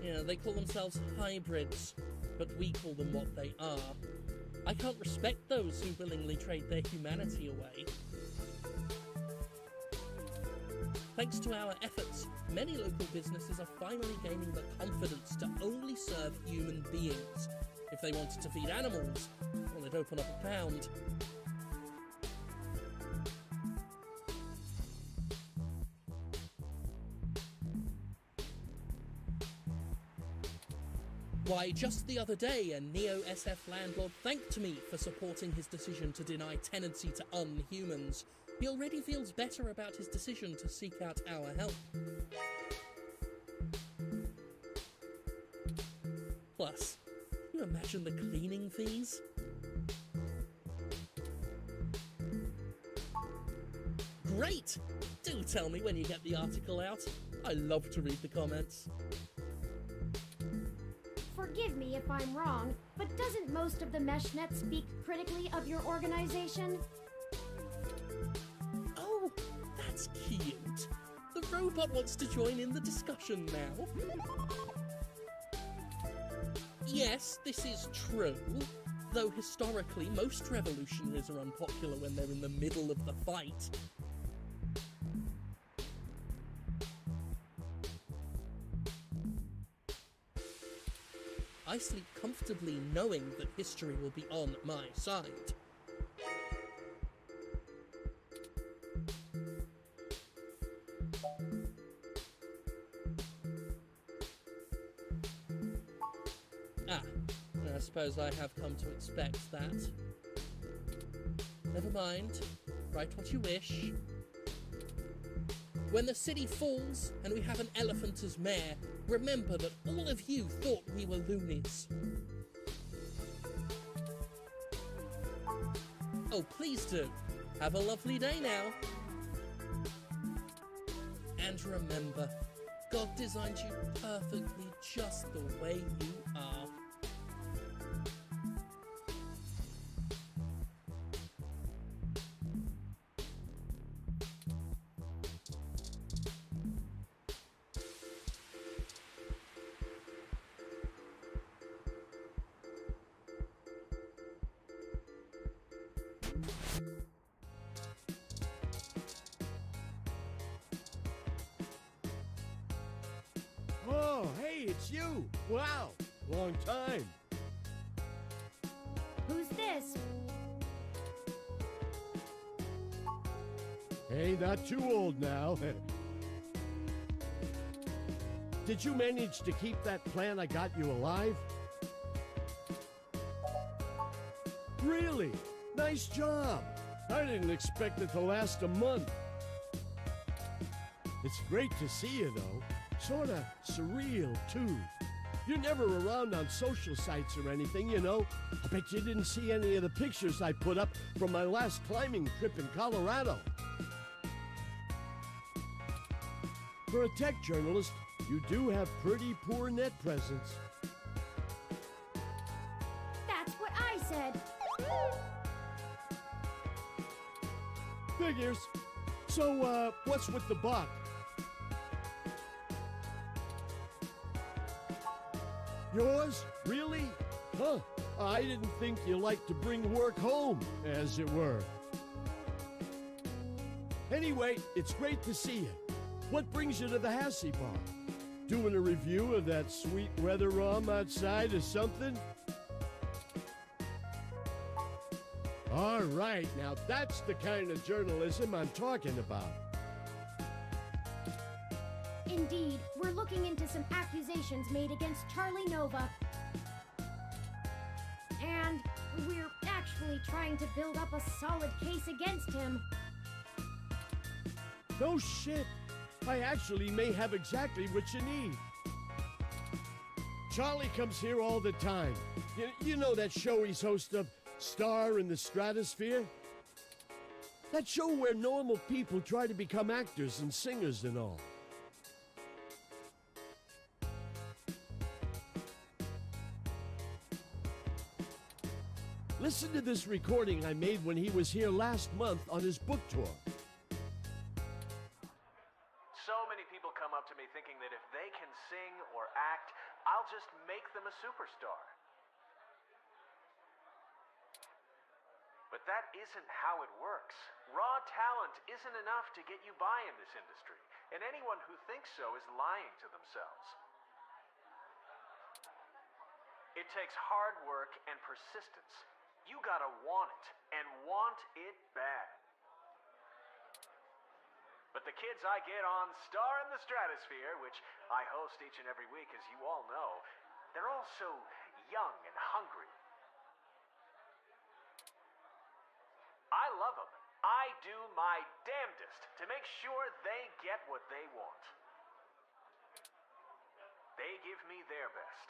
Yeah, they call themselves hybrids, but we call them what they are. I can't respect those who willingly trade their humanity away. Thanks to our efforts, many local businesses are finally gaining the confidence to only serve human beings. If they wanted to feed animals, well, they'd open up a pound. Why, just the other day, a Neo-SF landlord thanked me for supporting his decision to deny tenancy to unhumans. He already feels better about his decision to seek out our help. Plus, can you imagine the cleaning fees? great! Do tell me when you get the article out. I love to read the comments. Forgive me if I'm wrong, but doesn't most of the meshnet speak critically of your organization? Oh, that's cute. The robot wants to join in the discussion now. Yes, this is true. Though historically, most revolutionaries are unpopular when they're in the middle of the fight. I sleep comfortably knowing that history will be on my side. I suppose I have come to expect that. Never mind. Write what you wish. When the city falls and we have an elephant as mayor, remember that all of you thought we were loonies. Oh, please do. Have a lovely day now. And remember, God designed you perfectly just the way you are. Oh, hey, it's you! Wow, long time. Who's this? Hey, not too old now. Did you manage to keep that plan I got you alive? Really? Nice job. I didn't expect it to last a month. It's great to see you, though. Sorta surreal, too. You're never around on social sites or anything, you know. I bet you didn't see any of the pictures I put up from my last climbing trip in Colorado. For a tech journalist, you do have pretty poor net presence. That's what I said. Figures. So, what's with the buck? Yours? Really? Huh. I didn't think you liked to bring work home, as it were. Anyway, it's great to see you. What brings you to the Hassie Bar? Doing a review of that sweet weather ROM outside or something? All right, now that's the kind of journalism I'm talking about. Indeed, we're looking into some accusations made against Charlie Nova. And we're actually trying to build up a solid case against him. No shit. I actually may have exactly what you need. Charlie comes here all the time. You know that show he's host of, Star in the Stratosphere? That show where normal people try to become actors and singers and all. Listen to this recording I made when he was here last month on his book tour. So many people come up to me thinking that if they can sing or act, I'll just make them a superstar. But that isn't how it works. Raw talent isn't enough to get you by in this industry, and anyone who thinks so is lying to themselves. It takes hard work and persistence. You gotta want it, and want it bad. But the kids I get on Star in the Stratosphere, which I host each and every week, as you all know, they're all so young and hungry. I love them. I do my damnedest to make sure they get what they want. They give me their best,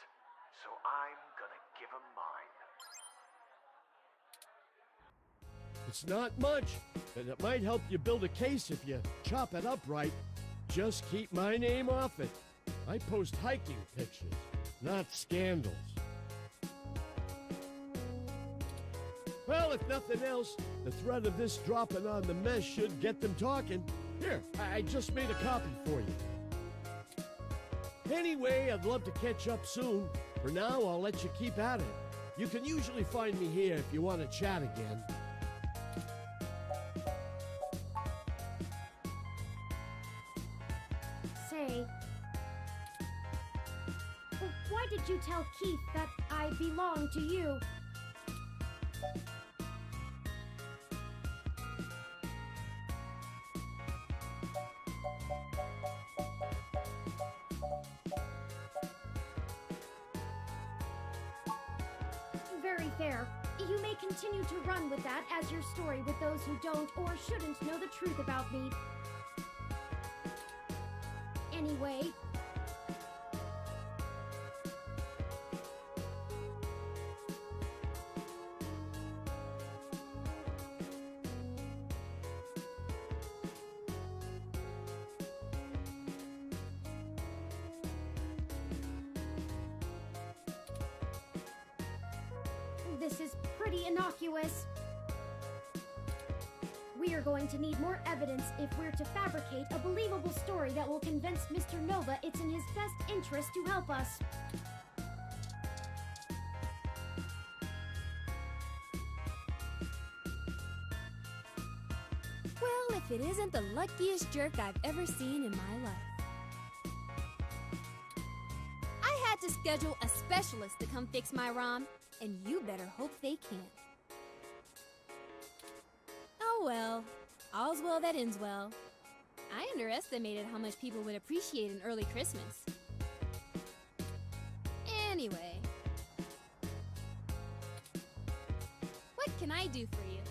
so I'm gonna give them mine. It's not much, and it might help you build a case if you chop it up right. Just keep my name off it. I post hiking pictures, not scandals. Well, if nothing else, the threat of this dropping on the mess should get them talking. Here, I just made a copy for you. Anyway, I'd love to catch up soon. For now, I'll let you keep at it. You can usually find me here if you want to chat again. Say, why did you tell Keith that I belong to you? Very fair. You may continue to run with that as your story with those who don't or shouldn't know the truth about me. Anyway, this is pretty innocuous. We are going to need more evidence if we're to fabricate a believable story that will convince Mr. Nova it's in his best interest to help us. Well, if it isn't the luckiest jerk I've ever seen in my life. I had to schedule a specialist to come fix my ROM, and you better hope they can. Oh well, all's well that ends well. I underestimated how much people would appreciate an early Christmas. Anyway, what can I do for you?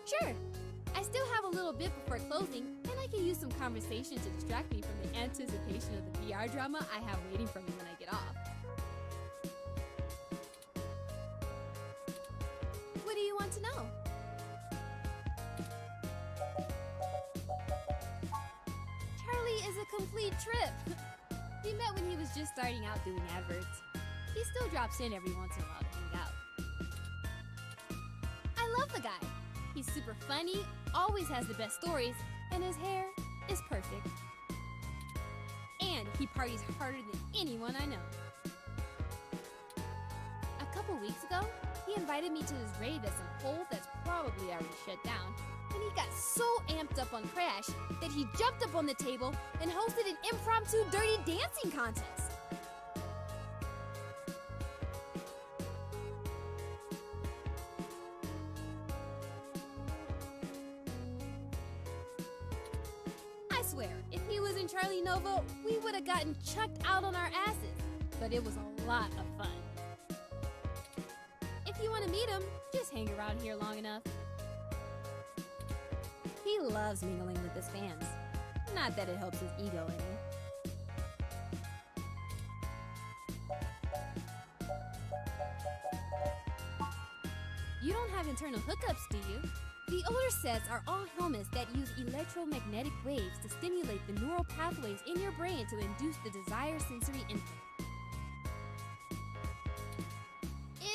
Sure, I still have a little bit before closing, and I can use some conversation to distract me from the anticipation of the VR drama I have waiting for me when I get off. What do you want to know? Charlie is a complete trip. We met when he was just starting out doing adverts. He still drops in every once in a while to hang out. I love the guy. He's super funny, always has the best stories, and his hair is perfect. And he parties harder than anyone I know. A couple weeks ago, he invited me to his rave at some hole that's probably already shut down, and he got so amped up on Crash that he jumped up on the table and hosted an impromptu dirty dancing contest. I swear, if he was in Charlie Nova, we would have gotten chucked out on our asses, but it was a lot of fun. If you want to meet him, just hang around here long enough. He loves mingling with his fans. Not that it helps his ego any. You don't have internal hookups, do you? The older sets are all helmets that use electromagnetic waves to stimulate the neural pathways in your brain to induce the desired sensory input.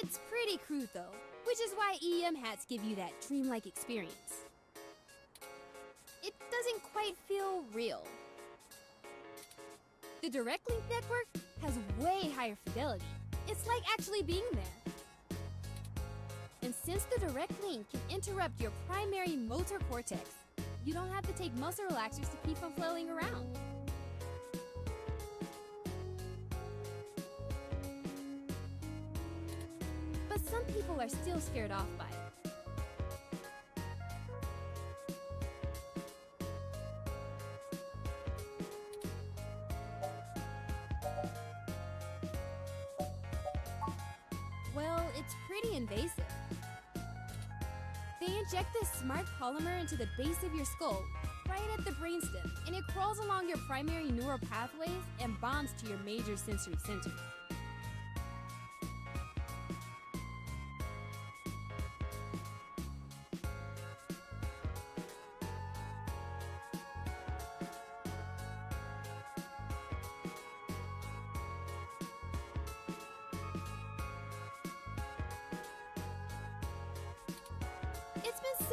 It's pretty crude though, which is why EM hats give you that dreamlike experience. It doesn't quite feel real. The Direct Link network has way higher fidelity. It's like actually being there. And since the Direct Link can interrupt your primary motor cortex, you don't have to take muscle relaxers to keep from flailing around. But some people are still scared off by it. Well, it's pretty invasive. They inject this smart polymer into the base of your skull, right at the brainstem, and it crawls along your primary neural pathways and bonds to your major sensory centers.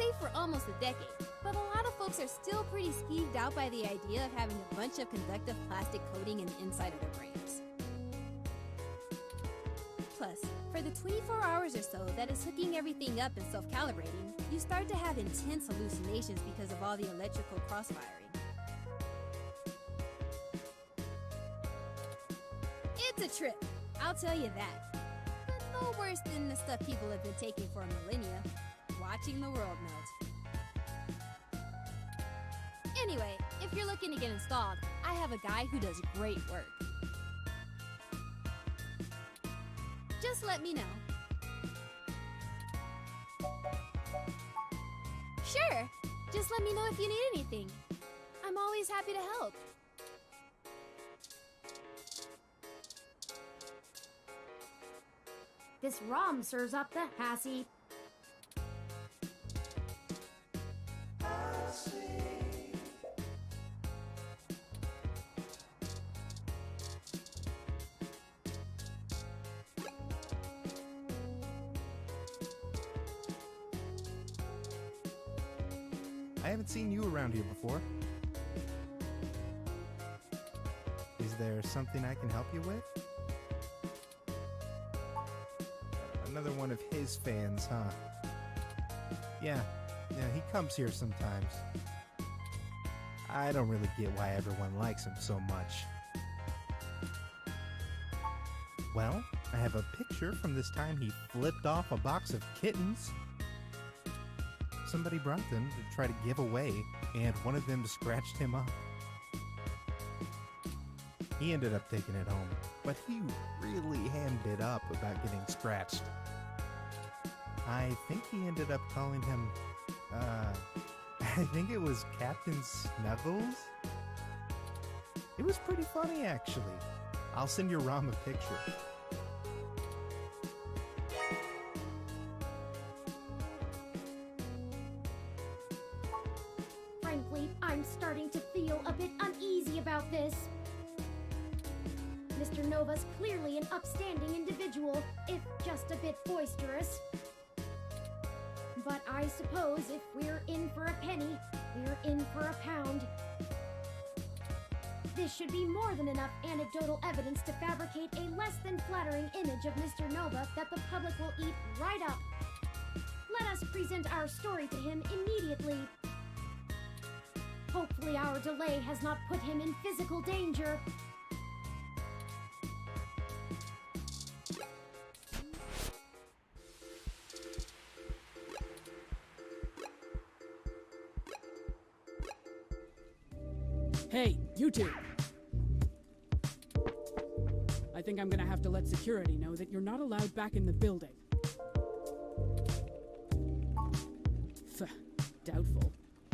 safe for almost a decade, but a lot of folks are still pretty skeeved out by the idea of having a bunch of conductive plastic coating in the inside of their brains. Plus, for the 24 hours or so that it's hooking everything up and self-calibrating, you start to have intense hallucinations because of all the electrical crossfiring. It's a trip, I'll tell you that. But no worse than the stuff people have been taking for millennia. Watching the world melt. Anyway, if you're looking to get installed, I have a guy who does great work. Just let me know. Sure, just let me know if you need anything. I'm always happy to help. This ROM serves up the Hassie. I haven't seen you around here before. Is there something I can help you with? Another one of his fans, huh? Yeah, he comes here sometimes. I don't really get why everyone likes him so much. Well, I have a picture from this time he flipped off a box of kittens. Somebody brought them to try to give away, and one of them scratched him up. He ended up taking it home, but he really hammed it up about getting scratched. I think he ended up calling him, I think it was Captain Snuggles? It was pretty funny, actually. I'll send your ROM a picture. Frankly, I'm starting to feel a bit uneasy about this. Mr. Nova's clearly an upstanding individual, if just a bit boisterous. But I suppose if we're in for a penny, we're in for a pound. This should be more than enough anecdotal evidence to fabricate a less than flattering image of Mr. Nova that the public will eat right up. Let us present our story to him immediately. Hopefully our delay has not put him in physical danger. Hey, you two! I think I'm gonna have to let security know that you're not allowed back in the building. Doubtful,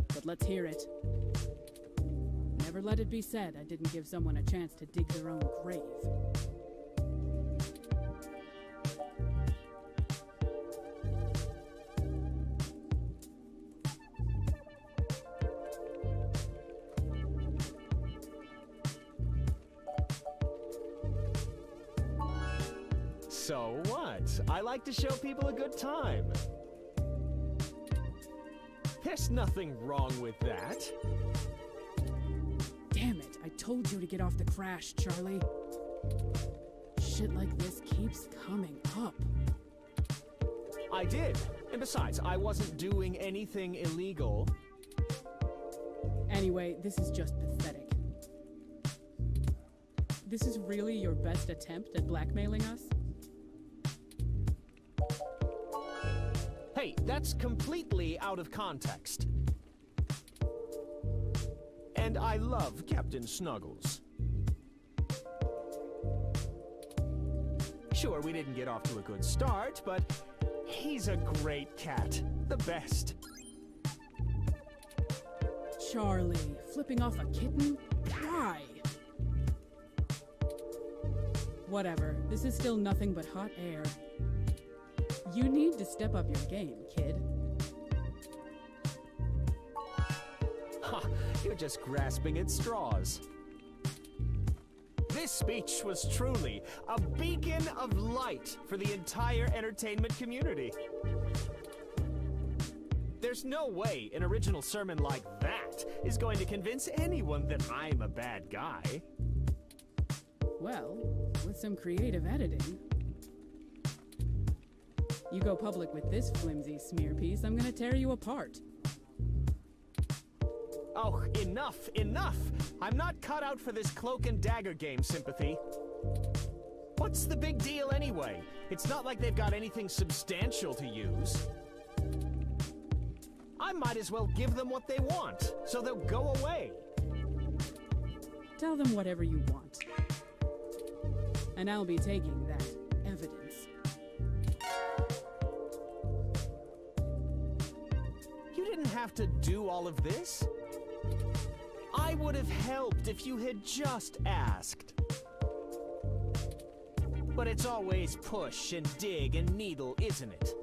but let's hear it. Never let it be said I didn't give someone a chance to dig their own grave. So what? I like to show people a good time. There's nothing wrong with that. Damn it, I told you to get off the crash, Charlie. Shit like this keeps coming up. I did. And besides, I wasn't doing anything illegal. Anyway, this is just pathetic. This is really your best attempt at blackmailing us? Hey, that's completely out of context. And I love Captain Snuggles. Sure, we didn't get off to a good start, but he's a great cat. The best. Charlie, flipping off a kitten? Why? Whatever, this is still nothing but hot air. You need to step up your game, kid. Ha! You're just grasping at straws. This speech was truly a beacon of light for the entire entertainment community. There's no way an original sermon like that is going to convince anyone that I'm a bad guy. Well, with some creative editing. You go public with this flimsy smear piece, I'm gonna tear you apart. Oh, enough, enough! I'm not cut out for this cloak and dagger game, Sympathy. What's the big deal anyway? It's not like they've got anything substantial to use. I might as well give them what they want, so they'll go away. Tell them whatever you want. And I'll be taking that evidence. You didn't have to do all of this. I would have helped if you had just asked. But it's always push and dig and needle, isn't it?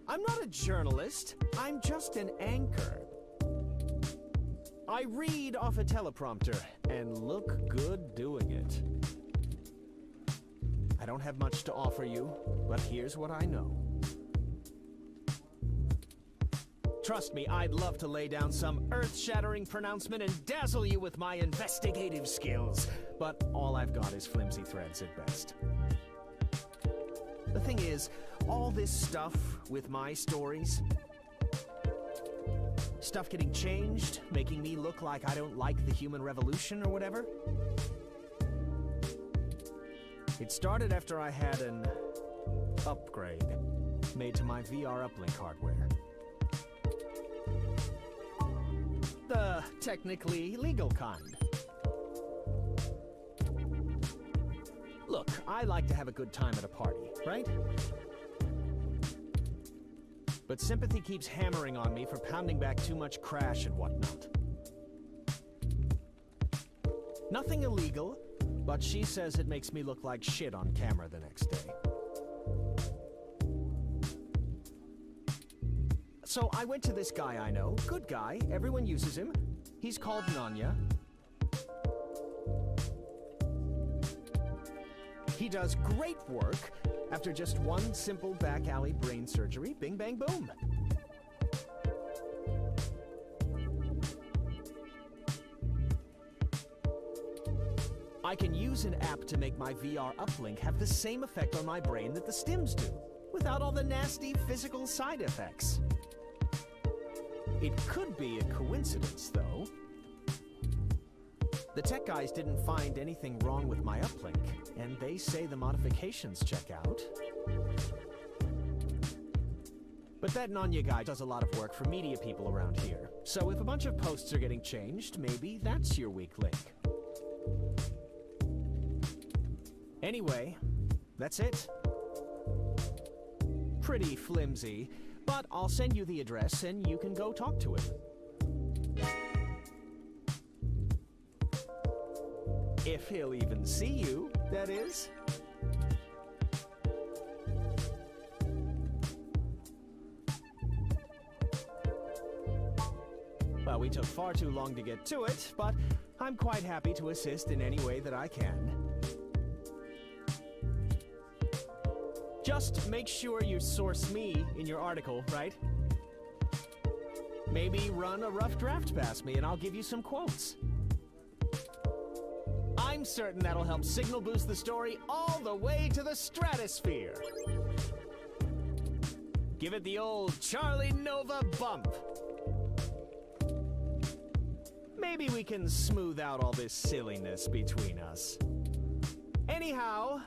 I'm not a journalist. I'm just an anchor. I read off a teleprompter and look good doing it. I don't have much to offer you, but here's what I know. Trust me, I'd love to lay down some earth-shattering pronouncement and dazzle you with my investigative skills, but all I've got is flimsy threads at best. The thing is, all this stuff with my stories, stuff getting changed, making me look like I don't like the human revolution or whatever, it started after I had an upgrade made to my VR uplink hardware. The technically legal kind. Look, I like to have a good time at a party, right? But Sympathy keeps hammering on me for pounding back too much crash and whatnot. Nothing illegal, but she says it makes me look like shit on camera the next day. So I went to this guy I know, good guy, everyone uses him. He's called Nanya. He does great work after just one simple back alley brain surgery, bing bang boom. I can use an app to make my VR uplink have the same effect on my brain that the stims do, without all the nasty physical side effects. It could be a coincidence, though. The tech guys didn't find anything wrong with my uplink, and they say the modifications check out. But that Nanya guy does a lot of work for media people around here, so if a bunch of posts are getting changed, maybe that's your weak link. Anyway, that's it. Pretty flimsy, but I'll send you the address and you can go talk to him. If he'll even see you, that is. Well, we took far too long to get to it, but I'm quite happy to assist in any way that I can. Just make sure you source me in your article, right? Maybe run a rough draft past me and I'll give you some quotes. I'm certain that'll help signal boost the story all the way to the stratosphere. Give it the old Charlie Nova bump. Maybe we can smooth out all this silliness between us. Anyhow,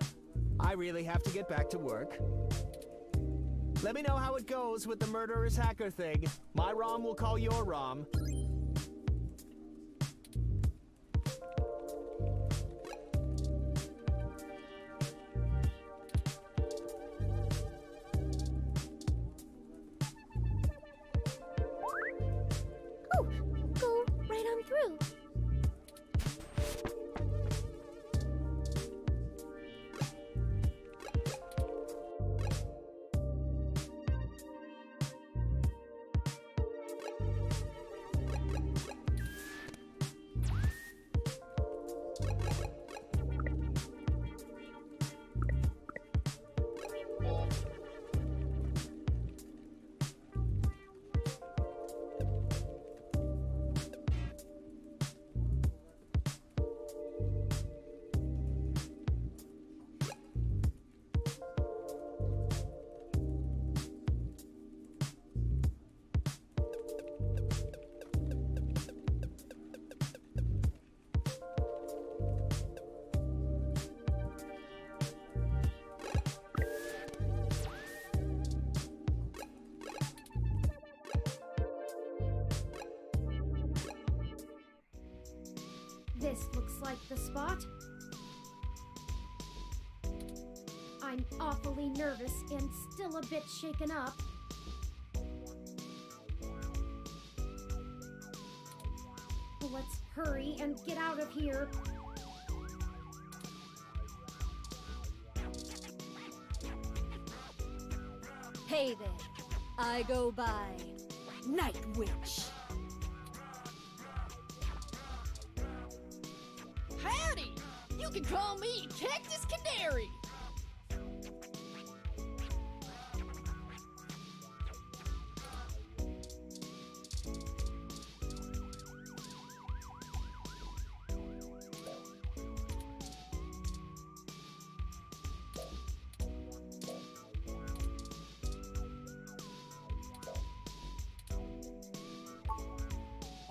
I really have to get back to work. Let me know how it goes with the murderous hacker thing. My ROM will call your ROM. Oh, go right on through. This looks like the spot. I'm awfully nervous and still a bit shaken up. Let's hurry and get out of here. Hey there, I go by Night Witch. Howdy! You can call me Cactus Canary!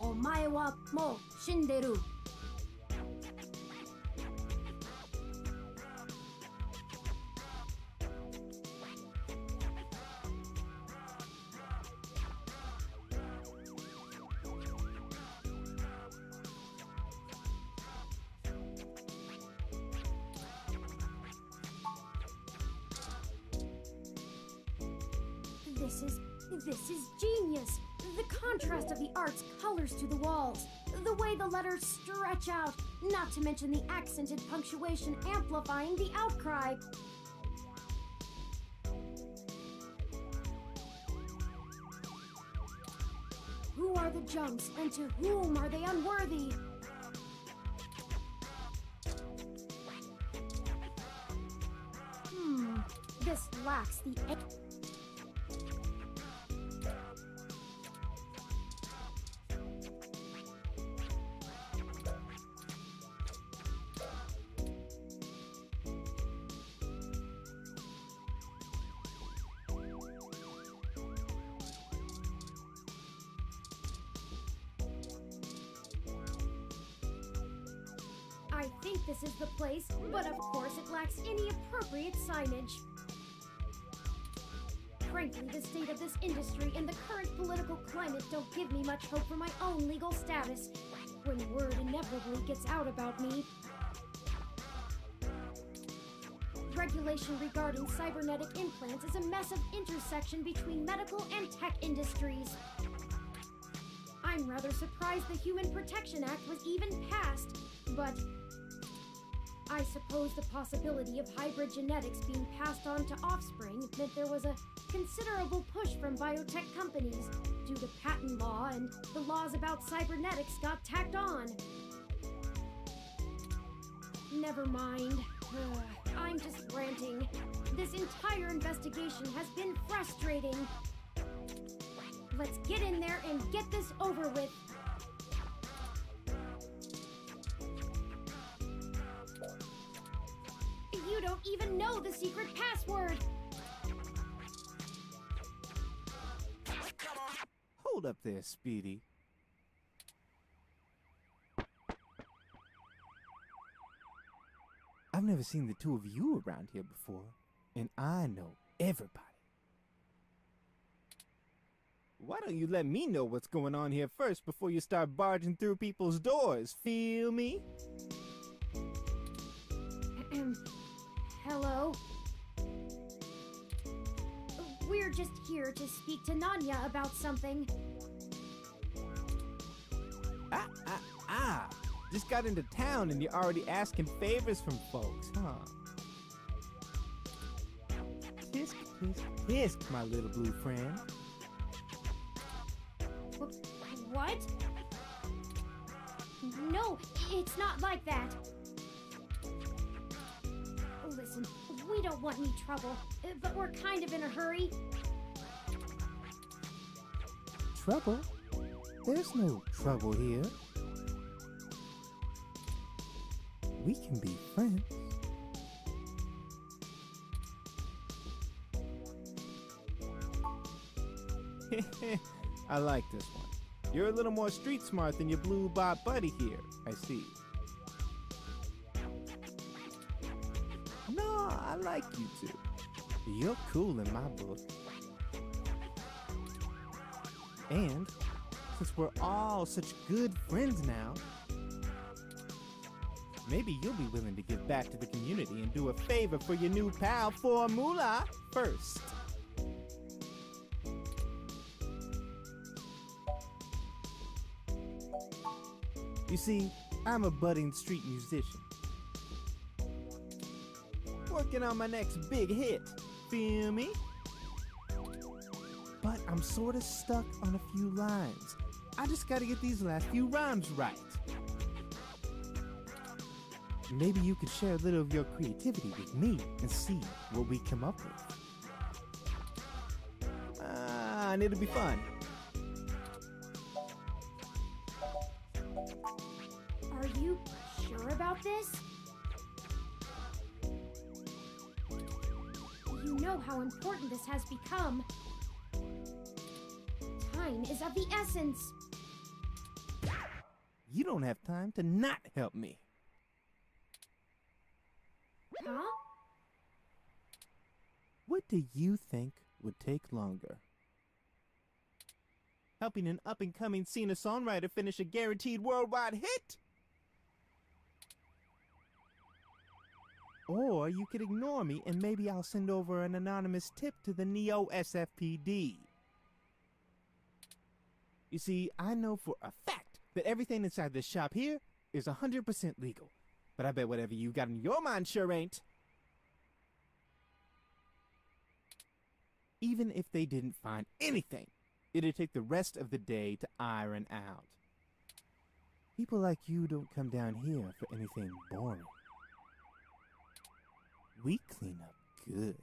Omae wa mou shinderu. This is genius! The contrast of the art's colors to the walls, the way the letters stretch out, not to mention the accented punctuation amplifying the outcry. Who are the junks, and to whom are they unworthy? This lacks the... I think this is the place, but of course it lacks any appropriate signage. Frankly, the state of this industry and the current political climate don't give me much hope for my own legal status when word inevitably gets out about me. Regulation regarding cybernetic implants is a massive intersection between medical and tech industries. I'm rather surprised the Human Protection Act was even passed, but I suppose the possibility of hybrid genetics being passed on to offspring meant there was a considerable push from biotech companies due to patent law, and the laws about cybernetics got tacked on. Never mind. I'm just ranting. This entire investigation has been frustrating. Let's get in there and get this over with. You don't even know the secret password! Hold up there, Speedy. I've never seen the two of you around here before, and I know everybody. Why don't you let me know what's going on here first before you start barging through people's doors, feel me? Hello? We're just here to speak to Nanya about something. Just got into town and you're already asking favors from folks, huh? Tisk, tisk, tisk, my little blue friend. What? No, it's not like that. Listen, we don't want any trouble, but we're kind of in a hurry. Trouble? There's no trouble here. We can be friends. I like this one. You're a little more street smart than your blue bot buddy here, I see. No, I like you two. You're cool in my book. And since we're all such good friends now, Maybe you'll be willing to give back to the community and do a favor for your new pal Formula first. You see, I'm a budding street musician. Working on my next big hit, feel me? But I'm sorta stuck on a few lines. I just gotta get these last few rhymes right. Maybe you could share a little of your creativity with me and see what we come up with. And it'll be fun. Are you sure about this? You know how important this has become. Time is of the essence. You don't have time to not help me. Huh? What do you think would take longer? Helping an up-and-coming singer-songwriter finish a guaranteed worldwide hit? Or you could ignore me and maybe I'll send over an anonymous tip to the Neo SFPD. You see, I know for a fact that everything inside this shop here is 100% legal. But I bet whatever you got in your mind sure ain't. Even if they didn't find anything, it'd take the rest of the day to iron out. People like you don't come down here for anything boring. We clean up good.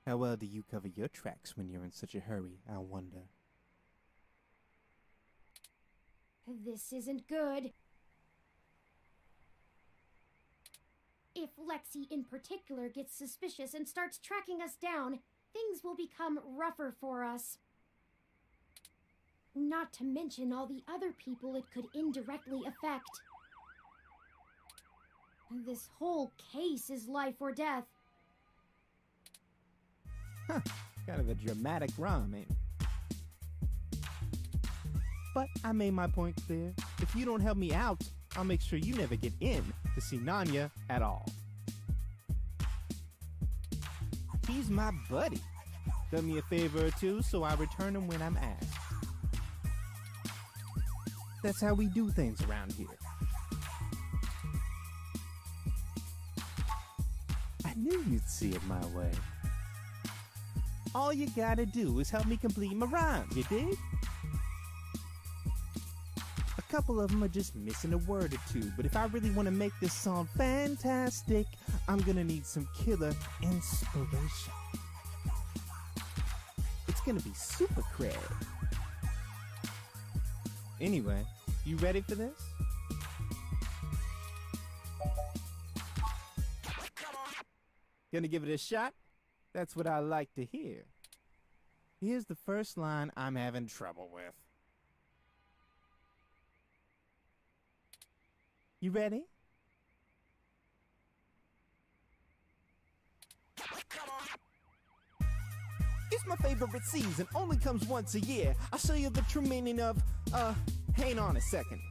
How well do you cover your tracks when you're in such a hurry, I wonder? This isn't good. If Lexi in particular gets suspicious and starts tracking us down, things will become rougher for us. Not to mention all the other people it could indirectly affect. This whole case is life or death. Huh, kind of a dramatic rhyme, ain't it? But I made my point clear. If you don't help me out, I'll make sure you never get in to see Nanya at all. He's my buddy. Done me a favor or two, so I return him when I'm asked. That's how we do things around here. I knew you'd see it my way. All you gotta do is help me complete my rhyme, you dig? A couple of them are just missing a word or two, but if I really want to make this song fantastic, I'm gonna need some killer inspiration. It's gonna be super cred. Anyway, you ready for this? Gonna give it a shot? That's what I like to hear. Here's the first line I'm having trouble with. You ready? It's my favorite season, only comes once a year. I'll show you the true meaning of, hang on a second.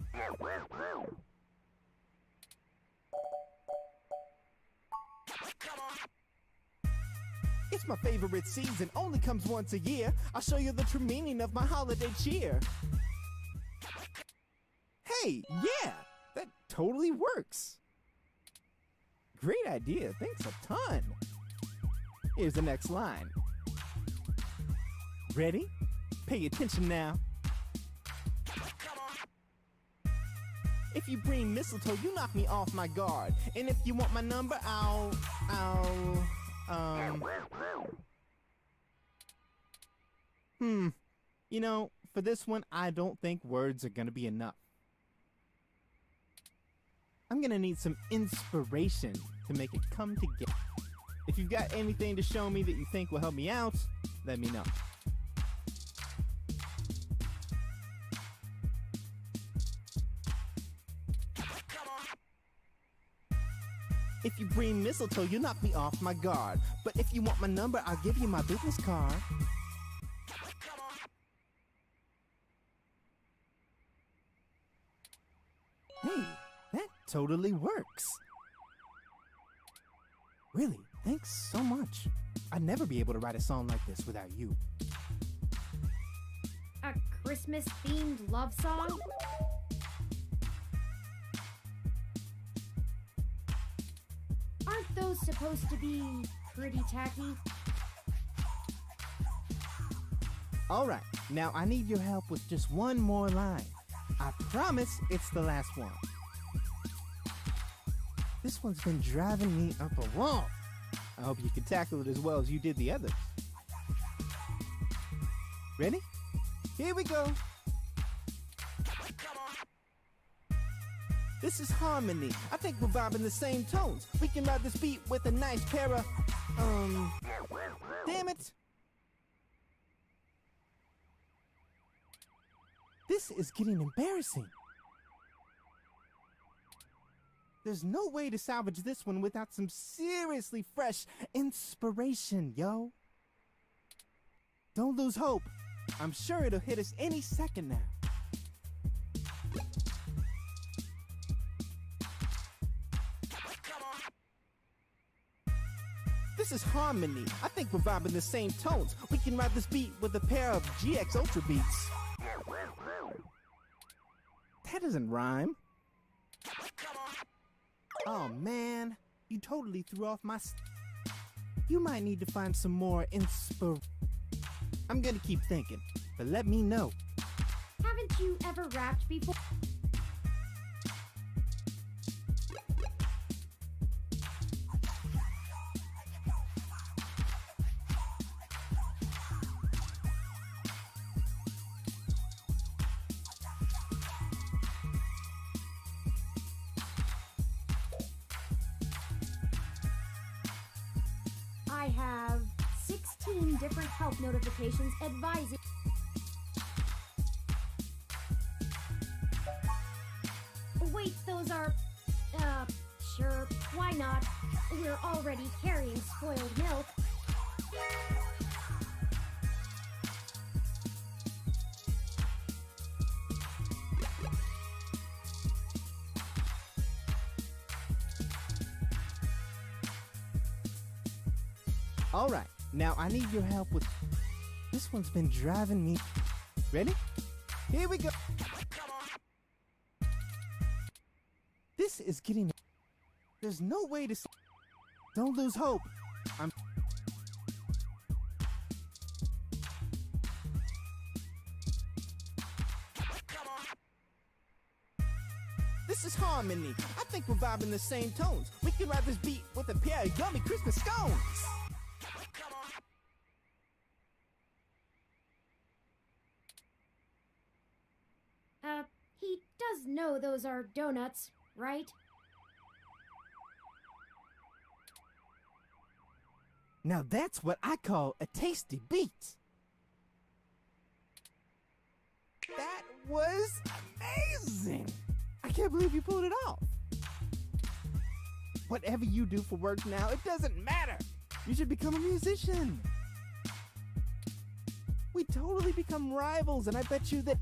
It's my favorite season, only comes once a year. I'll show you the true meaning of my holiday cheer. Hey, yeah, that totally works. Great idea, thanks a ton. Here's the next line. Ready? Pay attention now. If you bring mistletoe, you knock me off my guard. And if you want my number, You know, for this one, I don't think words are gonna be enough. I'm gonna need some inspiration to make it come together. If you've got anything to show me that you think will help me out, let me know. If you bring mistletoe, you knock me off my guard. But if you want my number, I'll give you my business card. Hey, that totally works. Really, thanks so much. I'd never be able to write a song like this without you. A Christmas-themed love song? Aren't those supposed to be pretty tacky? Alright, now I need your help with just one more line. I promise it's the last one. This one's been driving me up a wall. I hope you can tackle it as well as you did the others. Ready? Here we go. This is harmony. I think we're vibing the same tones. We can ride this beat with a nice pair of, damn it. This is getting embarrassing. There's no way to salvage this one without some seriously fresh inspiration, yo. Don't lose hope. I'm sure it'll hit us any second now. This is harmony. I think we're vibing the same tones. We can ride this beat with a pair of GX Ultra beats. That doesn't rhyme. Oh man, you totally threw off my You might need to find some more I'm gonna keep thinking, but let me know. Haven't you ever rapped before? I have 16 different help notifications advising. Wait, those are... sure, why not? We're already carrying spoiled milk. Alright, now I need your help with... This one's been driving me... Ready? Here we go. This is getting... There's no way to... Don't lose hope. This is harmony. I think we're vibing the same tones. We can ride this beat with a pair of yummy Christmas scones. He does know those are donuts, right? Now that's what I call a tasty beat. That was amazing. I can't believe you pulled it off. Whatever you do for work now, it doesn't matter. You should become a musician. We totally become rivals, and I bet you that...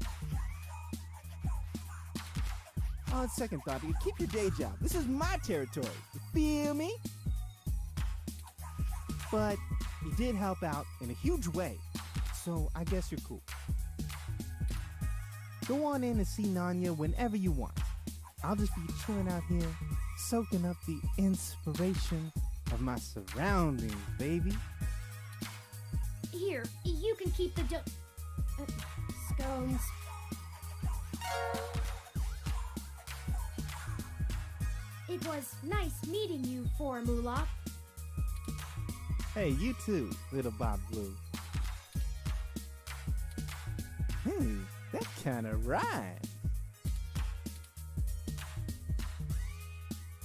On second thought, you keep your day job. This is my territory. You feel me? But you did help out in a huge way, so I guess you're cool. Go on in and see Nanya whenever you want. I'll just be chilling out here, soaking up the inspiration of my surroundings, baby. Here, you can keep the scones. It was nice meeting you, Formula. Hey, you too, little Bob Blue. Hey, that kind of rhymes.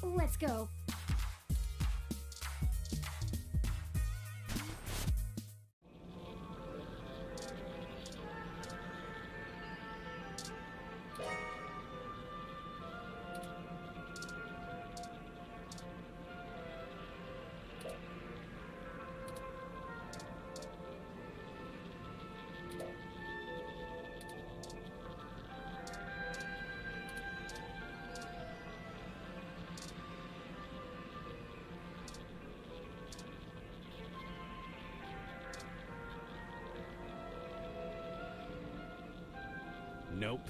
Let's go. Nope.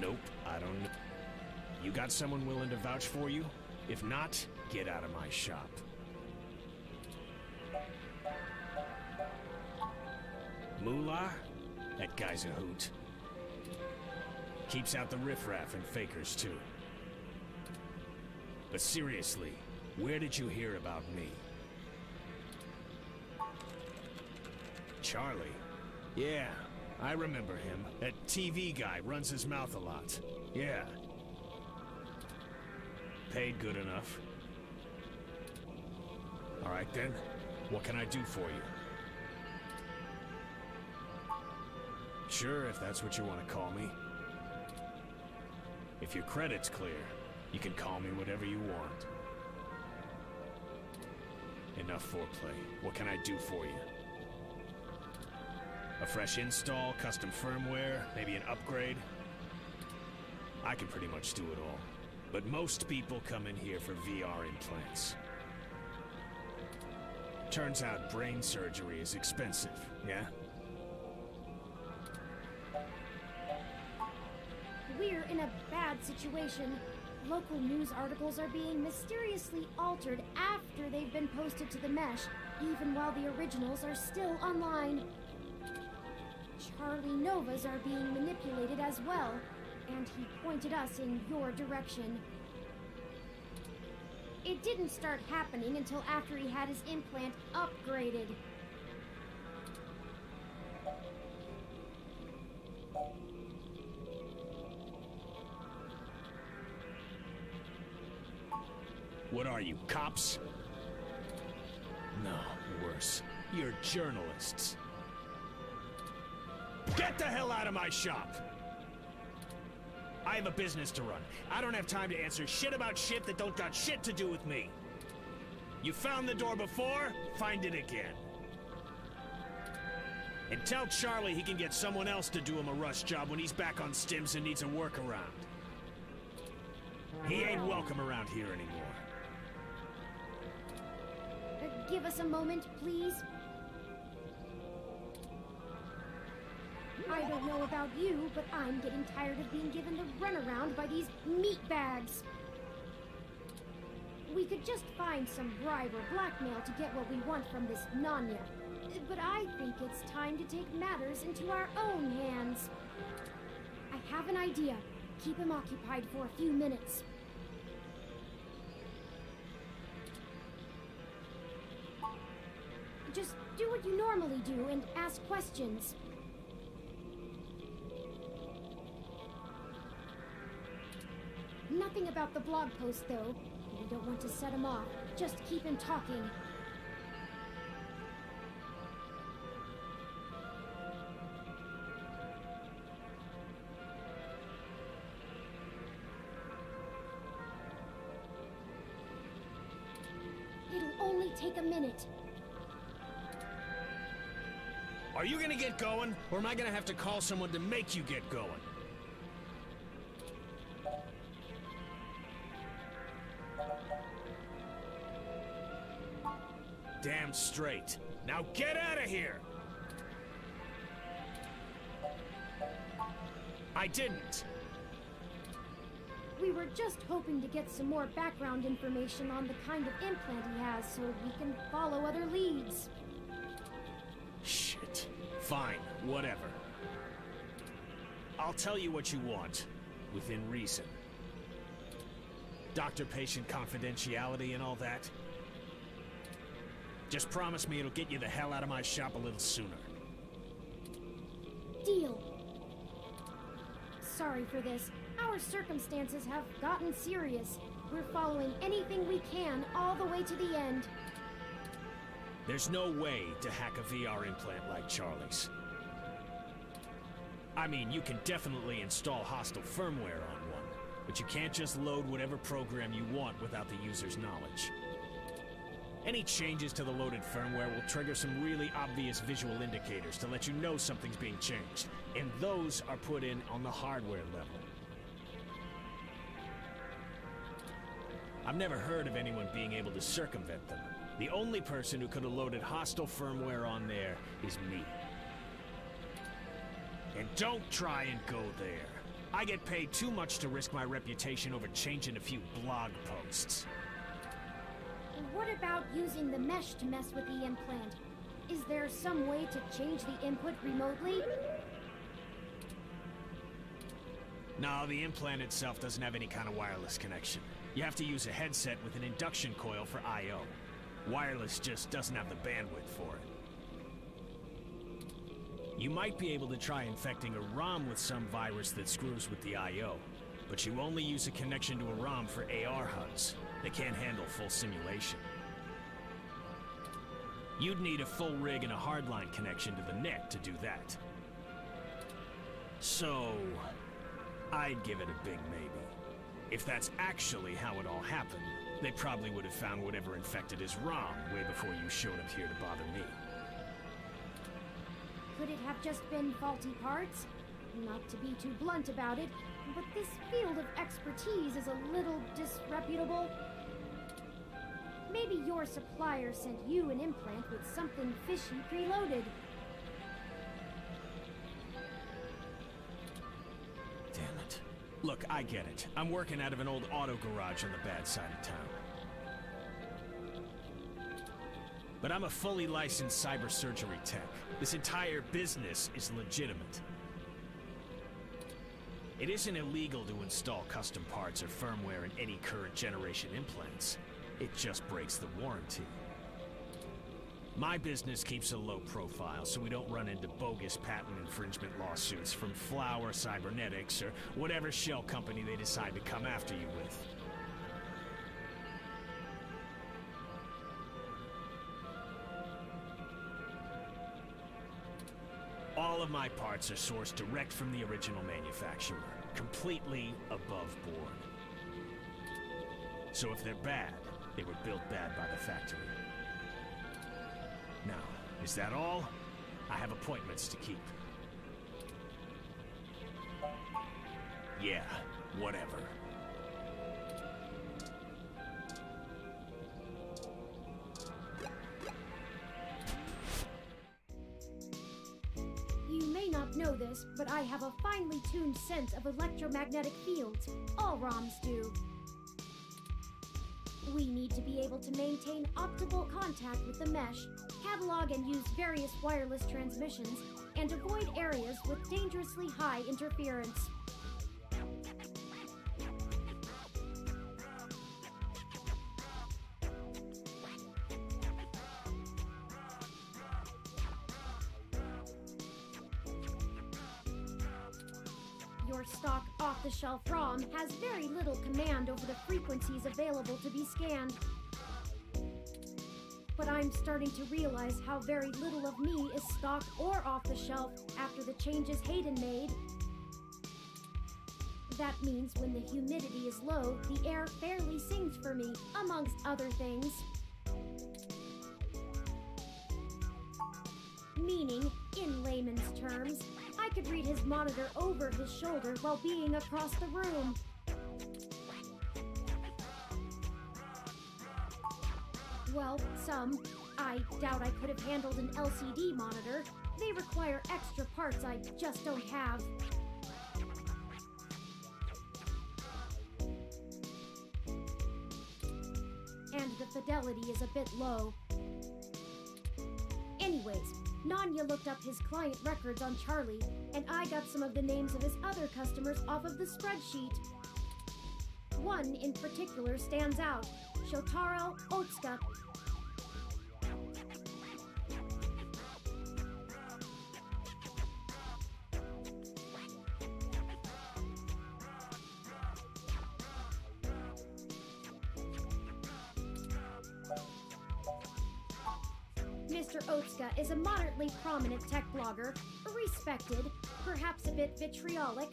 Nope, I don't know. You got someone willing to vouch for you? If not, get out of my shop. Moolah? That guy's a hoot. Keeps out the riffraff and fakers, too. But seriously, where did you hear about me? Charlie? Yeah, I remember him. That TV guy runs his mouth a lot. Yeah. Paid good enough. All right then, what can I do for you? Sure, if that's what you want to call me. If your credit's clear, you can call me whatever you want. Enough foreplay. What can I do for you? A fresh install, custom firmware, maybe an upgrade? I can pretty much do it all. But most people come in here for VR implants. Turns out brain surgery is expensive, yeah? We're in a bad situation. Local news articles are being mysteriously altered after they've been posted to the mesh, even while the originals are still online. Charlie Novas are being manipulated as well, and he pointed us in your direction. It didn't start happening until after he had his implant upgraded. What are you, cops? No, worse. You're journalists. Get the hell out of my shop! I have a business to run. I don't have time to answer shit about shit that don't got shit to do with me. You found the door before, find it again. And tell Charlie he can get someone else to do him a rush job when he's back on stims and needs a workaround. He ain't welcome around here anymore. Give us a moment, please. I don't know about you, but I'm getting tired of being given the runaround by these meatbags. We could just find some bribe or blackmail to get what we want from this Nanya. But I think it's time to take matters into our own hands. I have an idea. Keep him occupied for a few minutes. Just do what you normally do and ask questions. Nothing about the blog post, though. We don't want to set him off. Just keep him talking. It'll only take a minute. Are you gonna get going, or am I gonna have to call someone to make you get going? Damn straight. Now get out of here! I didn't. We were just hoping to get some more background information on the kind of implant he has so we can follow other leads. Shit. Fine, whatever. I'll tell you what you want, within reason. Doctor-patient confidentiality and all that. Just promise me it'll get you the hell out of my shop a little sooner. Deal. Sorry for this. Our circumstances have gotten serious. We're following anything we can all the way to the end. There's no way to hack a VR implant like Charlie's. I mean, you can definitely install hostile firmware on one, but you can't just load whatever program you want without the user's knowledge. Any changes to the loaded firmware will trigger some really obvious visual indicators to let you know something's being changed, and those are put in on the hardware level. I've never heard of anyone being able to circumvent them. The only person who could have loaded hostile firmware on there is me. And don't try and go there. I get paid too much to risk my reputation over changing a few blog posts. What about using the mesh to mess with the implant? Is there some way to change the input remotely? No, the implant itself doesn't have any kind of wireless connection. You have to use a headset with an induction coil for I.O. Wireless just doesn't have the bandwidth for it. You might be able to try infecting a ROM with some virus that screws with the I.O., but you only use a connection to a ROM for AR HUDs. They can't handle full simulation. You'd need a full rig and a hardline connection to the net to do that. So, I'd give it a big maybe. If that's actually how it all happened, they probably would have found whatever infected his ROM way before you showed up here to bother me. Could it have just been faulty parts? Not to be too blunt about it, but this field of expertise is a little disreputable. Maybe your supplier sent you an implant with something fishy preloaded. Damn it. Look, I get it. I'm working out of an old auto garage on the bad side of town. But I'm a fully licensed cyber surgery tech. This entire business is legitimate. It isn't illegal to install custom parts or firmware in any current generation implants. It just breaks the warranty. My business keeps a low profile so we don't run into bogus patent infringement lawsuits from Flower Cybernetics or whatever shell company they decide to come after you with. All of my parts are sourced direct from the original manufacturer, completely above board. So if they're bad, they were built bad by the factory. Now, is that all? I have appointments to keep. Yeah, whatever. You may not know this, but I have a finely tuned sense of electromagnetic fields. All ROMs do. We need to be able to maintain optimal contact with the mesh, catalog and use various wireless transmissions, and avoid areas with dangerously high interference. Your stock off-the-shelf ROM has very little command over the frequencies available to be scanned. But I'm starting to realize how very little of me is stock or off-the-shelf after the changes Hayden made. That means when the humidity is low, the air fairly sings for me, amongst other things. Meaning, in layman's terms, I could read his monitor over his shoulder while being across the room. Well, some. I doubt I could have handled an LCD monitor. They require extra parts I just don't have. And the fidelity is a bit low. Anyways, Nanya looked up his client records on Charlie, and I got some of the names of his other customers off of the spreadsheet. One in particular stands out, Shotaro Otsuka. Mr. Otsuka is a moderately prominent tech blogger, respected, perhaps a bit vitriolic.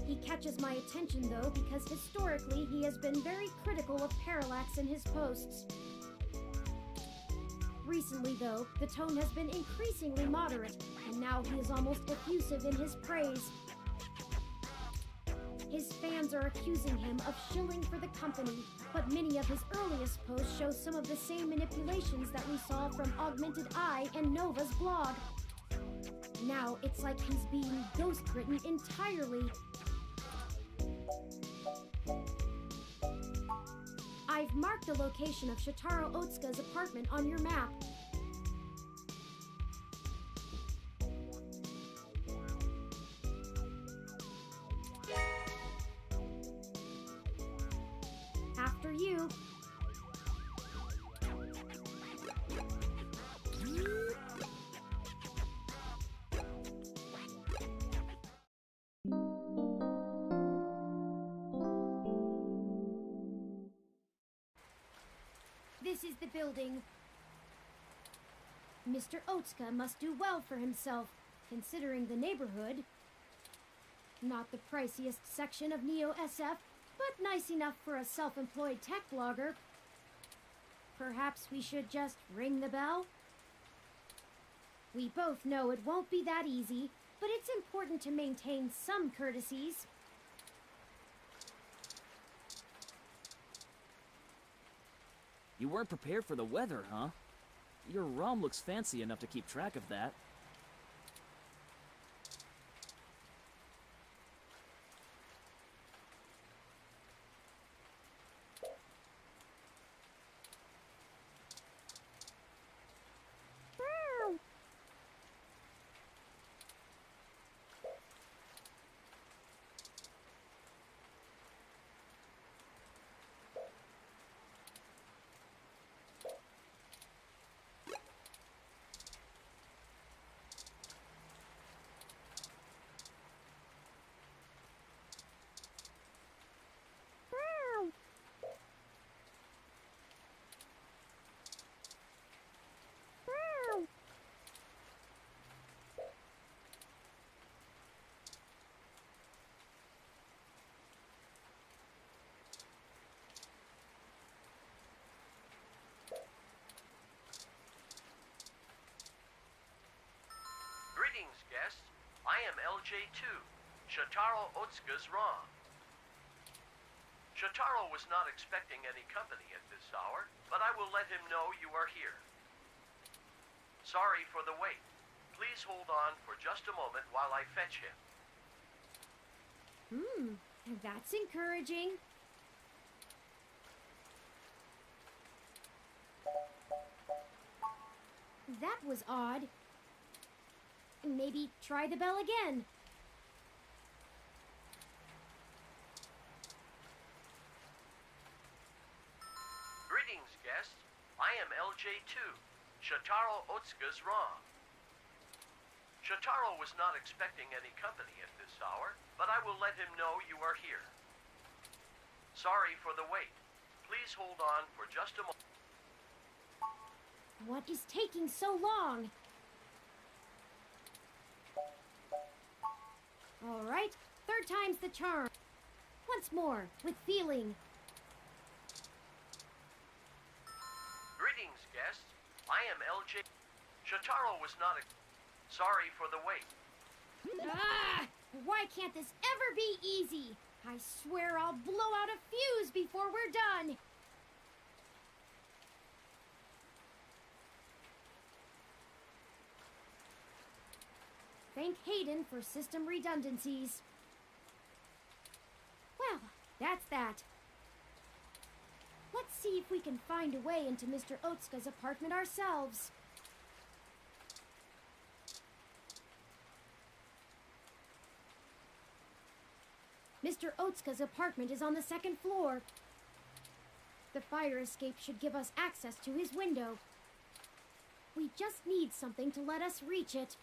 He catches my attention though because historically he has been very critical of parallax in his posts. Recently though, the tone has been increasingly moderate, and now he is almost effusive in his praise. His fans are accusing him of shilling for the company, but many of his earliest posts show some of the same manipulations that we saw from Augmented Eye and Nova's blog. Now it's like he's being ghost-written entirely. I've marked the location of Shotaro Otsuka's apartment on your map. After you. This is the building. Mr. Otsuka must do well for himself, considering the neighborhood. Not the priciest section of Neo SF, but nice enough for a self-employed tech blogger. Perhaps we should just ring the bell? We both know it won't be that easy, but it's important to maintain some courtesies. You weren't prepared for the weather, huh? Your ROM looks fancy enough to keep track of that. Greetings, guests. I am LJ2, Shotaro Otsuka's ROM. Shotaro was not expecting any company at this hour, but I will let him know you are here. Sorry for the wait. Please hold on for just a moment while I fetch him. That's encouraging. That was odd. Maybe try the bell again. Greetings, guests. I am LJ2, Shotaro Otsuka's ROM. Shotaro was not expecting any company at this hour, but I will let him know you are here. Sorry for the wait. Please hold on for just a moment. What is taking so long? All right, third time's the charm. Once more, with feeling. Greetings, guests. I am LJ. Shotaro was not sorry for the wait. Ah! Why can't this ever be easy? I swear I'll blow out a fuse before we're done. Thank Hayden for system redundancies. Well, that's that. Let's see if we can find a way into Mr. Otsuka's apartment ourselves. Mr. Otsuka's apartment is on the second floor. The fire escape should give us access to his window. We just need something to let us reach it.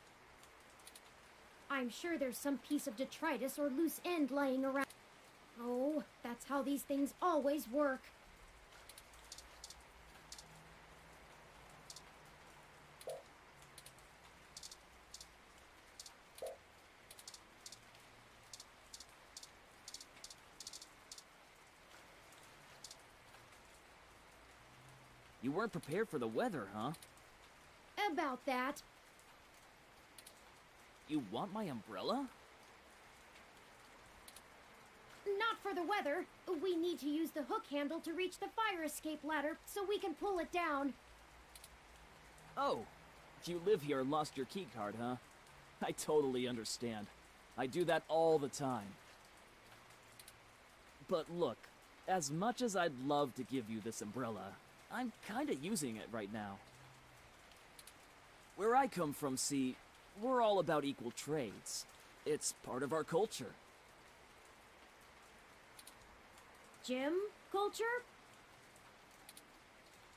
I'm sure there's some piece of detritus or loose end lying around. Oh, that's how these things always work. You weren't prepared for the weather, huh? About that. You want my umbrella? Not for the weather. We need to use the hook handle to reach the fire escape ladder so we can pull it down. Oh, you live here and lost your keycard, huh? I totally understand. I do that all the time. But look, as much as I'd love to give you this umbrella, I'm kinda using it right now. Where I come from, see, we're all about equal trades. It's part of our culture. Gym culture?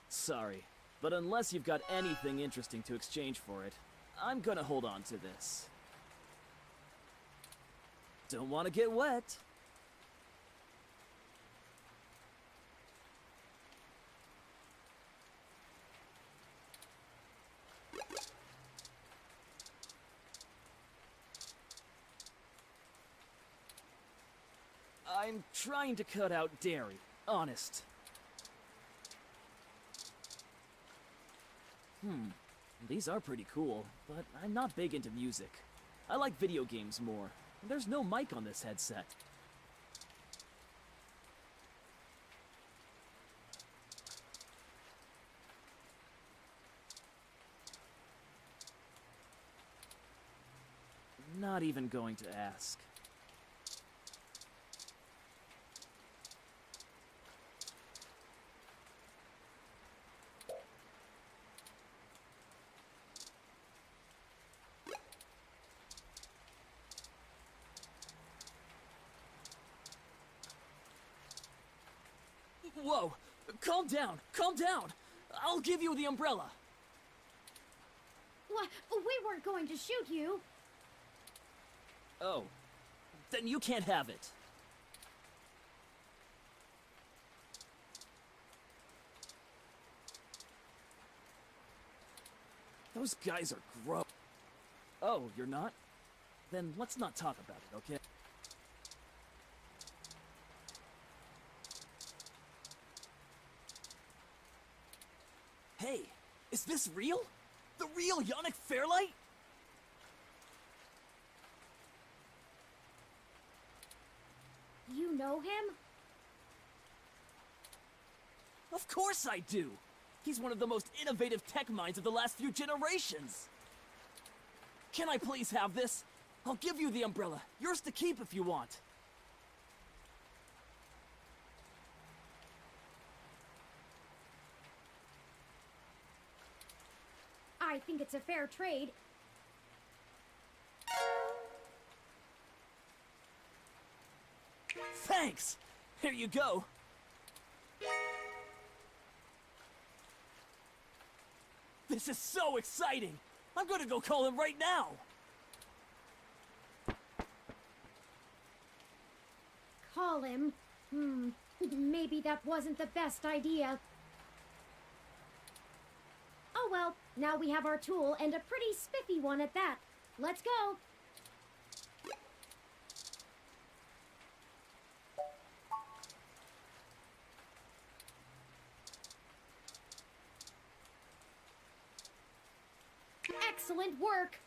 Sorry, but unless you've got anything interesting to exchange for it, I'm gonna hold on to this. Don't want to get wet. I'm trying to cut out dairy, honest. These are pretty cool, but I'm not big into music. I like video games more. There's no mic on this headset. Not even going to ask. Whoa! Calm down! Calm down! I'll give you the umbrella! What? We weren't going to shoot you. Oh. Then you can't have it. Those guys are gross. Oh, you're not? Then let's not talk about it, okay? Hey, is this real? The real Yannick Fairlight? You know him? Of course I do! He's one of the most innovative tech minds of the last few generations! Can I please have this? I'll give you the umbrella. Yours to keep if you want. I think it's a fair trade. Thanks! Here you go. This is so exciting! I'm gonna go call him right now! Call him? Maybe that wasn't the best idea. Oh well, now we have our tool, and a pretty spiffy one at that. Let's go! Excellent work!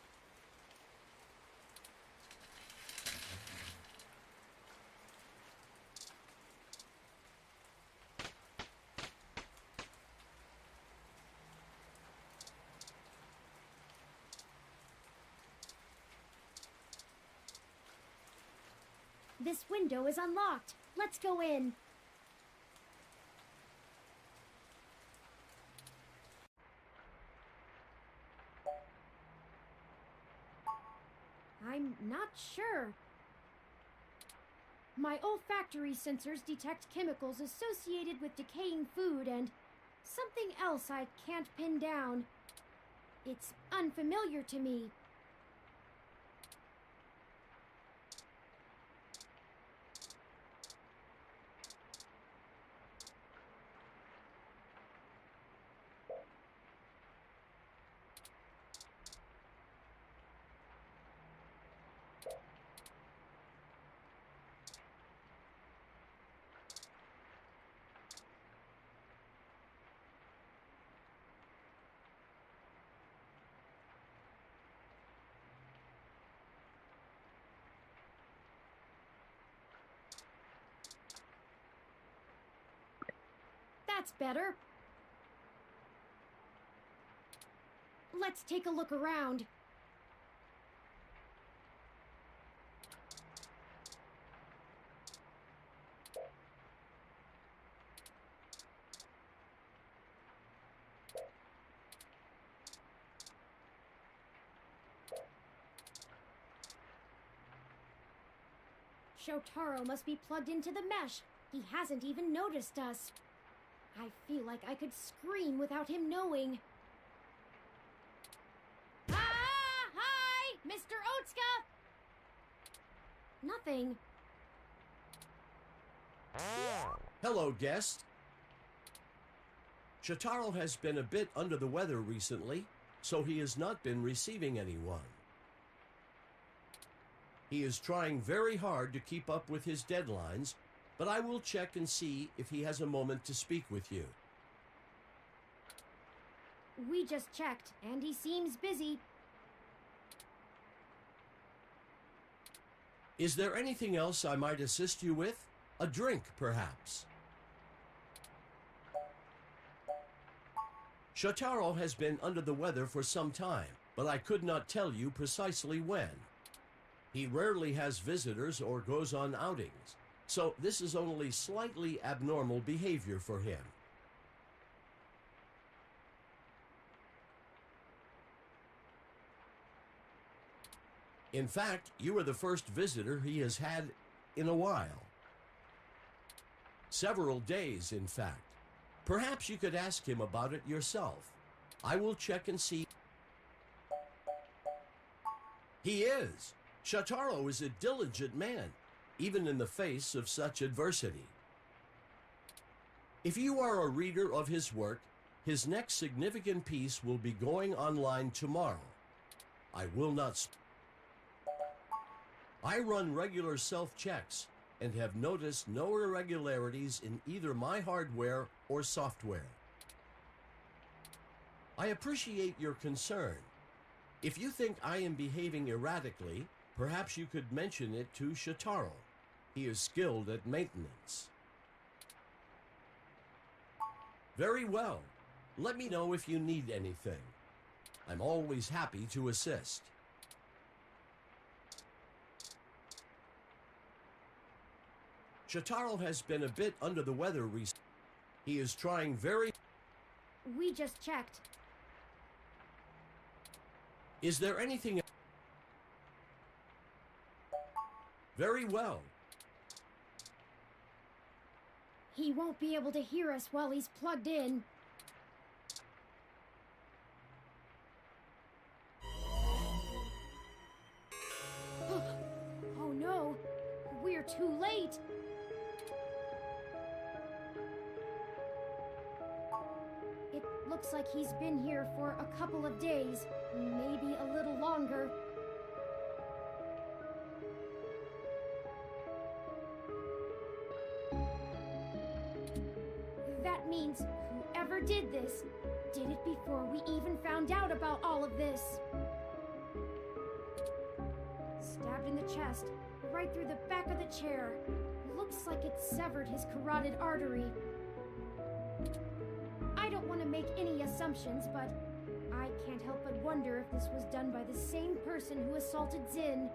This window is unlocked. Let's go in. I'm not sure. My olfactory sensors detect chemicals associated with decaying food and something else I can't pin down. It's unfamiliar to me. That's better. Let's take a look around. Shotaro must be plugged into the mesh. He hasn't even noticed us. I feel like I could scream without him knowing. Ah! Hi! Mr. Otsuka! Nothing. Hello, guest. Shotaro has been a bit under the weather recently, so he has not been receiving anyone. He is trying very hard to keep up with his deadlines, but I will check and see if he has a moment to speak with you. We just checked, and he seems busy. Is there anything else I might assist you with? A drink, perhaps? Shotaro has been under the weather for some time, but I could not tell you precisely when. He rarely has visitors or goes on outings, so this is only slightly abnormal behavior for him. In fact, you are the first visitor he has had in a while. Several days, in fact. Perhaps you could ask him about it yourself. I will check and see. He is. Shotaro is a diligent man, even in the face of such adversity. If you are a reader of his work, his next significant piece will be going online tomorrow. I will not. I run regular self-checks and have noticed no irregularities in either my hardware or software. I appreciate your concern. If you think I am behaving erratically, perhaps you could mention it to Shotaro. He is skilled at maintenance. Very well. Let me know if you need anything. I'm always happy to assist. Shotaro has been a bit under the weather recently. He is trying very... We just checked. Is there anything... Very well. He won't be able to hear us while he's plugged in. Oh no, we're too late. It looks like he's been here for a couple of days, maybe a little longer. That means whoever did this did it before we even found out about all of this. Stabbed in the chest, right through the back of the chair. Looks like it severed his carotid artery. I don't want to make any assumptions, but I can't help but wonder if this was done by the same person who assaulted Zin.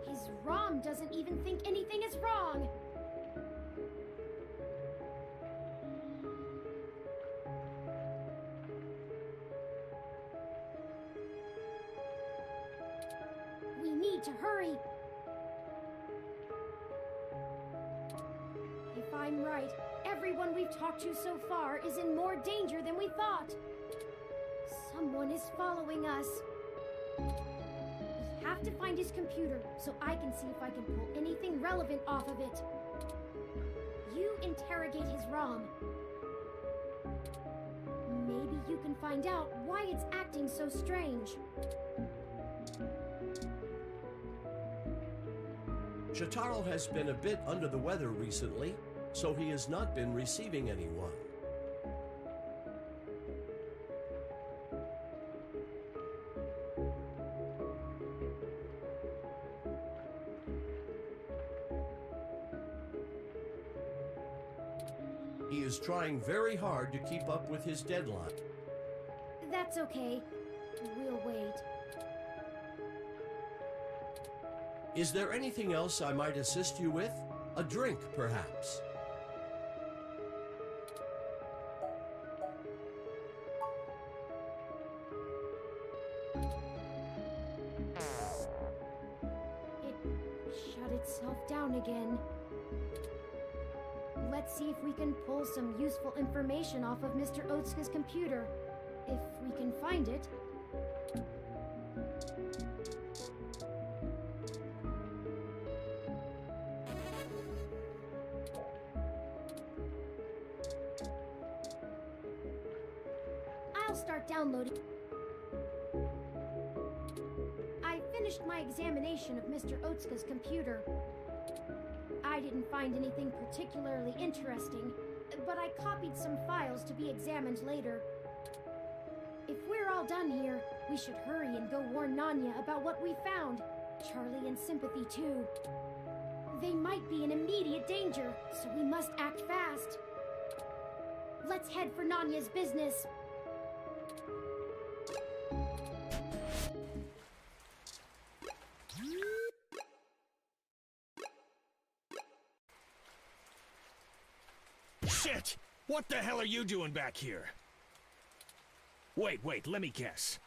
His ROM doesn't even think anything is wrong. We need to hurry. If I'm right, everyone we've talked to so far is in more danger than we thought. Someone is following us. We have to find his computer so I can see if I can pull anything relevant off of it. You interrogate his ROM. Maybe you can find out why it's acting so strange. Shotaro has been a bit under the weather recently, so he has not been receiving anyone. He is trying very hard to keep up with his deadline. That's okay. We'll wait. Is there anything else I might assist you with? A drink, perhaps? It shut itself down again. Let's see if we can pull some useful information off of Mr. Otsuka's computer. If we can find it. I'll start downloading. I finished my examination of Mr. Otsuka's computer. I didn't find anything particularly interesting, but I copied some files to be examined later. If we're all done here, we should hurry and go warn Nanya about what we found. Charlie and Sympathy, too. They might be in immediate danger, so we must act fast. Let's head for Nanya's business. Shit! What the hell are you doing back here? Wait, let me guess.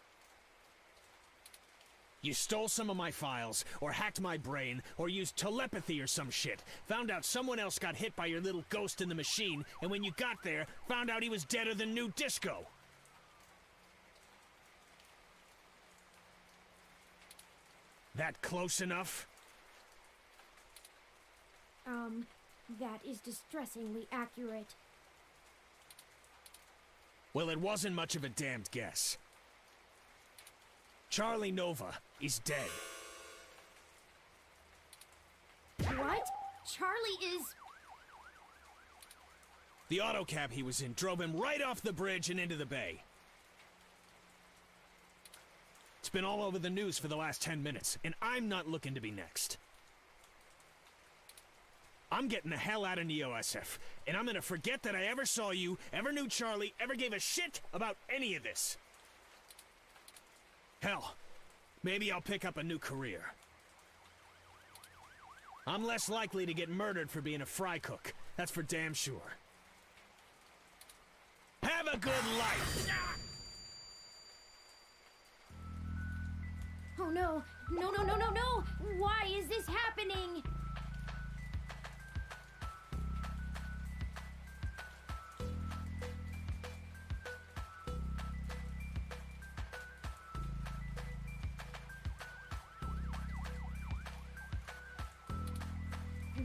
You stole some of my files, or hacked my brain, or used telepathy or some shit. Found out someone else got hit by your little ghost in the machine, and when you got there, found out he was deader than new disco. That close enough? That is distressingly accurate. Well, it wasn't much of a damned guess. Charlie Nova is dead. What? Charlie is... The autocab he was in drove him right off the bridge and into the bay. It's been all over the news for the last 10 minutes, and I'm not looking to be next. I'm getting the hell out of Neo-SF, and I'm gonna forget that I ever saw you, ever knew Charlie, ever gave a shit about any of this. Hell, maybe I'll pick up a new career. I'm less likely to get murdered for being a fry cook, that's for damn sure. Have a good life! Oh no! No! Why is this happening?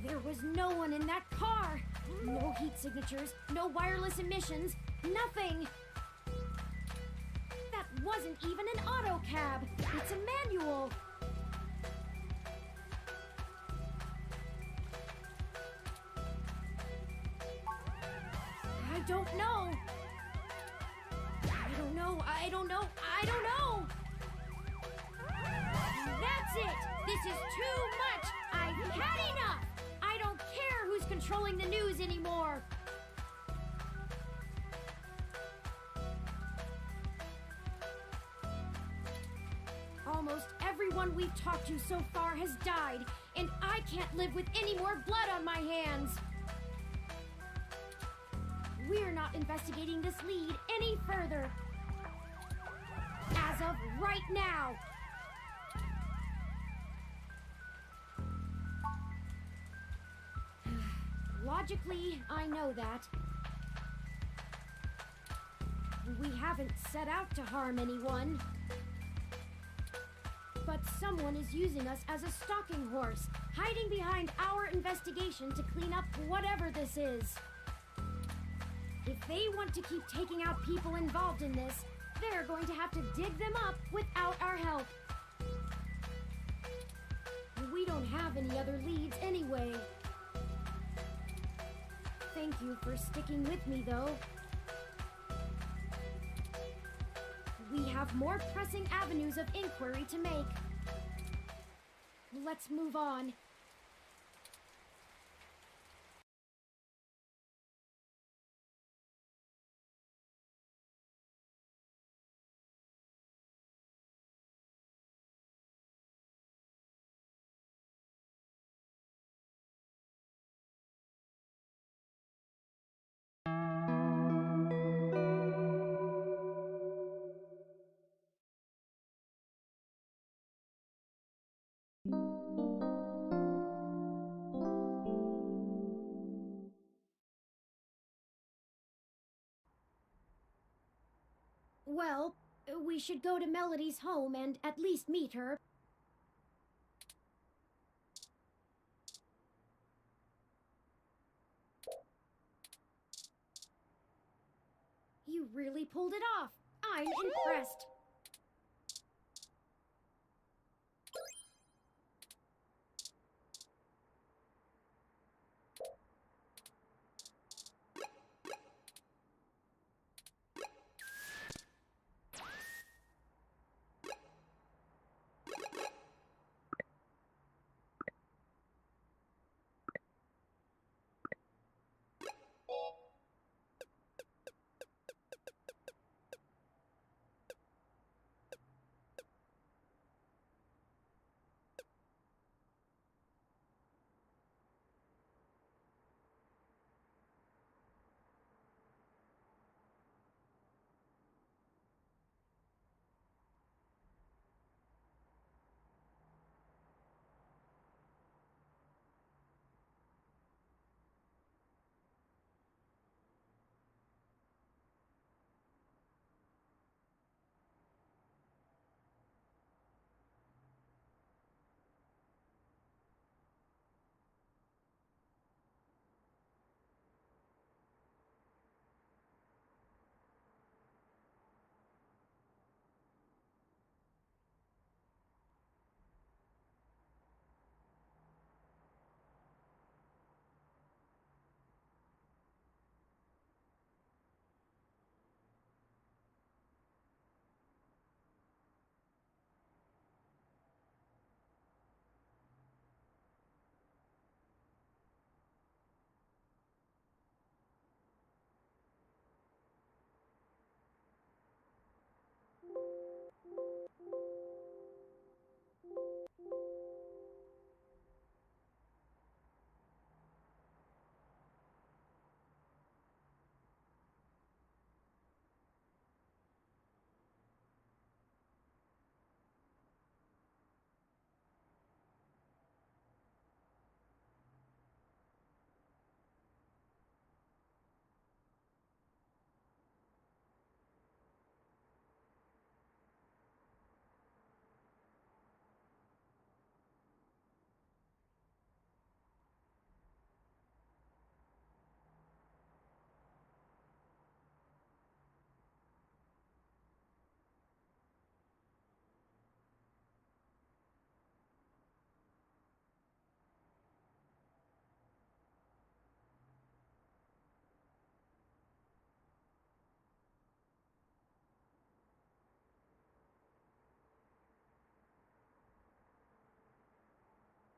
There was no one in that car! No heat signatures, no wireless emissions, nothing! That wasn't even an auto cab! It's a manual! I don't know! I don't know! That's it! This is too much! I've had enough! I don't care who's controlling the news anymore! Almost everyone we've talked to so far has died, and I can't live with any more blood on my hands! We're not investigating this lead any further! As of right now! Logically, I know that. We haven't set out to harm anyone. But someone is using us as a stalking horse, hiding behind our investigation to clean up whatever this is. If they want to keep taking out people involved in this, they're going to have to dig them up without our help. We don't have any other leads anyway. Thank you for sticking with me, though. We have more pressing avenues of inquiry to make. Let's move on. Well, we should go to Melody's home and at least meet her. You really pulled it off. I'm impressed.